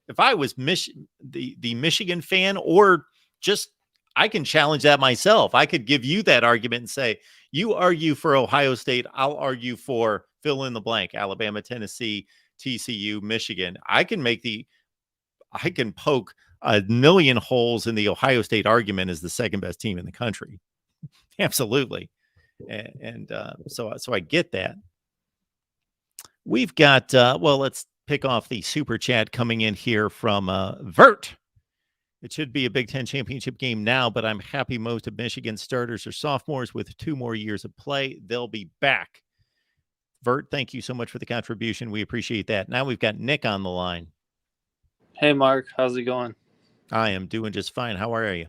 If I was the Michigan fan, or just I can challenge that myself. I could give you that argument and say, you argue for Ohio State, I'll argue for fill in the blank, Alabama, Tennessee, TCU, Michigan. I can poke a million holes in the Ohio State argument as the second best team in the country. Absolutely. And so I get that. We've got, let's pick off the super chat coming in here from Vert. It should be a Big Ten championship game now, but I'm happy most of Michigan's starters are sophomores with 2 more years of play. They'll be back. Vert, thank you so much for the contribution. We appreciate that. Now we've got Nick on the line. Hey, Mark. How's it going? I am doing just fine. How are you?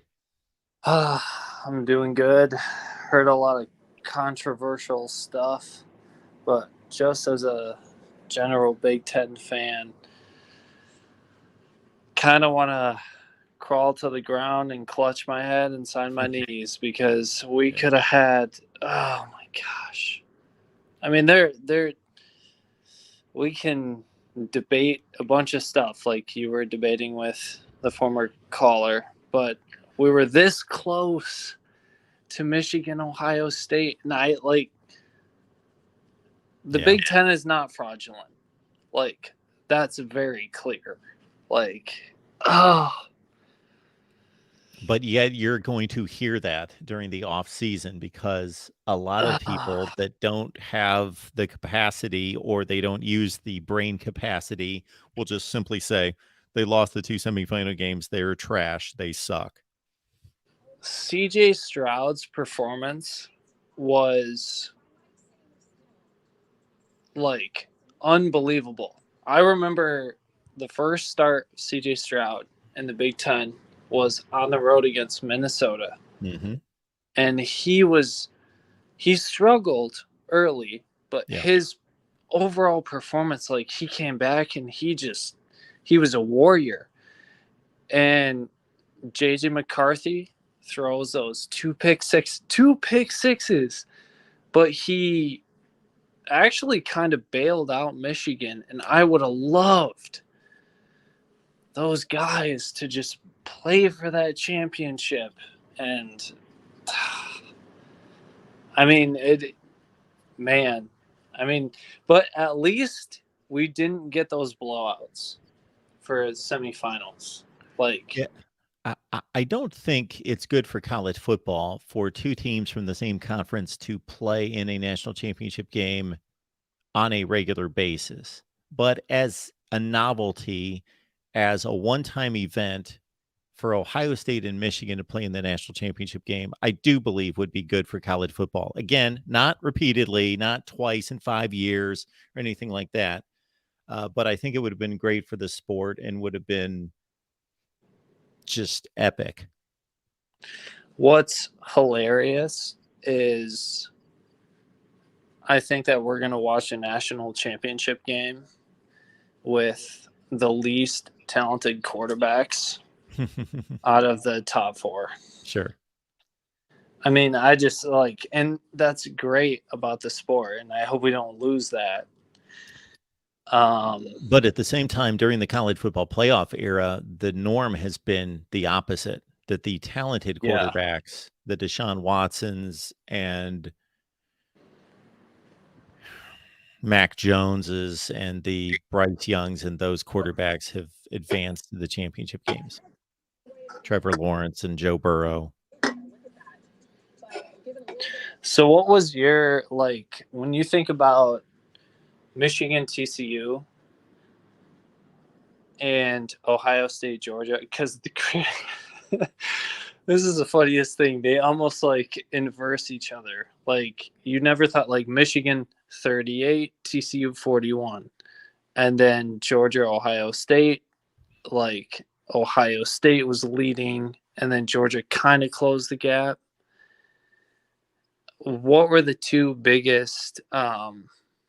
I'm doing good. Heard a lot of controversial stuff, but just as a general Big Ten fan, kind of want to crawl to the ground and clutch my head and sign my knees, because we could have had, oh my gosh. I mean, we can debate a bunch of stuff like you were debating with the former caller, but we were this close to Michigan, Ohio State, and I like the Yeah. Big Ten is not fraudulent. Like, that's very clear. Like, oh, But yet you're going to hear that during the off season because a lot of people that don't have the capacity or they don't use the brain capacity will just simply say they lost the 2 semifinal games. They're trash. They suck. CJ Stroud's performance was like unbelievable. I remember the first start of CJ Stroud in the Big Ten was on the road against Minnesota. Mm-hmm. And he struggled early, but his overall performance, like he came back and he was a warrior. And JJ McCarthy throws those two pick sixes, but he actually kind of bailed out Michigan, and I would have loved those guys to just play for that championship. And I mean, but at least we didn't get those blowouts for semifinals. Like, Yeah. I don't think it's good for college football for 2 teams from the same conference to play in a national championship game on a regular basis. But as a novelty, as a one-time event for Ohio State and Michigan to play in the national championship game, I do believe would be good for college football. Again, not repeatedly, not twice in 5 years or anything like that. But I think it would have been great for the sport and would have been just epic. what's hilarious is I think that we're going to watch a national championship game with the least talented quarterbacks out of the top 4. Sure. I mean, I just like, and that's great about the sport, and I hope we don't lose that. But at the same time, during the college football playoff era, the norm has been the opposite, that the talented quarterbacks, the Deshaun Watsons and Mac Joneses and the Bryce Youngs and those quarterbacks have advanced to the championship games. Trevor Lawrence and Joe Burrow. So what was your, like, when you think about Michigan, TCU, and Ohio State, Georgia, because this is the funniest thing. They almost like inverse each other. Like, you never thought, like, Michigan 38, TCU 41, and then Georgia, Ohio State, like Ohio State was leading, and then Georgia kind of closed the gap. What were the 2 biggest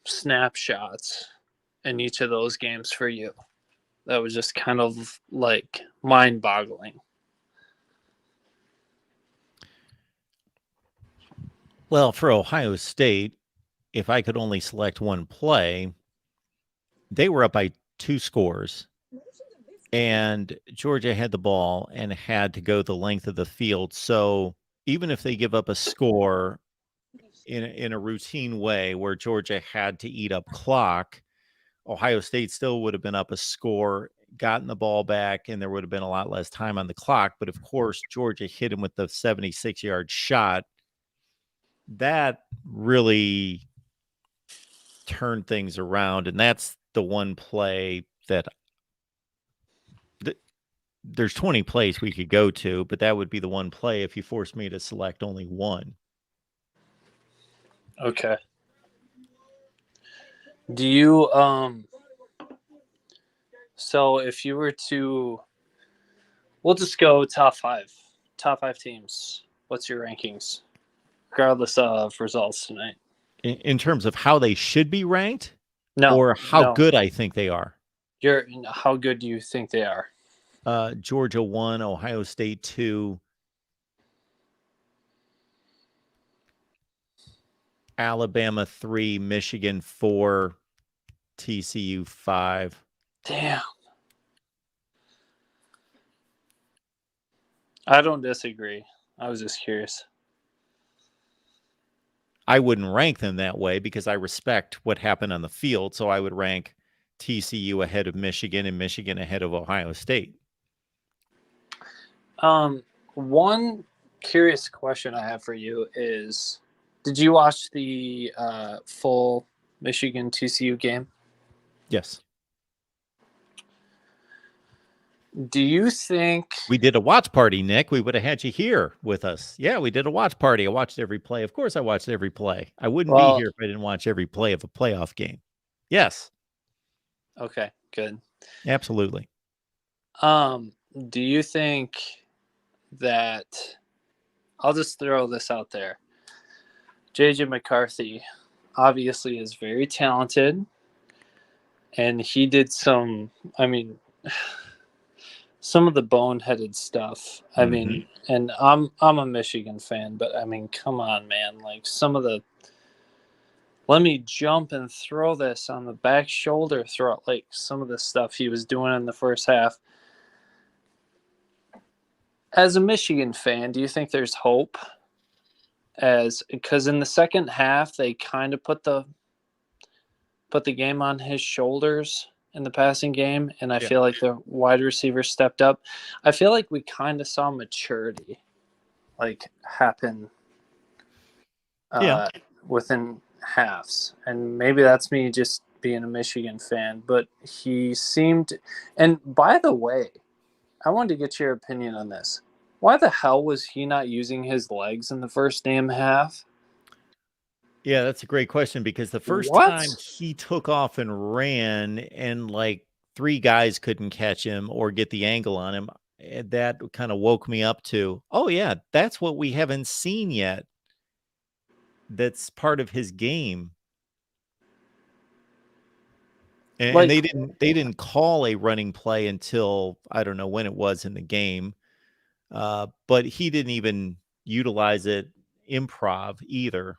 snapshots in each of those games for you? That was just kind of like mind-boggling. Well, for Ohio State, if I could only select one play, they were up by 2 scores, and Georgia had the ball and had to go the length of the field. So even if they give up a score in a routine way where Georgia had to eat up clock, Ohio State still would have been up a score, gotten the ball back, and there would have been a lot less time on the clock. But of course, Georgia hit him with the 76-yard shot. That really turned things around, and that's the one play that there's 20 plays we could go to, but that would be the one play if you forced me to select only one. Okay. Do you so if you were to, we'll just go top 5 teams. What's your rankings regardless of results tonight? In terms of how they should be ranked? No. Or how no. good I think they are? How good do you think they are? Georgia 1, Ohio State 2. Alabama 3, Michigan 4, TCU 5. Damn. I don't disagree. I was just curious. I wouldn't rank them that way because I respect what happened on the field. So I would rank TCU ahead of Michigan and Michigan ahead of Ohio State. One curious question I have for you is, did you watch the full Michigan TCU game? Yes. Do you think we did a watch party, Nick? We would have had you here with us. Yeah, we did a watch party. I watched every play. Of course, I watched every play. I wouldn't be here if I didn't watch every play of a playoff game. Yes. Okay, good. Absolutely. Do you think that, I'll just throw this out there, JJ McCarthy obviously is very talented, and he did some of the boneheaded stuff. I mean, and I'm a Michigan fan, but I mean, come on, man. Like some of the, let me jump and throw this on the back shoulder throw, like some of the stuff he was doing in the first half. As a Michigan fan, do you think there's hope? Because in the second half, they kind of put the game on his shoulders in the passing game, and I feel like the wide receiver stepped up. I feel like we kind of saw maturity happen within halves, and maybe that's me just being a Michigan fan, but he seemed, and by the way, I wanted to get your opinion on this. Why the hell was he not using his legs in the first damn half? Yeah, that's a great question, because the first time he took off and ran and like 3 guys couldn't catch him or get the angle on him, that kind of woke me up to, oh yeah, that's what we haven't seen yet. That's part of his game. And they didn't call a running play until, I don't know when it was in the game. But he didn't even utilize it improv either.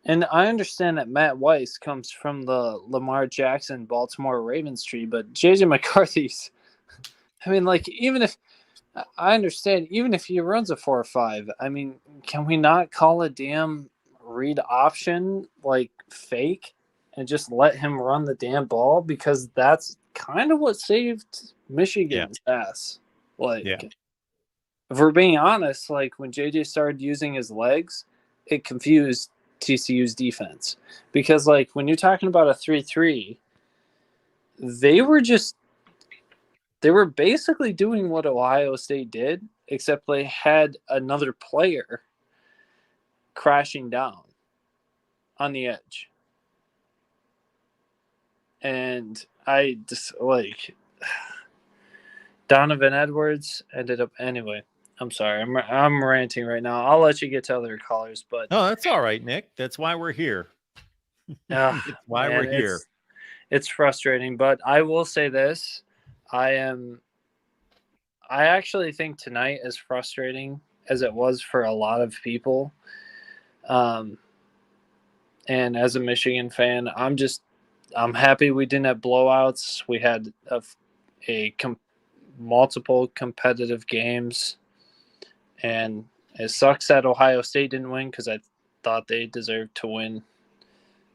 And I understand that Matt Weiss comes from the Lamar Jackson, Baltimore Ravens tree, but JJ McCarthy's, I mean, like, even if, I understand, even if he runs a 4.5, I mean, can we not call a damn read option like fake and just let him run the damn ball? Because that's kind of what saved Michigan's ass. Like, if we're being honest, like when JJ started using his legs, it confused TCU's defense, because like when you're talking about a 3-3, they were basically doing what Ohio State did, except they had another player crashing down on the edge. And I just like Donovan Edwards ended up anyway. I'm sorry. I'm ranting right now. I'll let you get to other callers, but oh, that's all right, Nick. That's why we're here. That's why we're here. It's frustrating, but I will say this: I actually think tonight, as frustrating as it was for a lot of people, and as a Michigan fan, I'm happy we didn't have blowouts. We had multiple competitive games. And it sucks that Ohio State didn't win, because I thought they deserved to win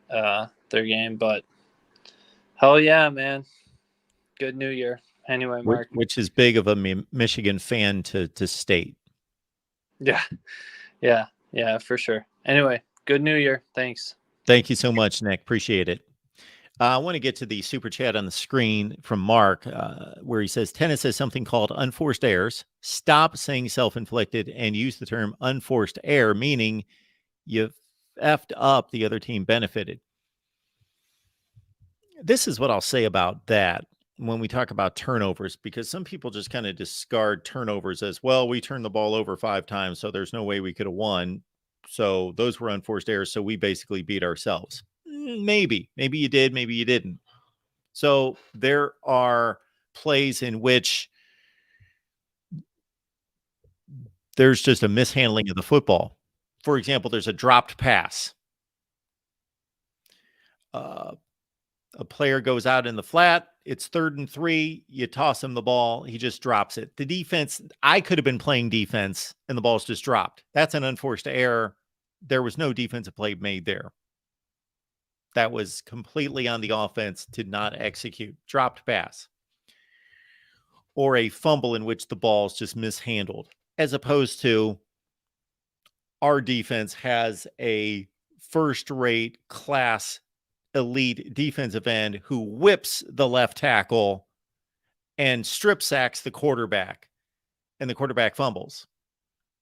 their game. But hell yeah, man. Good New Year. Anyway, Mark. Which is big of a Michigan fan to state. Yeah, for sure. Anyway, good New Year. Thanks. Thank you so much, Nick. Appreciate it. I want to get to the super chat on the screen from Mark, where he says, tennis has something called unforced errors. Stop saying self-inflicted and use the term unforced error, meaning you effed up, the other team benefited. This is what I'll say about that when we talk about turnovers, because some people just kind of discard turnovers as, well, we turned the ball over 5 times, so there's no way we could have won. So those were unforced errors, so we basically beat ourselves. Maybe you did, maybe you didn't. So there are plays in which there's just a mishandling of the football. for example, there's a dropped pass. A player goes out in the flat. It's 3rd and 3. You toss him the ball. He just drops it. The defense, I could have been playing defense and the ball's just dropped. That's an unforced error. There was no defensive play made there. That was completely on the offense to not execute. Dropped pass. Or a fumble in which the ball's just mishandled. As opposed to our defense has a first-rate class elite defensive end who whips the left tackle and strip sacks the quarterback, and the quarterback fumbles.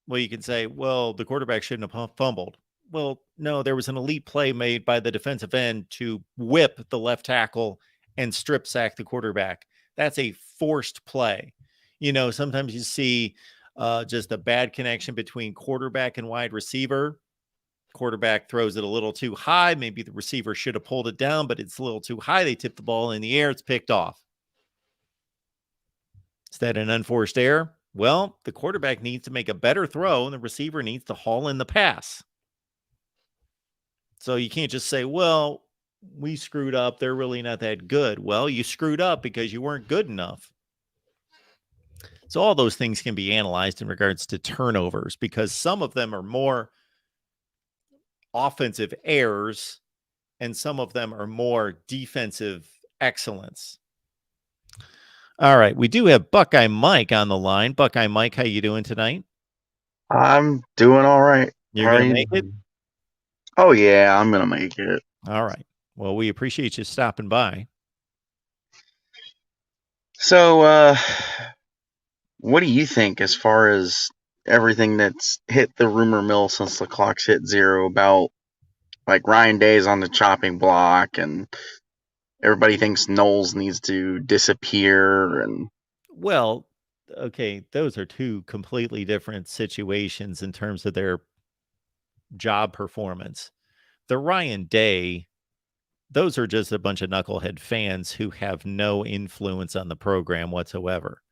Well, you can say, well, the quarterback shouldn't have fumbled. Well, no, there was an elite play made by the defensive end to whip the left tackle and strip sack the quarterback. That's a forced play. Sometimes you see just a bad connection between quarterback and wide receiver. Quarterback throws it a little too high. Maybe the receiver should have pulled it down, but it's a little too high. They tip the ball in the air. It's picked off. Is that an unforced error? Well, the quarterback needs to make a better throw, and the receiver needs to haul in the pass. So you can't just say, well, we screwed up. They're really not that good. Well, you screwed up because you weren't good enough. So all those things can be analyzed in regards to turnovers, because some of them are more offensive errors and some of them are more defensive excellence. All right, we do have Buckeye Mike on the line. Buckeye Mike, how you doing tonight? I'm doing all right. You're going to make it? Oh, yeah, I'm going to make it. All right. Well, we appreciate you stopping by. So, what do you think as far as everything that's hit the rumor mill since the clock's hit 0 about, like, Ryan Day's on the chopping block and everybody thinks Knowles needs to disappear? And well, okay, those are two completely different situations in terms of their job performance. The Ryan Day, those are just a bunch of knucklehead fans who have no influence on the program whatsoever.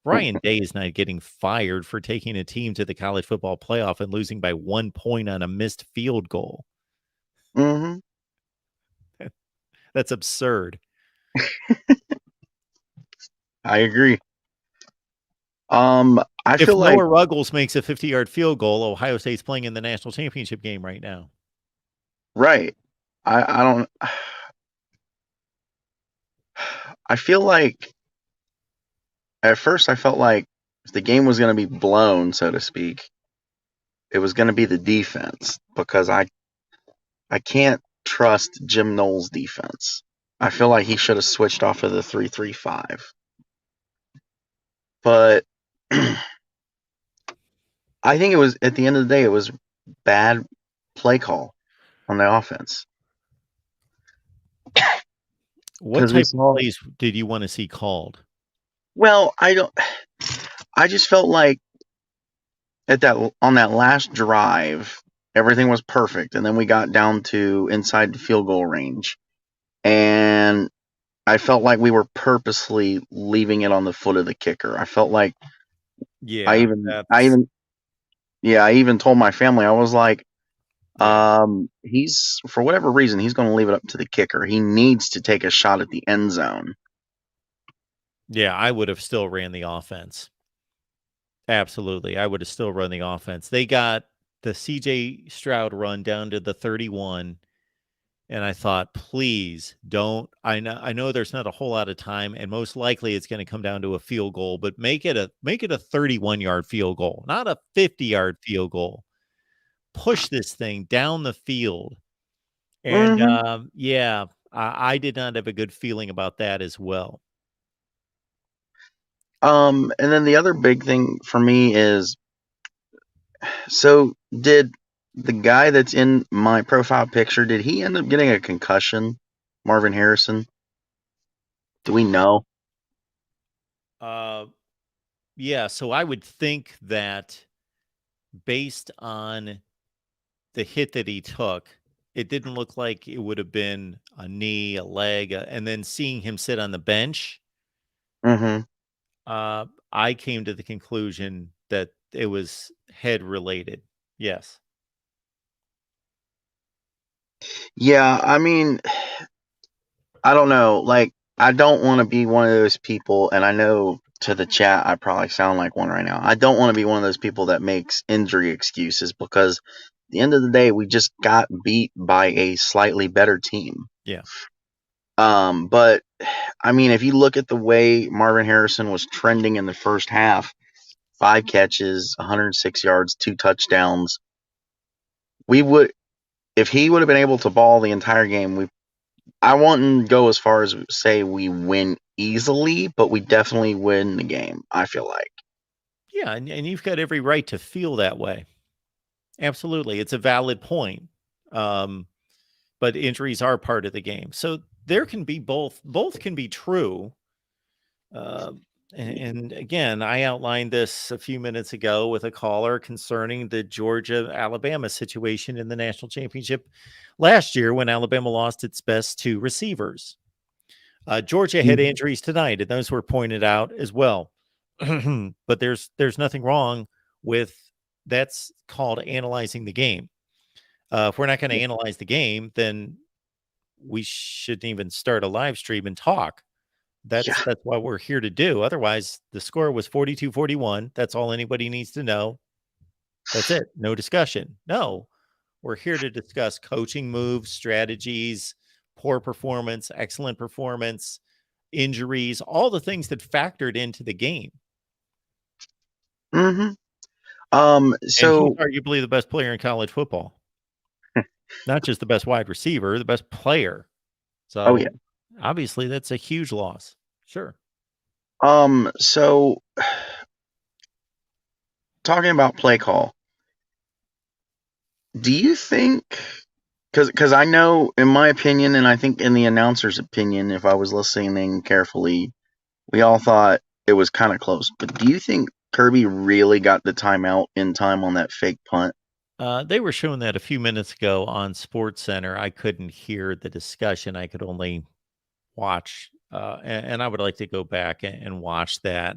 Ryan Day is not getting fired for taking a team to the college football playoff and losing by 1 point on a missed field goal. Mm-hmm. That's absurd. I agree. I if feel Noah like Ruggles makes a 50-yard field goal, Ohio State's playing in the national championship game right now. Right. I don't. I feel like at first I felt like if the game was going to be blown, so to speak, it was going to be the defense, because I can't trust Jim Knowles' defense. I feel like he should have switched off of the 3-3-5. But I think it was, at the end of the day, it was bad play call on the offense. What type of plays did you want to see called? Well, I just felt like on that last drive, everything was perfect, and then we got down to inside the field goal range, and I felt like we were purposely leaving it on the foot of the kicker. I felt like, I even told my family, I was like, he's, for whatever reason, he's going to leave it up to the kicker. He needs to take a shot at the end zone. Yeah, I would have still ran the offense. Absolutely. I would have still run the offense. They got the CJ Stroud run down to the 31. And I thought, please don't. I know there's not a whole lot of time, and most likely it's going to come down to a field goal, but make it a 31-yard field goal, not a 50-yard field goal. Push this thing down the field. And I did not have a good feeling about that as well. And then the other big thing for me is, so did the guy that's in my profile picture, did he end up getting a concussion, Marvin Harrison? Do we know? Yeah, so I would think that based on the hit that he took, it didn't look like it would have been a knee, a leg, and then seeing him sit on the bench, I came to the conclusion that it was head related. Yes. Yeah, I mean, I don't know. Like, I don't want to be one of those people, and I know to the chat I probably sound like one right now. I don't want to be one of those people that makes injury excuses because at the end of the day, we just got beat by a slightly better team. Yeah. But I mean, if you look at the way Marvin Harrison was trending in the first half, 5 catches, 106 yards, 2 touchdowns, we would, if he would have been able to ball the entire game, I wouldn't go as far as say we win easily, but we definitely win the game, I feel like. Yeah, and you've got every right to feel that way. Absolutely. It's a valid point. But injuries are part of the game. So there can be both can be true. And again, I outlined this a few minutes ago with a caller concerning the Georgia-Alabama situation in the national championship last year when Alabama lost its best 2 receivers. Georgia had injuries tonight, and those were pointed out as well. But there's nothing wrong with that's called analyzing the game. If we're not going to analyze the game, then we shouldn't even start a live stream and talk. That's what we're here to do. Otherwise, the score was 42-41. That's all anybody needs to know. That's it. No discussion. No, we're here to discuss coaching moves, strategies, poor performance, excellent performance, injuries, all the things that factored into the game. Mm-hmm. And So he's arguably the best player in college football. Not just the best wide receiver, the best player. So obviously that's a huge loss. Sure. So talking about play call, do you think, because I know, in my opinion, and I think in the announcer's opinion, if I was listening carefully, we all thought it was kind of close. But do you think Kirby really got the timeout in time on that fake punt? They were showing that a few minutes ago on Sports Center. I couldn't hear the discussion. I could only watch, and I would like to go back and watch that.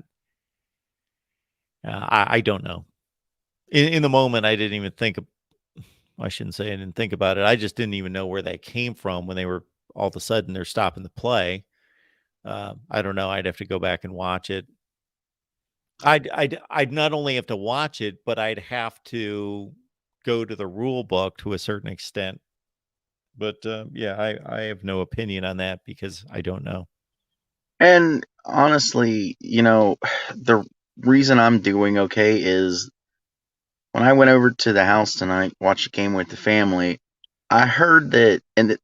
I don't know. In the moment, I didn't even think. I shouldn't say I didn't think about it. I just didn't even know where that came from when they were all of a sudden they're stopping the play. I don't know. I'd have to go back and watch it. I'd not only have to watch it, but I'd have to go to the rule book to a certain extent. But yeah, I have no opinion on that because I don't know. And honestly, the reason I'm doing okay is when I went over to the house tonight, watched the game with the family, I heard that, and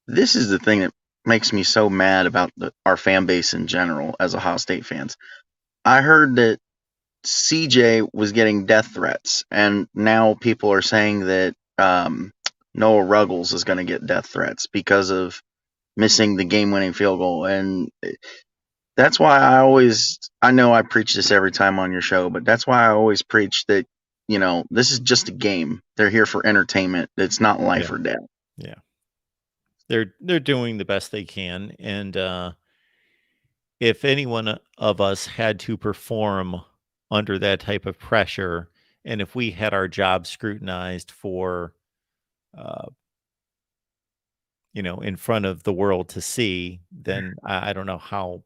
this is the thing that makes me so mad about our fan base in general as Ohio State fans. I heard that CJ was getting death threats, and now people are saying that Noah Ruggles is going to get death threats because of missing the game-winning field goal. And that's why I know I preach this every time on your show, but that's why I always preach that, this is just a game. They're here for entertainment. It's not life or death. Yeah. They're doing the best they can. And if any one of us had to perform under that type of pressure, and if we had our job scrutinized for, in front of the world to see, then I don't know how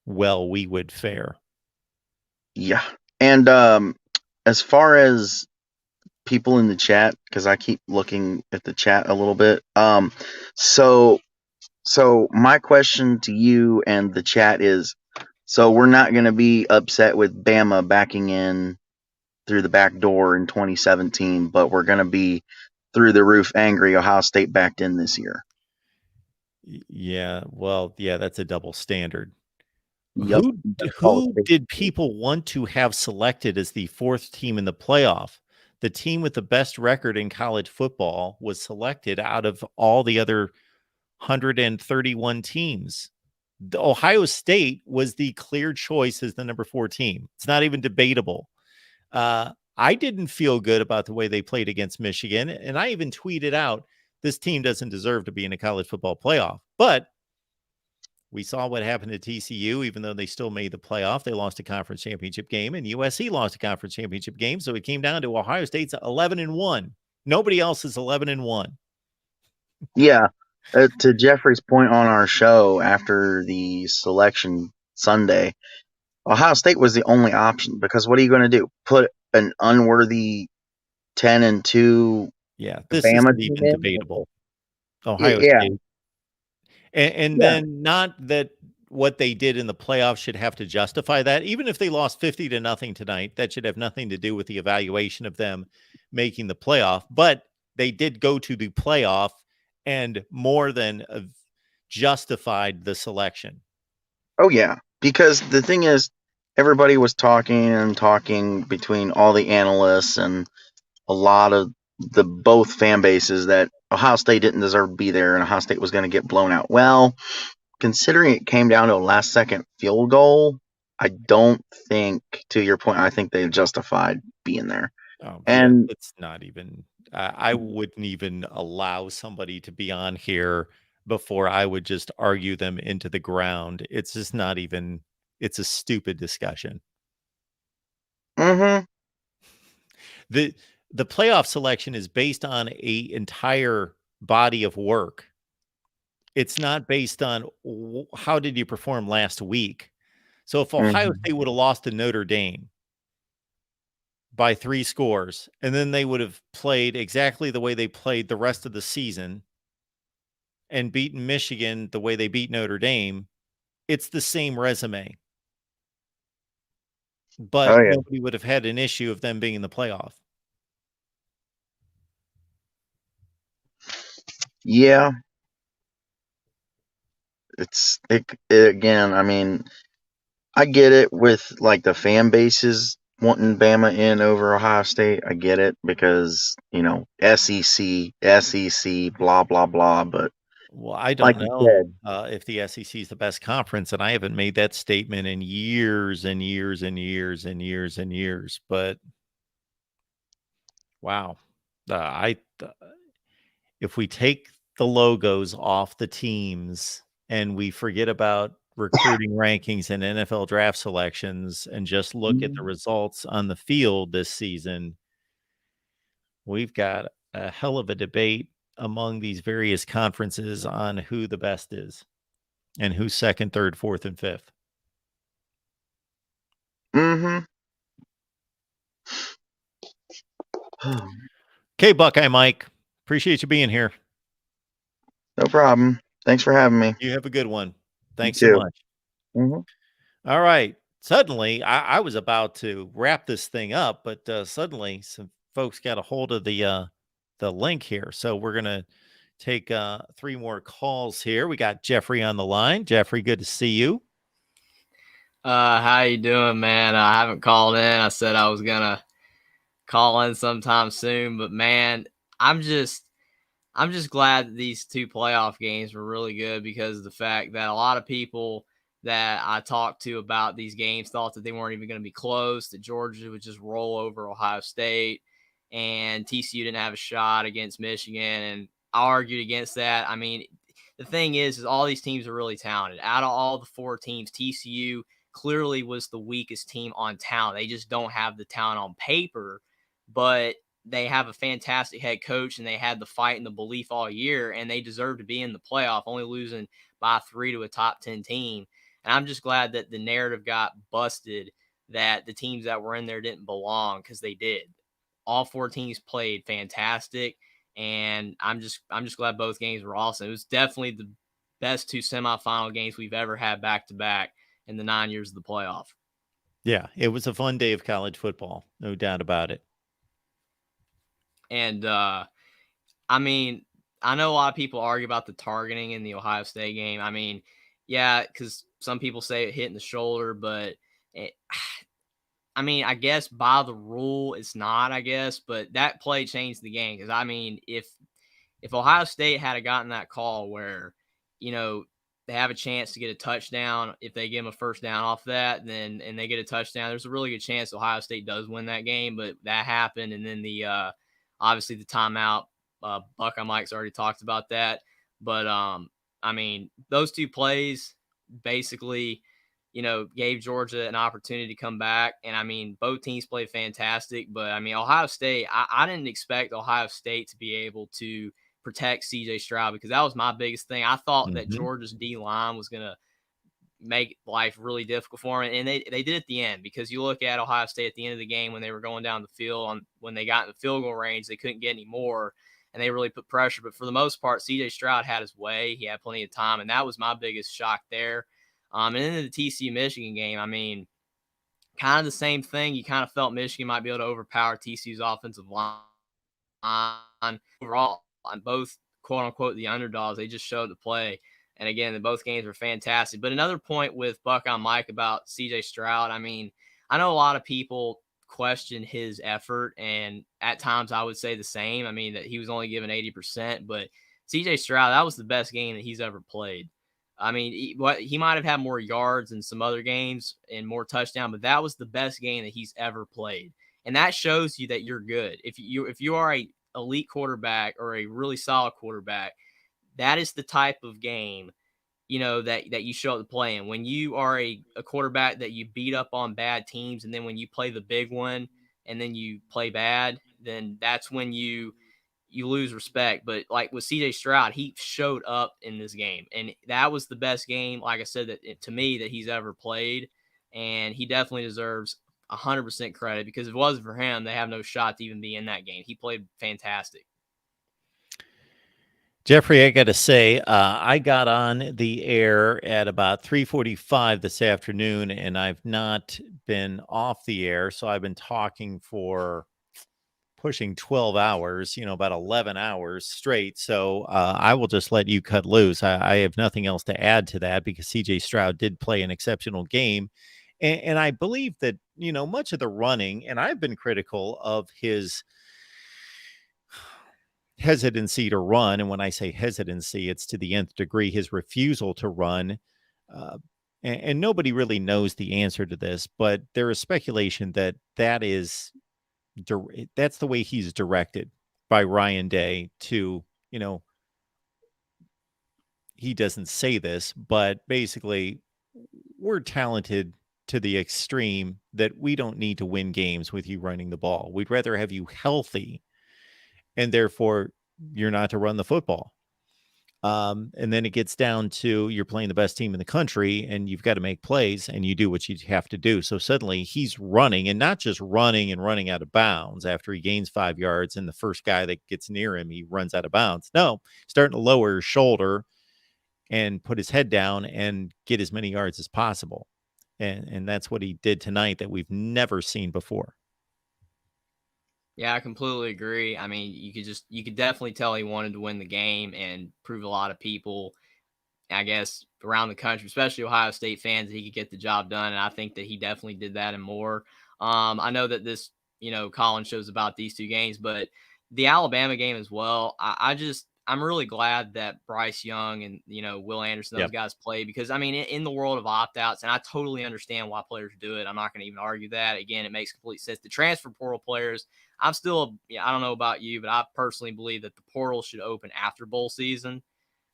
well we would fare. Yeah. And as far as people in the chat, because I keep looking at the chat a little bit. So my question to you and the chat is, so we're not going to be upset with Bama backing in through the back door in 2017, but we're going to be through the roof angry Ohio State backed in this year. Yeah, well, yeah, that's a double standard. Yep. Who did people want to have selected as the 4th team in the playoff? The team with the best record in college football was selected out of all the other 131 teams. The Ohio State was the clear choice as the number 4 team. It's not even debatable. I didn't feel good about the way they played against Michigan, and I even tweeted out, this team doesn't deserve to be in a college football playoff. But we saw what happened to TCU. Even though they still made the playoff, they lost a conference championship game, and USC lost a conference championship game. So it came down to Ohio State's 11-1. Nobody else is 11-1. Yeah. To Jeffrey's point on our show after the selection Sunday, Ohio State was the only option because what are you going to do? Put an unworthy 10-2 Yeah, this Bama isn't team even in? debatable. Ohio Yeah. State. And Yeah. then not that what they did in the playoffs should have to justify that. Even if they lost 50-0 tonight, that should have nothing to do with the evaluation of them making the playoff. But they did go to the playoff and more than justified the selection. Oh, yeah. Because the thing is, everybody was talking between all the analysts and a lot of the both fan bases that Ohio State didn't deserve to be there and Ohio State was going to get blown out. Well, considering it came down to a last second field goal, I don't think, to your point, I think they justified being there. Oh, And yeah, it's not even, I wouldn't even allow somebody to be on here before I would just argue them into the ground. It's just not even, it's a stupid discussion. mm-hmm. The playoff selection is based on a entire body of work. It's not based on how did you perform last week. So if Ohio State would have lost to Notre Dame by 3 scores, and then they would have played exactly the way they played the rest of the season and beaten Michigan the way they beat Notre Dame, it's the same resume. But Oh, yeah. nobody would have had an issue of them being in the playoff. Yeah. Again, I mean, I get it with like the fan bases wanting Bama in over Ohio State. I get it because, SEC, blah, blah, blah. But Well, I don't like you know said, if the SEC is the best conference, and I haven't made that statement in years and years and years and years and years. But wow, if we take the logos off the teams and we forget about recruiting rankings and NFL draft selections and just look at the results on the field this season, we've got a hell of a debate among these various conferences on who the best is and who's second, third, fourth, and fifth. mm-hmm. Okay, Buckeye Mike. Appreciate you being here. No problem. Thanks for having me. You have a good one. Thanks You so too. much. Mm-hmm. All right. Suddenly, I was about to wrap this thing up, but suddenly some folks got a hold of the link here. So we're gonna take 3 more calls here. We got Jeffrey on the line. Jeffrey, good to see you. How you doing, man? I haven't called in. I said I was gonna call in sometime soon, but man, I'm just glad that these 2 playoff games were really good because of the fact that a lot of people that I talked to about these games thought that they weren't even going to be close, that Georgia would just roll over Ohio State and TCU didn't have a shot against Michigan. And I argued against that. I mean, the thing is all these teams are really talented. Out of all the 4 teams, TCU clearly was the weakest team on talent. They just don't have the talent on paper, but they have a fantastic head coach and they had the fight and the belief all year and they deserve to be in the playoff, only losing by 3 to a top 10 team. And I'm just glad that the narrative got busted that the teams that were in there didn't belong, because they did. All 4 teams played fantastic, and I'm just glad both games were awesome. It was definitely the best 2 semifinal games we've ever had back to back in the 9 years of the playoff. Yeah, it was a fun day of college football, no doubt about it. And I mean, I know a lot of people argue about the targeting in the Ohio State game. I mean, yeah, because some people say it hit in the shoulder, but I mean, I guess by the rule, it's not, I guess, but that play changed the game. Because I mean, if Ohio State had gotten that call where, they have a chance to get a touchdown, if they give them a first down off that, then and they get a touchdown, there's a really good chance Ohio State does win that game. But that happened, and then the obviously the timeout. Buckeye Mike's already talked about that, but I mean, those 2 plays basically gave Georgia an opportunity to come back. And I mean, both teams played fantastic, but I mean, Ohio State, I didn't expect Ohio State to be able to protect CJ Stroud, because that was my biggest thing. I thought that Georgia's D line was going to make life really difficult for him. And they did at the end, because you look at Ohio State at the end of the game when they were going down the field, when they got in the field goal range, they couldn't get any more, and they really put pressure. But for the most part, CJ Stroud had his way. He had plenty of time, and that was my biggest shock there. And then in the TCU Michigan game, I mean, kind of the same thing. You kind of felt Michigan might be able to overpower TCU's offensive line. Overall, on both quote unquote the underdogs, they just showed the play. And again, both games were fantastic. But another point with Buckeye Mike about CJ Stroud, I mean, I know a lot of people question his effort, and at times I would say the same. I mean, that he was only given 80%, but CJ Stroud, that was the best game that he's ever played. I mean, he might have had more yards in some other games and more touchdown, but that was the best game that he's ever played. And that shows you that you're good. If you are a elite quarterback or a really solid quarterback, that is the type of game, that you show up to play in. When you are a quarterback that you beat up on bad teams, and then when you play the big one and then you play bad, then that's when you lose respect. But like with CJ Stroud, he showed up in this game, and that was the best game, like I said, to me, that he's ever played. And he definitely deserves 100% credit, because if it wasn't for him, they have no shot to even be in that game. He played fantastic. Jeffrey, I got to say, I got on the air at about 3:45 this afternoon, and I've not been off the air. So I've been talking for pushing 12 hours, about 11 hours straight. So I will just let you cut loose. I have nothing else to add to that, because CJ Stroud did play an exceptional game. And I believe that, much of the running, and I've been critical of his hesitancy to run. And when I say hesitancy, it's to the nth degree, his refusal to run. And nobody really knows the answer to this, but there is speculation that's the way he's directed by Ryan Day to, he doesn't say this, but basically we're talented to the extreme that we don't need to win games with you running the ball. We'd rather have you healthy, and therefore you're not to run the football. And then it gets down to, you're playing the best team in the country, and you've got to make plays, and you do what you have to do. So suddenly he's running, and not just running and running out of bounds after he gains 5 yards, and the first guy that gets near him, he runs out of bounds. No, starting to lower his shoulder and put his head down and get as many yards as possible. And that's what he did tonight that we've never seen before. Yeah, I completely agree. I mean, you could definitely tell he wanted to win the game and prove a lot of people, I guess, around the country, especially Ohio State fans, that he could get the job done. And I think that he definitely did that and more. I know that this, Colin shows about these two games, but the Alabama game as well. I'm really glad that Bryce Young and, Will Anderson, those guys played, because I mean, in the world of opt-outs, and I totally understand why players do it. I'm not going to even argue that. Again, it makes complete sense. The transfer portal players, I don't know about you, but I personally believe that the portal should open after bowl season.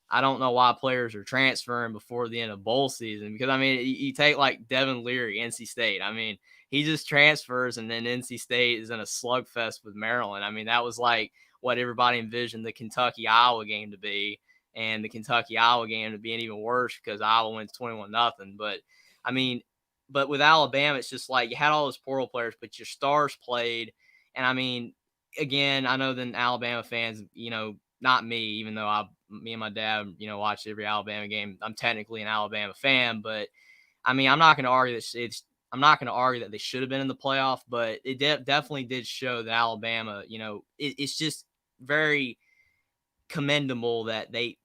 I don't know why players are transferring before the end of bowl season, because I mean, you take like Devin Leary, NC State. I mean, he just transfers, and then NC State is in a slugfest with Maryland. I mean, that was like what everybody envisioned the Kentucky-Iowa game to be, and the Kentucky-Iowa game to being even worse because Iowa wins 21-0. But I mean, but with Alabama, it's just like you had all those portal players, but your stars played. And I mean, again, I know that Alabama fans, not me, even though me and my dad, watch every Alabama game. I'm technically an Alabama fan, but I mean, I'm not going to argue that they should have been in the playoff, but it definitely did show that Alabama, it's just very commendable that the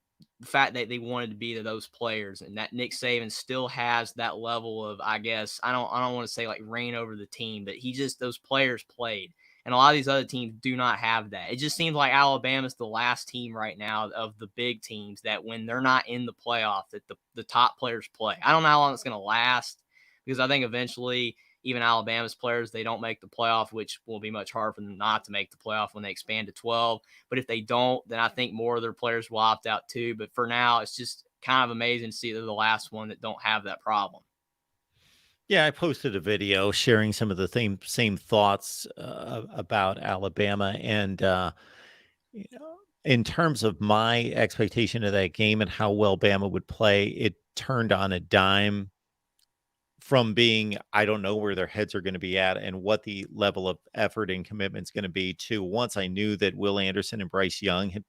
fact that they wanted to be to those players, and that Nick Saban still has that level of, I guess, I don't want to say like reign over the team, but those players played. And a lot of these other teams do not have that. It just seems like Alabama's the last team right now of the big teams that when they're not in the playoff, that the top players play. I don't know how long it's going to last, because I think eventually even Alabama's players, they don't make the playoff, which will be much harder for them not to make the playoff when they expand to 12. But if they don't, then I think more of their players will opt out too. But for now, it's just kind of amazing to see they're the last one that don't have that problem. Yeah, I posted a video sharing some of the same thoughts about Alabama, and you know, in terms of my expectation of that game and how well Bama would play, it turned on a dime from being I don't know where their heads are going to be at and what the level of effort and commitment is going to be to once I knew that Will Anderson and Bryce Young had,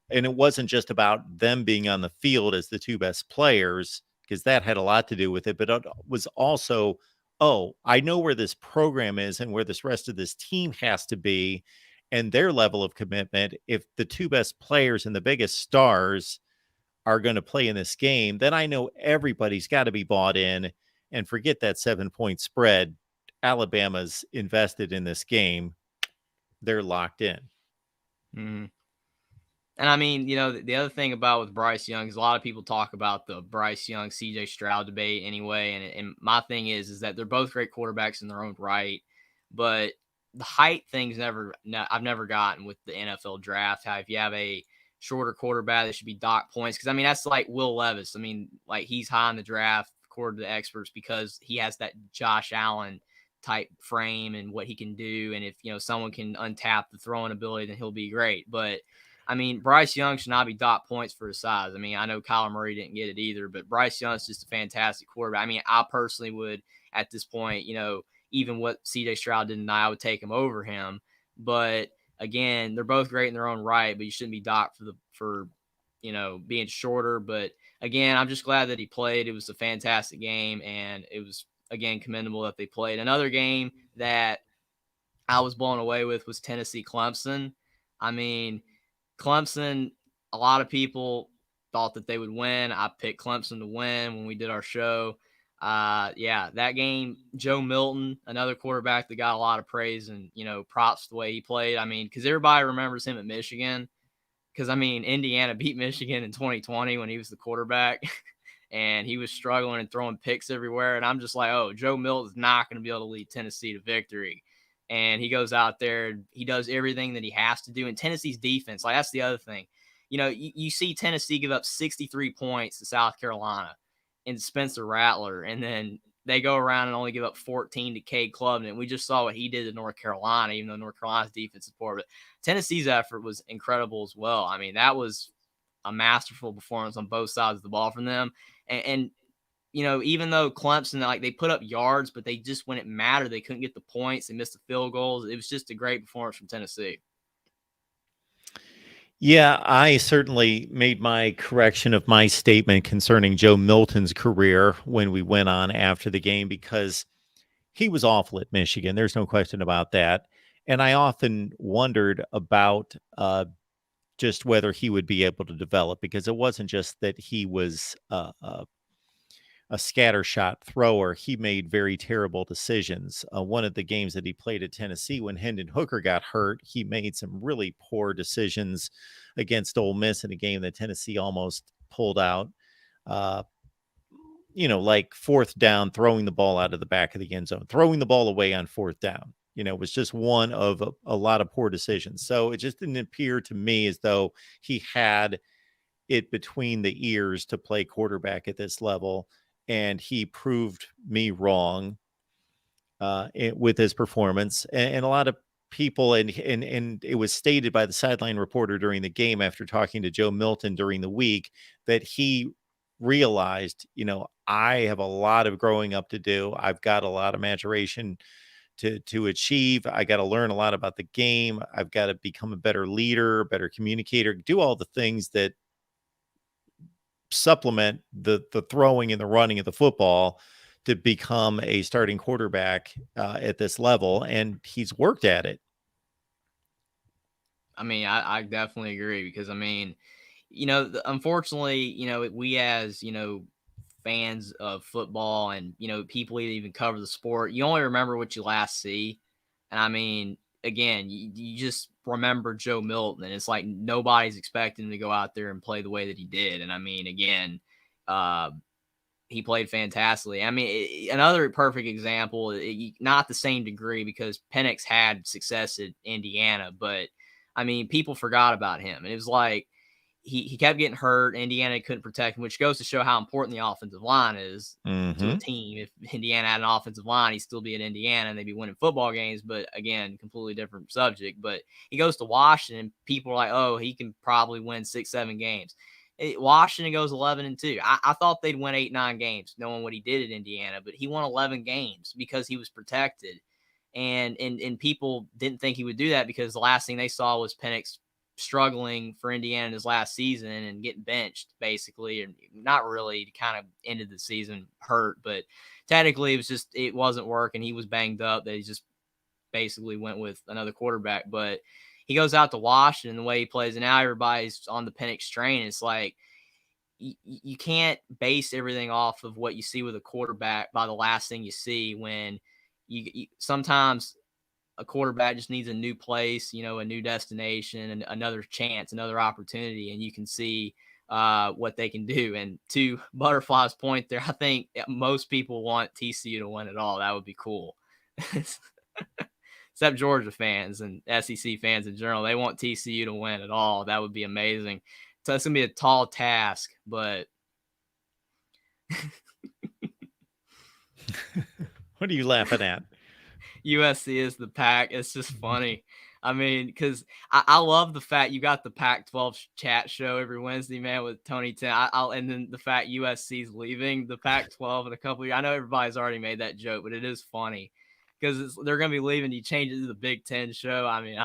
and it wasn't just about them being on the field as the two best players, because that had a lot to do with it, but it was also, oh, I know where this program is and where this rest of this team has to be and their level of commitment. If the two best players and the biggest stars are going to play in this game, then I know everybody's got to be bought in and forget that 7-point spread. Alabama's invested in this game. They're locked in. Mm-hmm. And I mean, the other thing about with Bryce Young is a lot of people talk about the Bryce Young, CJ Stroud debate anyway. And my thing is that they're both great quarterbacks in their own right. But the height thing's I've never gotten with the NFL draft. How if you have a shorter quarterback, that should be dock points. Because, I mean, that's like Will Levis. I mean, like he's high in the draft according to the experts because he has that Josh Allen type frame and what he can do. And if, someone can untap the throwing ability, then he'll be great. But I mean, Bryce Young should not be dot points for his size. I mean, I know Kyler Murray didn't get it either, but Bryce Young is just a fantastic quarterback. I mean, I personally would, at this point, even what CJ Stroud didn't, I would take him over him. But again, they're both great in their own right, but you shouldn't be docked for being shorter. But again, I'm just glad that he played. It was a fantastic game, and it was, again, commendable that they played. Another game that I was blown away with was Tennessee-Clemson. I mean, Clemson, a lot of people thought that they would win. I picked Clemson to win when we did our show. That game, Joe Milton, another quarterback that got a lot of praise and, props the way he played. I mean, because everybody remembers him at Michigan. Because, I mean, Indiana beat Michigan in 2020 when he was the quarterback. And he was struggling and throwing picks everywhere. And I'm just like, oh, Joe Milton's not going to be able to lead Tennessee to victory. And he goes out there, he does everything that he has to do. And Tennessee's defense, like that's the other thing. You see Tennessee give up 63 points to South Carolina and Spencer Rattler, and then they go around and only give up 14 to Cade Klubnik. And we just saw what he did to North Carolina, even though North Carolina's defense is poor. But Tennessee's effort was incredible as well. I mean, that was a masterful performance on both sides of the ball from them. And even though Clemson, like they put up yards, but they just, when it mattered, they couldn't get the points. They missed the field goals. It was just a great performance from Tennessee. Yeah, I certainly made my correction of my statement concerning Joe Milton's career when we went on after the game because he was awful at Michigan. There's no question about that. And I often wondered about just whether he would be able to develop because it wasn't just that he was a scattershot thrower. He made very terrible decisions. One of the games that he played at Tennessee when Hendon Hooker got hurt, he made some really poor decisions against Ole Miss in a game that Tennessee almost pulled out. Like fourth down, throwing the ball out of the back of the end zone, throwing the ball away on fourth down. It was just one of a lot of poor decisions. So it just didn't appear to me as though he had it between the ears to play quarterback at this level. And he proved me wrong with his performance. And a lot of people, and it was stated by the sideline reporter during the game after talking to Joe Milton during the week that he realized, I have a lot of growing up to do. I've got a lot of maturation to achieve. I got to learn a lot about the game. I've got to become a better leader, better communicator, do all the things that supplement the throwing and the running of the football to become a starting quarterback at this level. And he's worked at it. I mean, I definitely agree because, I mean, unfortunately, we as, fans of football and, people that even cover the sport, you only remember what you last see. And I mean, again, you just remember Joe Milton, and it's like nobody's expecting him to go out there and play the way that he did. And I mean, again, he played fantastically. I mean, another perfect example, not the same degree because Penix had success at Indiana, but I mean, people forgot about him. And it was like, he kept getting hurt. Indiana couldn't protect him, which goes to show how important the offensive line is to a team. If Indiana had an offensive line, he'd still be at Indiana and they'd be winning football games. But again, completely different subject. But he goes to Washington. People are like, oh, he can probably win 6-7 games. Washington goes 11-2. I thought they'd win 8-9 games, knowing what he did at Indiana, but he won 11 games because he was protected. And people didn't think he would do that because the last thing they saw was Penix struggling for Indiana in his last season and getting benched, basically, and not really, kind of ended the season hurt, but technically it wasn't working. He was banged up. They just basically went with another quarterback. But he goes out to Washington the way he plays, and now everybody's on the Penix train. It's like you can't base everything off of what you see with a quarterback by the last thing you see. When you sometimes a quarterback just needs a new place, a new destination, and another chance, another opportunity, and you can see what they can do. And to Butterfly's point there, I think most people want TCU to win it all. That would be cool. Except Georgia fans and SEC fans in general. They want TCU to win it all. That would be amazing. So it's going to be a tall task, but what are you laughing at? USC is the pack. It's just funny. I mean, because I love the fact you got the Pac-12 chat show every Wednesday, man, with Tony 10. And then the fact USC's leaving the Pac-12 in a couple of years. I know everybody's already made that joke, but it is funny because they're going to be leaving. You change it to the Big Ten show. I mean,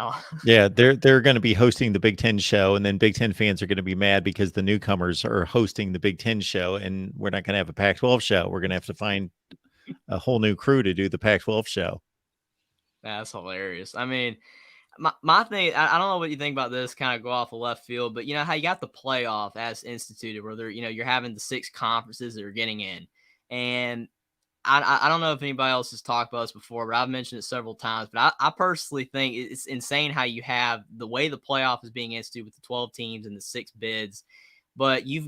yeah, they're going to be hosting the Big Ten show, and then Big Ten fans are going to be mad because the newcomers are hosting the Big Ten show, and we're not going to have a Pac-12 show. We're going to have to find a whole new crew to do the Pac-12 show. That's hilarious. I mean, my thing, I don't know what you think about this, kind of go off the left field, but how you got the playoff as instituted where you're having the 6 conferences that are getting in. And I don't know if anybody else has talked about this before, but I've mentioned it several times. But I personally think it's insane how you have the way the playoff is being instituted with the 12 teams and the 6 bids. But you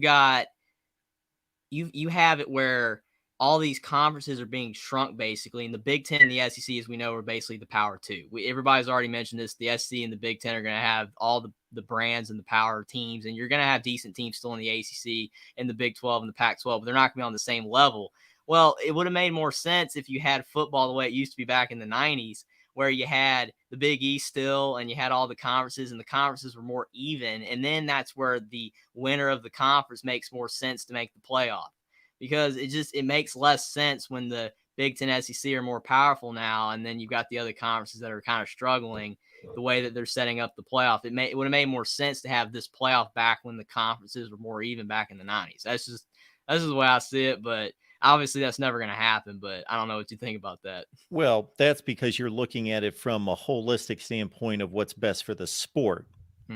have it where all these conferences are being shrunk basically, and the Big Ten and the SEC, as we know, are basically the power 2. Everybody's already mentioned this. The SEC and the Big Ten are going to have all the brands and the power teams, and you're going to have decent teams still in the ACC and the Big 12 and the Pac 12, but they're not going to be on the same level. Well, it would have made more sense if you had football the way it used to be back in the 90s, where you had the Big East still and you had all the conferences, and the conferences were more even. And then that's where the winner of the conference makes more sense to make the playoff, because it makes less sense when the Big Ten, SEC are more powerful now, and then you've got the other conferences that are kind of struggling the way that they're setting up the playoff. It would have made more sense to have this playoff back when the conferences were more even back in the 90s. That's just the way I see it, but obviously that's never going to happen. But I don't know what you think about that. Well, that's because you're looking at it from a holistic standpoint of what's best for the sport.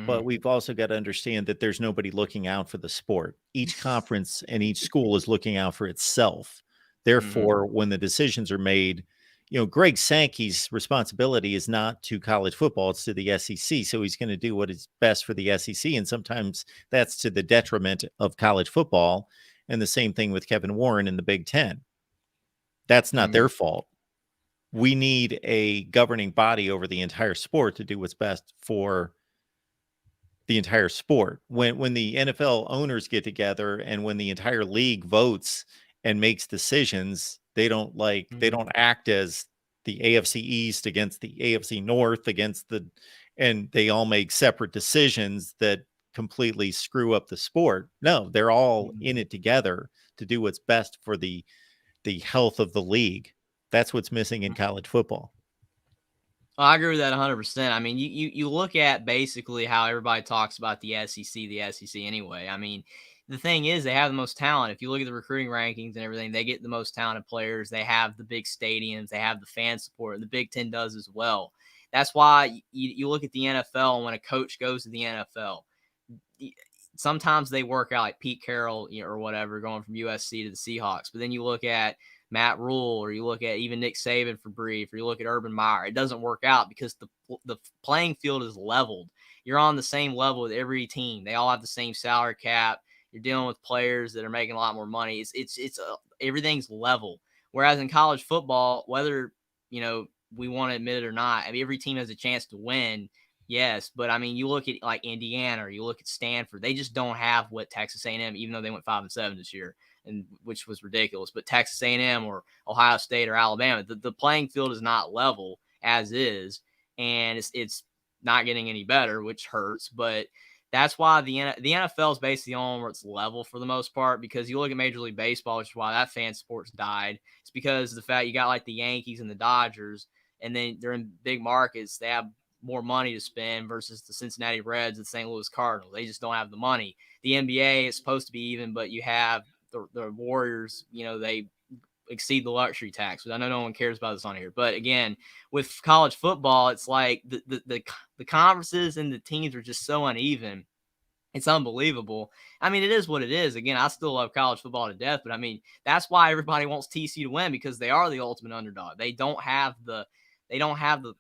But we've also got to understand that there's nobody looking out for the sport. Each conference and each school is looking out for itself. Therefore, when the decisions are made, Greg Sankey's responsibility is not to college football, it's to the SEC. So he's going to do what is best for the SEC. And sometimes that's to the detriment of college football. And the same thing with Kevin Warren in the Big Ten. That's not their fault. We need a governing body over the entire sport to do what's best for the entire sport. When the NFL owners get together and when the entire league votes and makes decisions, they don't act as the AFC East against the AFC North and they all make separate decisions that completely screw up the sport. No, they're all in it together to do what's best for the health of the league. That's what's missing in college football. Well, I agree with that 100%. I mean, you look at basically how everybody talks about the SEC anyway. I mean, the thing is, they have the most talent. If you look at the recruiting rankings and everything, they get the most talented players. They have the big stadiums. They have the fan support. And the Big Ten does as well. That's why you look at the NFL, and when a coach goes to the NFL, sometimes they work out like Pete Carroll or whatever, going from USC to the Seahawks. But then you look at Matt Rule, or you look at even Nick Saban for brief, or you look at Urban Meyer, it doesn't work out because the playing field is leveled. You're on the same level with every team. They all have the same salary cap. You're dealing with players that are making a lot more money. Everything's level. Whereas in college football, whether we want to admit it or not, I mean, every team has a chance to win. Yes, but I mean, you look at like Indiana or you look at Stanford, they just don't have what Texas A&M, even though they went 5-7 this year, and which was ridiculous. But Texas A&M or Ohio State or Alabama, the playing field is not level as is, and it's not getting any better, which hurts. But that's why the NFL is basically on where it's level for the most part, because you look at Major League Baseball, which is why that fan sport's died. It's because of the fact you got like the Yankees and the Dodgers, and then they're in big markets. They have more money to spend versus the Cincinnati Reds and St. Louis Cardinals. They just don't have the money. The NBA is supposed to be even, but you have the Warriors, they exceed the luxury tax, which I know no one cares about this on here. But again, with college football, it's like the conferences and the teams are just so uneven. It's unbelievable. I mean, it is what it is. Again, I still love college football to death, but I mean, that's why everybody wants TCU to win, because they are the ultimate underdog. They don't have the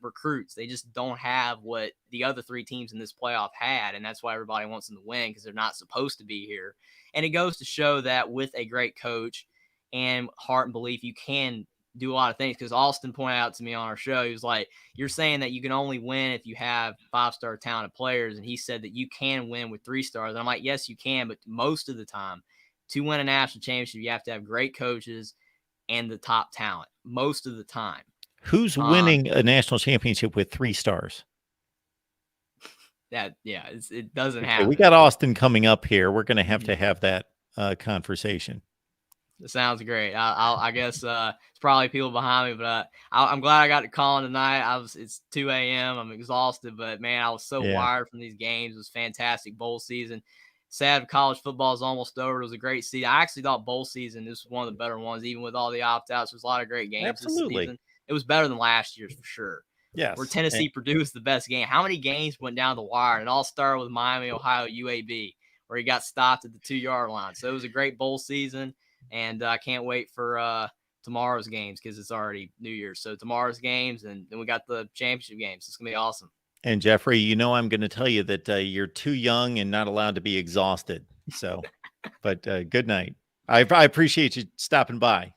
recruits. They just don't have what the other three teams in this playoff had, and that's why everybody wants them to win, because they're not supposed to be here. And it goes to show that with a great coach and heart and belief, you can do a lot of things. Because Austin pointed out to me on our show, he was like, you're saying that you can only win if you have 5-star talented players, and he said that you can win with 3 stars. And I'm like, yes, you can, but most of the time, to win a national championship, you have to have great coaches and the top talent most of the time. Who's winning a national championship with 3 stars? It doesn't happen. We got Austin coming up here. We're going to have that conversation. It sounds great. I guess it's probably people behind me, but I'm glad I got to call in tonight. It's 2 a.m. I'm exhausted, but man, I was so wired from these games. It was fantastic bowl season. Sad college football is almost over. It was a great season. I actually thought bowl season, this was one of the better ones, even with all the opt-outs. There's a lot of great games this season. It was better than last year's for sure. Yes. Where Tennessee produced the best game. How many games went down the wire? And it all started with Miami, Ohio, UAB, where he got stopped at the 2-yard line. So it was a great bowl season. And I can't wait for tomorrow's games, because it's already New Year's. So tomorrow's games, and then we got the championship games. It's going to be awesome. And Jeffrey, I'm going to tell you that you're too young and not allowed to be exhausted. So, but good night. I appreciate you stopping by.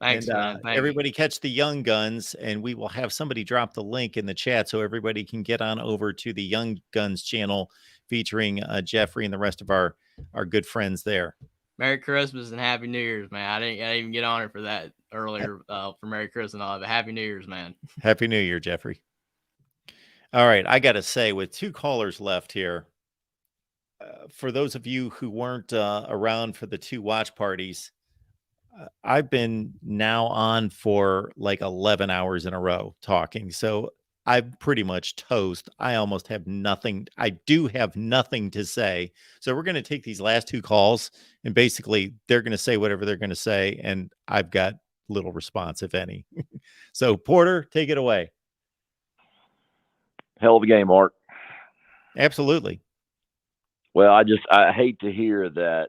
Thanks, man. Thank everybody catch the Young Guns, and we will have somebody drop the link in the chat so everybody can get on over to the Young Guns channel featuring Jeffrey and the rest of our good friends there. Merry Christmas and Happy New Year's, man. I didn't even get on it for that earlier for Merry Christmas and all that, but Happy New Year's, man. Happy New Year, Jeffrey. All right, I got to say, with 2 callers left here, for those of you who weren't around for the 2 watch parties, I've been now on for like 11 hours in a row talking. So I'm pretty much toast. I almost have nothing. I do have nothing to say. So we're going to take these last 2 calls, and basically they're going to say whatever they're going to say. And I've got little response, if any. So Porter, take it away. Hell of a game, Mark. Absolutely. Well, I hate to hear that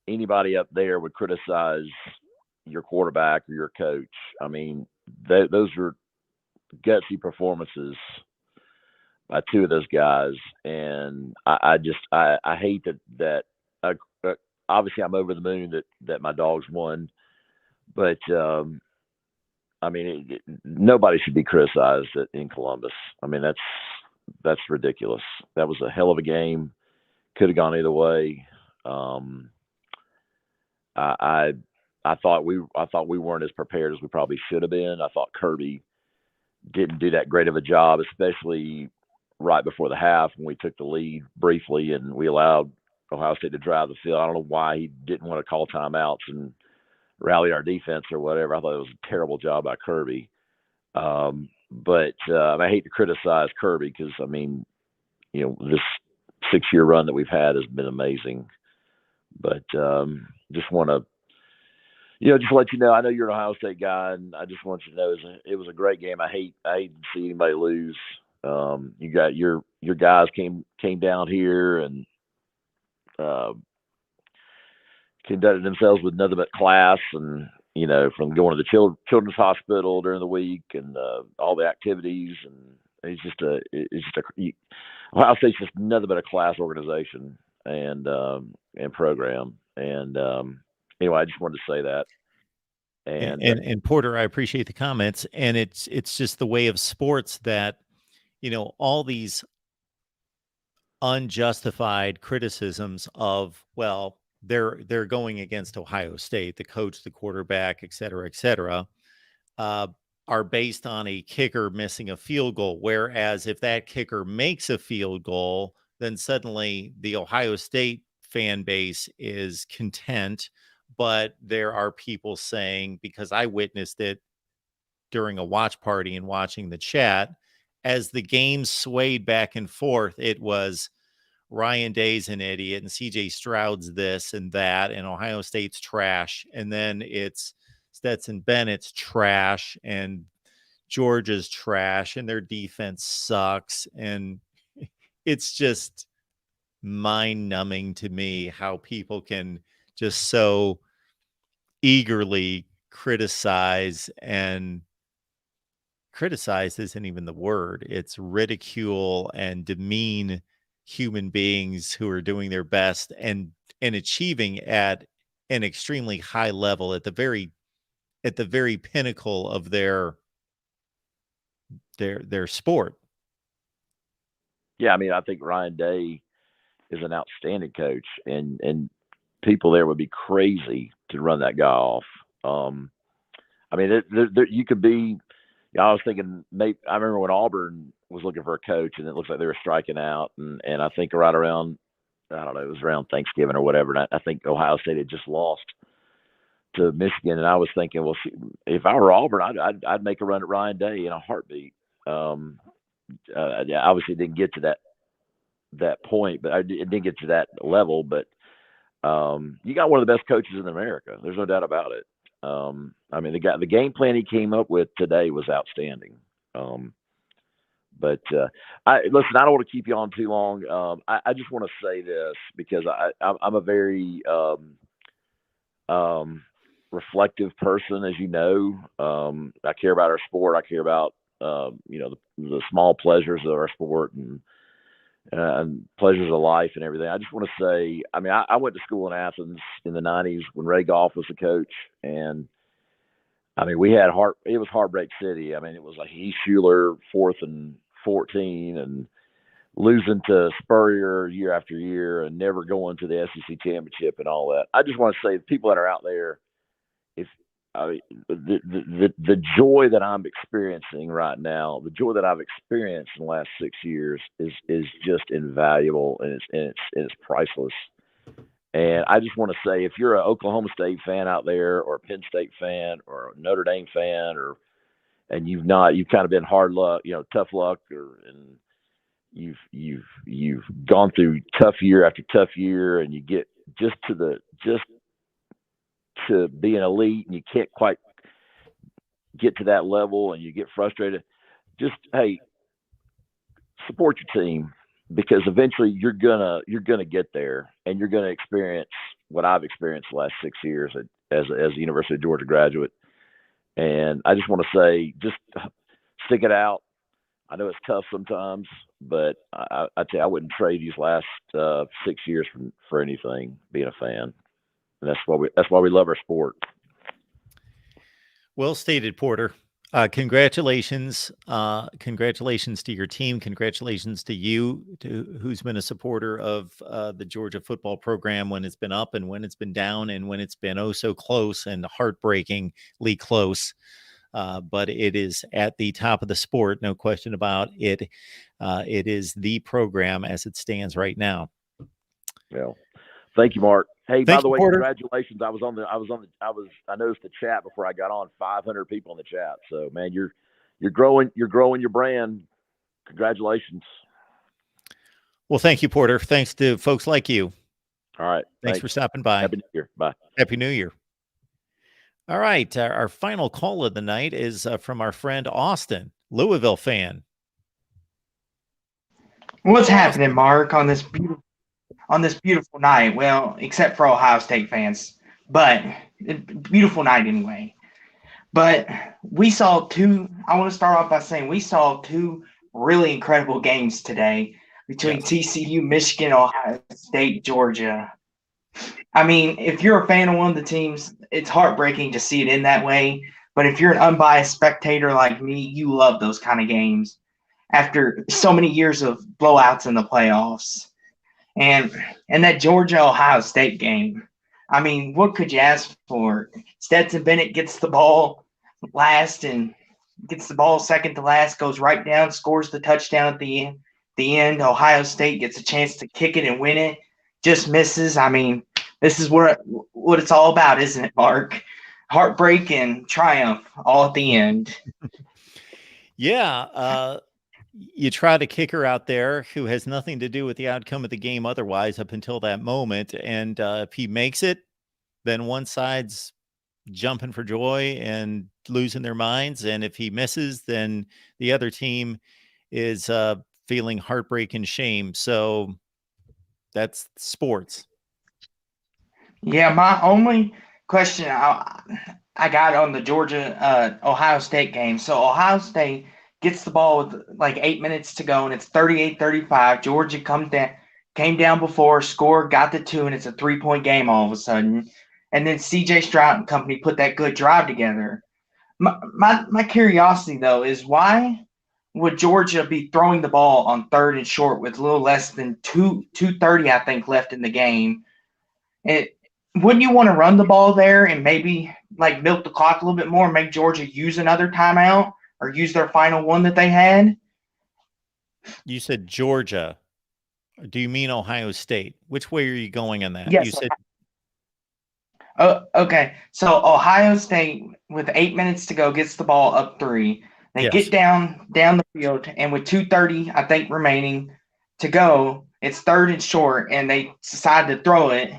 anybody up there would criticize your quarterback or your coach. I mean, those are gutsy performances by 2 of those guys, and I hate that obviously I'm over the moon that my Dogs won, but I mean, nobody should be criticized in Columbus. I mean, that's ridiculous. That was a hell of a game. Could have gone either way. I thought we weren't as prepared as we probably should have been. I thought Kirby didn't do that great of a job, especially right before the half when we took the lead briefly and we allowed Ohio State to drive the field. I don't know why he didn't want to call timeouts and rally our defense or whatever. I thought it was a terrible job by Kirby. But I hate to criticize Kirby because, I mean, this 6-year run that we've had has been amazing. But just want to, just let you know, I know you're an Ohio State guy, and I just want you to know it was a great game. I hate to see anybody lose. You got your guys came down here and conducted themselves with nothing but class, and from going to the children's hospital during the week and all the activities, and Ohio State's just nothing but a class organization and program. And anyway, I just wanted to say that. And Porter, I appreciate the comments, and it's just the way of sports that all these unjustified criticisms of, well, they're going against Ohio State, the coach, the quarterback, et cetera, are based on a kicker missing a field goal. Whereas if that kicker makes a field goal, then suddenly the Ohio State fan base is content. But there are people saying, because I witnessed it during a watch party and watching the chat, as the game swayed back and forth, it was Ryan Day's an idiot and CJ Stroud's this and that, and Ohio State's trash. And then it's Stetson Bennett's trash and Georgia's trash and their defense sucks. And it's just mind numbing to me how people can just so eagerly criticize, and criticize isn't even the word. It's ridicule and demean human beings who are doing their best and achieving at an extremely high level at the very pinnacle of their sport. Yeah, I mean, I think Ryan Day is an outstanding coach, and people there would be crazy to run that guy off. I mean, you could be. I was thinking, maybe I remember when Auburn was looking for a coach, and it looks like they were striking out, and I think right around, I don't know, it was around Thanksgiving or whatever, and I think Ohio State had just lost to Michigan, and I was thinking, well, if I were Auburn, I'd make a run at Ryan Day in a heartbeat. Obviously, didn't get to that point, but it didn't get to that level. But you got one of the best coaches in America. There's no doubt about it. I mean, the game plan he came up with today was outstanding. But I don't want to keep you on too long. I just want to say this because I'm a very reflective person, as you know. I care about our sport. I care about the small pleasures of our sport and pleasures of life and everything. I just want to say, I mean, I went to school in Athens in the 90s when Ray Goff was the coach, and I mean, it was Heartbreak City. I mean, it was like Heath Schuler 4th and 14 and losing to Spurrier year after year and never going to the SEC championship and all that. I just want to say, the people that are out there, the joy that I'm experiencing right now, the joy that I've experienced in the last 6 years is just invaluable, and it's priceless. And I just want to say, if you're an Oklahoma State fan out there, or a Penn State fan, or a Notre Dame fan, and you've kind of been tough luck, and you've gone through tough year after tough year, and you get just to be an elite, and you can't quite get to that level, and you get frustrated. Just, hey, support your team, because eventually you're gonna get there, and you're gonna experience what I've experienced the last 6 years as a University of Georgia graduate. And I just want to say, just stick it out. I know it's tough sometimes, but I tell you, I wouldn't trade these last 6 years for anything, being a fan. And that's why we love our sport. Well stated, Porter. Congratulations. Congratulations to your team. Congratulations to you, who's been a supporter of the Georgia football program when it's been up and when it's been down and when it's been oh so close and heartbreakingly close. But it is at the top of the sport, no question about it. It is the program as it stands right now. Well, thank you, Mark. Hey, by the way, Porter. congratulations. I noticed the chat before I got on, 500 people in the chat. So, man, you're growing your brand. Congratulations. Well, thank you, Porter. Thanks to folks like you. All right. Thanks for stopping by. Happy New Year. Bye. Happy New Year. All right. Our final call of the night is from our friend Austin, Louisville fan. What's happening, Mark, on this beautiful night? Well, except for Ohio State fans, but beautiful night anyway. But we saw I want to start off by saying we saw two really incredible games today between TCU, Michigan, Ohio State, Georgia. I mean, if you're a fan of one of the teams, it's heartbreaking to see it in that way. But if you're an unbiased spectator like me, you love those kind of games. after so many years of blowouts in the playoffs. And that Georgia Ohio State game, I mean, what could you ask for? Stetson Bennett gets the ball last and gets the ball second to last, goes right down, scores the touchdown at the end. Ohio State gets a chance to kick it and win it, just misses. I mean, this is what it's all about, isn't it, Mark? Heartbreak and triumph all at the end. Yeah. You try to kicker out there who has nothing to do with the outcome of the game otherwise up until that moment. And if he makes it, then one side's jumping for joy and losing their minds. And if he misses, then the other team is feeling heartbreak and shame. So that's sports. Yeah, my only question I got on the Georgia Ohio State game. So Ohio State gets the ball with like 8 minutes to go, and it's 38-35. Georgia came down before, scored, got the 2, and it's a 3-point game all of a sudden. And then C.J. Stroud and company put that good drive together. My curiosity, though, is why would Georgia be throwing the ball on 3rd and short with a little less than 2:30, I think, left in the game? Wouldn't you want to run the ball there and maybe like milk the clock a little bit more and make Georgia use another timeout or use their final one that they had? You said Georgia. Do you mean Ohio State? Which way are you going on that? Yes. You said okay. So Ohio State, with 8 minutes to go, gets the ball up 3. They get down the field, and with 2:30, I think, remaining to go, it's 3rd and short, and they decide to throw it,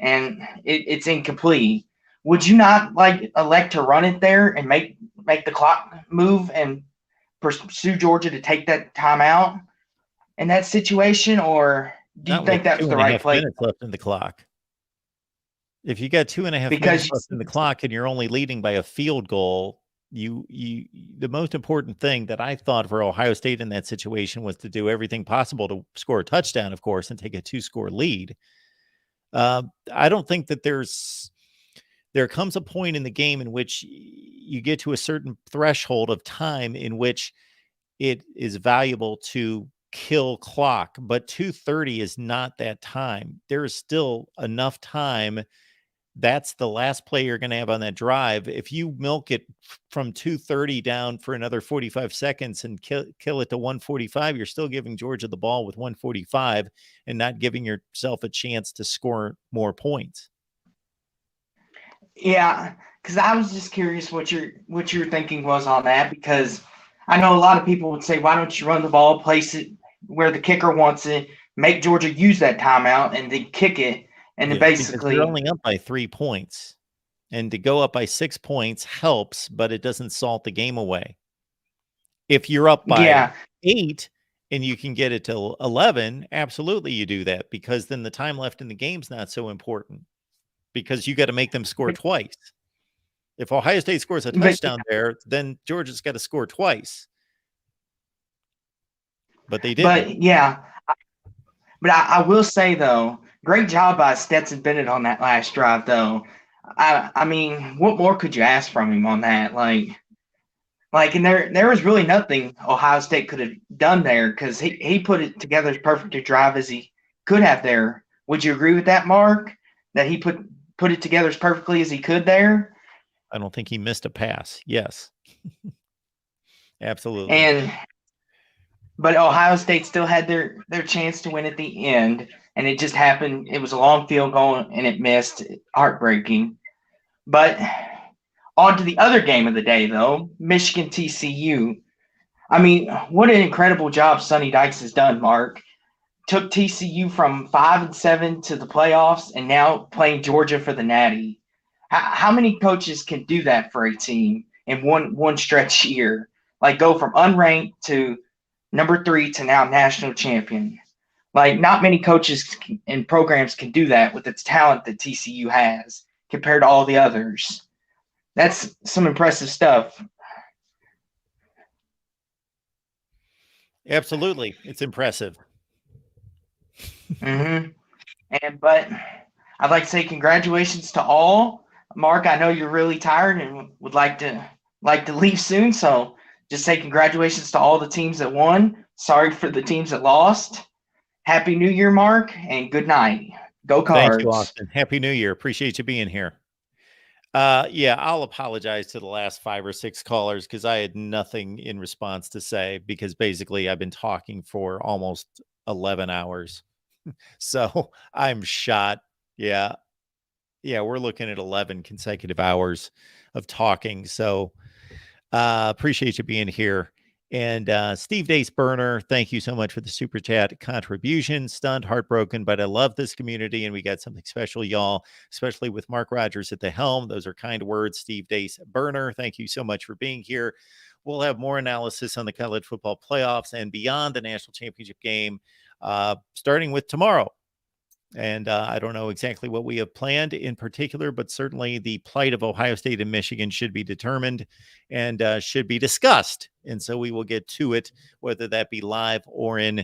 and it's incomplete. Would you not elect to run it there and make the clock move and pursue Georgia to take that timeout in that situation, or do you think that's the right play? Minutes left in the clock. If you got 2.5 minutes left in the clock and you're only leading by a field goal, the most important thing that I thought for Ohio State in that situation was to do everything possible to score a touchdown, of course, and take a 2-score lead. I don't think that there comes a point in the game in which you get to a certain threshold of time in which it is valuable to kill clock, but 2:30 is not that time. There is still enough time. That's the last play you're going to have on that drive. If you milk it from 2:30 down for another 45 seconds and kill it to 1:45, you're still giving Georgia the ball with 1:45 and not giving yourself a chance to score more points. Yeah, because I was just curious what your thinking was on that, because I know a lot of people would say, why don't you run the ball, place it where the kicker wants it, make Georgia use that timeout, and then kick it. And then basically you're only up by 3 points, and to go up by 6 points helps, but it doesn't salt the game away. If you're up by 8 and you can get it to 11, absolutely you do that, because then the time left in the game's not so important, because you got to make them score twice. If Ohio State scores a touchdown there, then Georgia's got to score twice. But they didn't. But I will say, though, great job by Stetson Bennett on that last drive, though. I mean, what more could you ask from him on that? And there was really nothing Ohio State could have done there, because he put it together as perfect a drive as he could have there. Would you agree with that, Mark? That he put it together as perfectly as he could there? I don't think he missed a pass. Yes. Absolutely. But Ohio State still had their chance to win at the end, and it just happened. It was a long field goal, and it missed. Heartbreaking. But on to the other game of the day, though, Michigan TCU. I mean, what an incredible job Sonny Dykes has done, Mark. Took TCU from 5-7 to the playoffs, and now playing Georgia for the Natty. How many coaches can do that for a team in one stretch year? Like, go from unranked to number 3 to now national champion. Like, not many coaches and programs can do that with its talent that TCU has compared to all the others. That's some impressive stuff. Absolutely. It's impressive. But I'd like to say congratulations to all. Mark, I know you're really tired and would like to leave soon, so just say congratulations to all the teams that won. Sorry for the teams that lost. Happy New Year, Mark, and good night. Go Cards. Thank you, Austin. Happy New Year. Appreciate you being here. Yeah, I'll apologize to the last 5 or 6 callers because I had nothing in response to say because basically I've been talking for almost 11 hours. So I'm shot. Yeah. Yeah, we're looking at 11 consecutive hours of talking. So appreciate you being here. And Steve Dace Burner, thank you so much for the super chat contribution. Stunned, heartbroken, but I love this community, and we got something special, y'all, especially with Mark Rogers at the helm. Those are kind words. Steve Dace Burner, thank you so much for being here. We'll have more analysis on the college football playoffs and beyond the national championship game, starting with tomorrow. And I don't know exactly what we have planned in particular, but certainly the plight of Ohio State and Michigan should be determined and should be discussed. And so we will get to it, whether that be live or in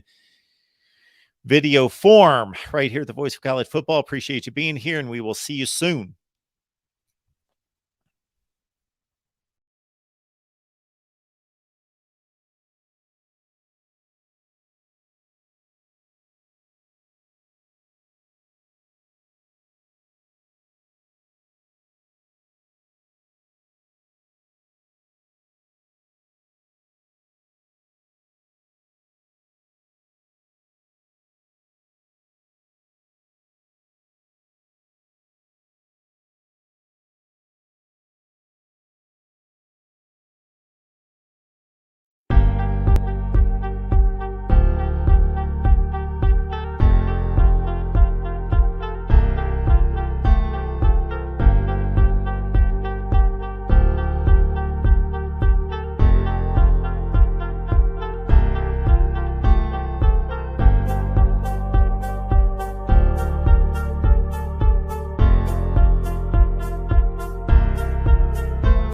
video form, right here at the Voice of College Football. Appreciate you being here, and we will see you soon.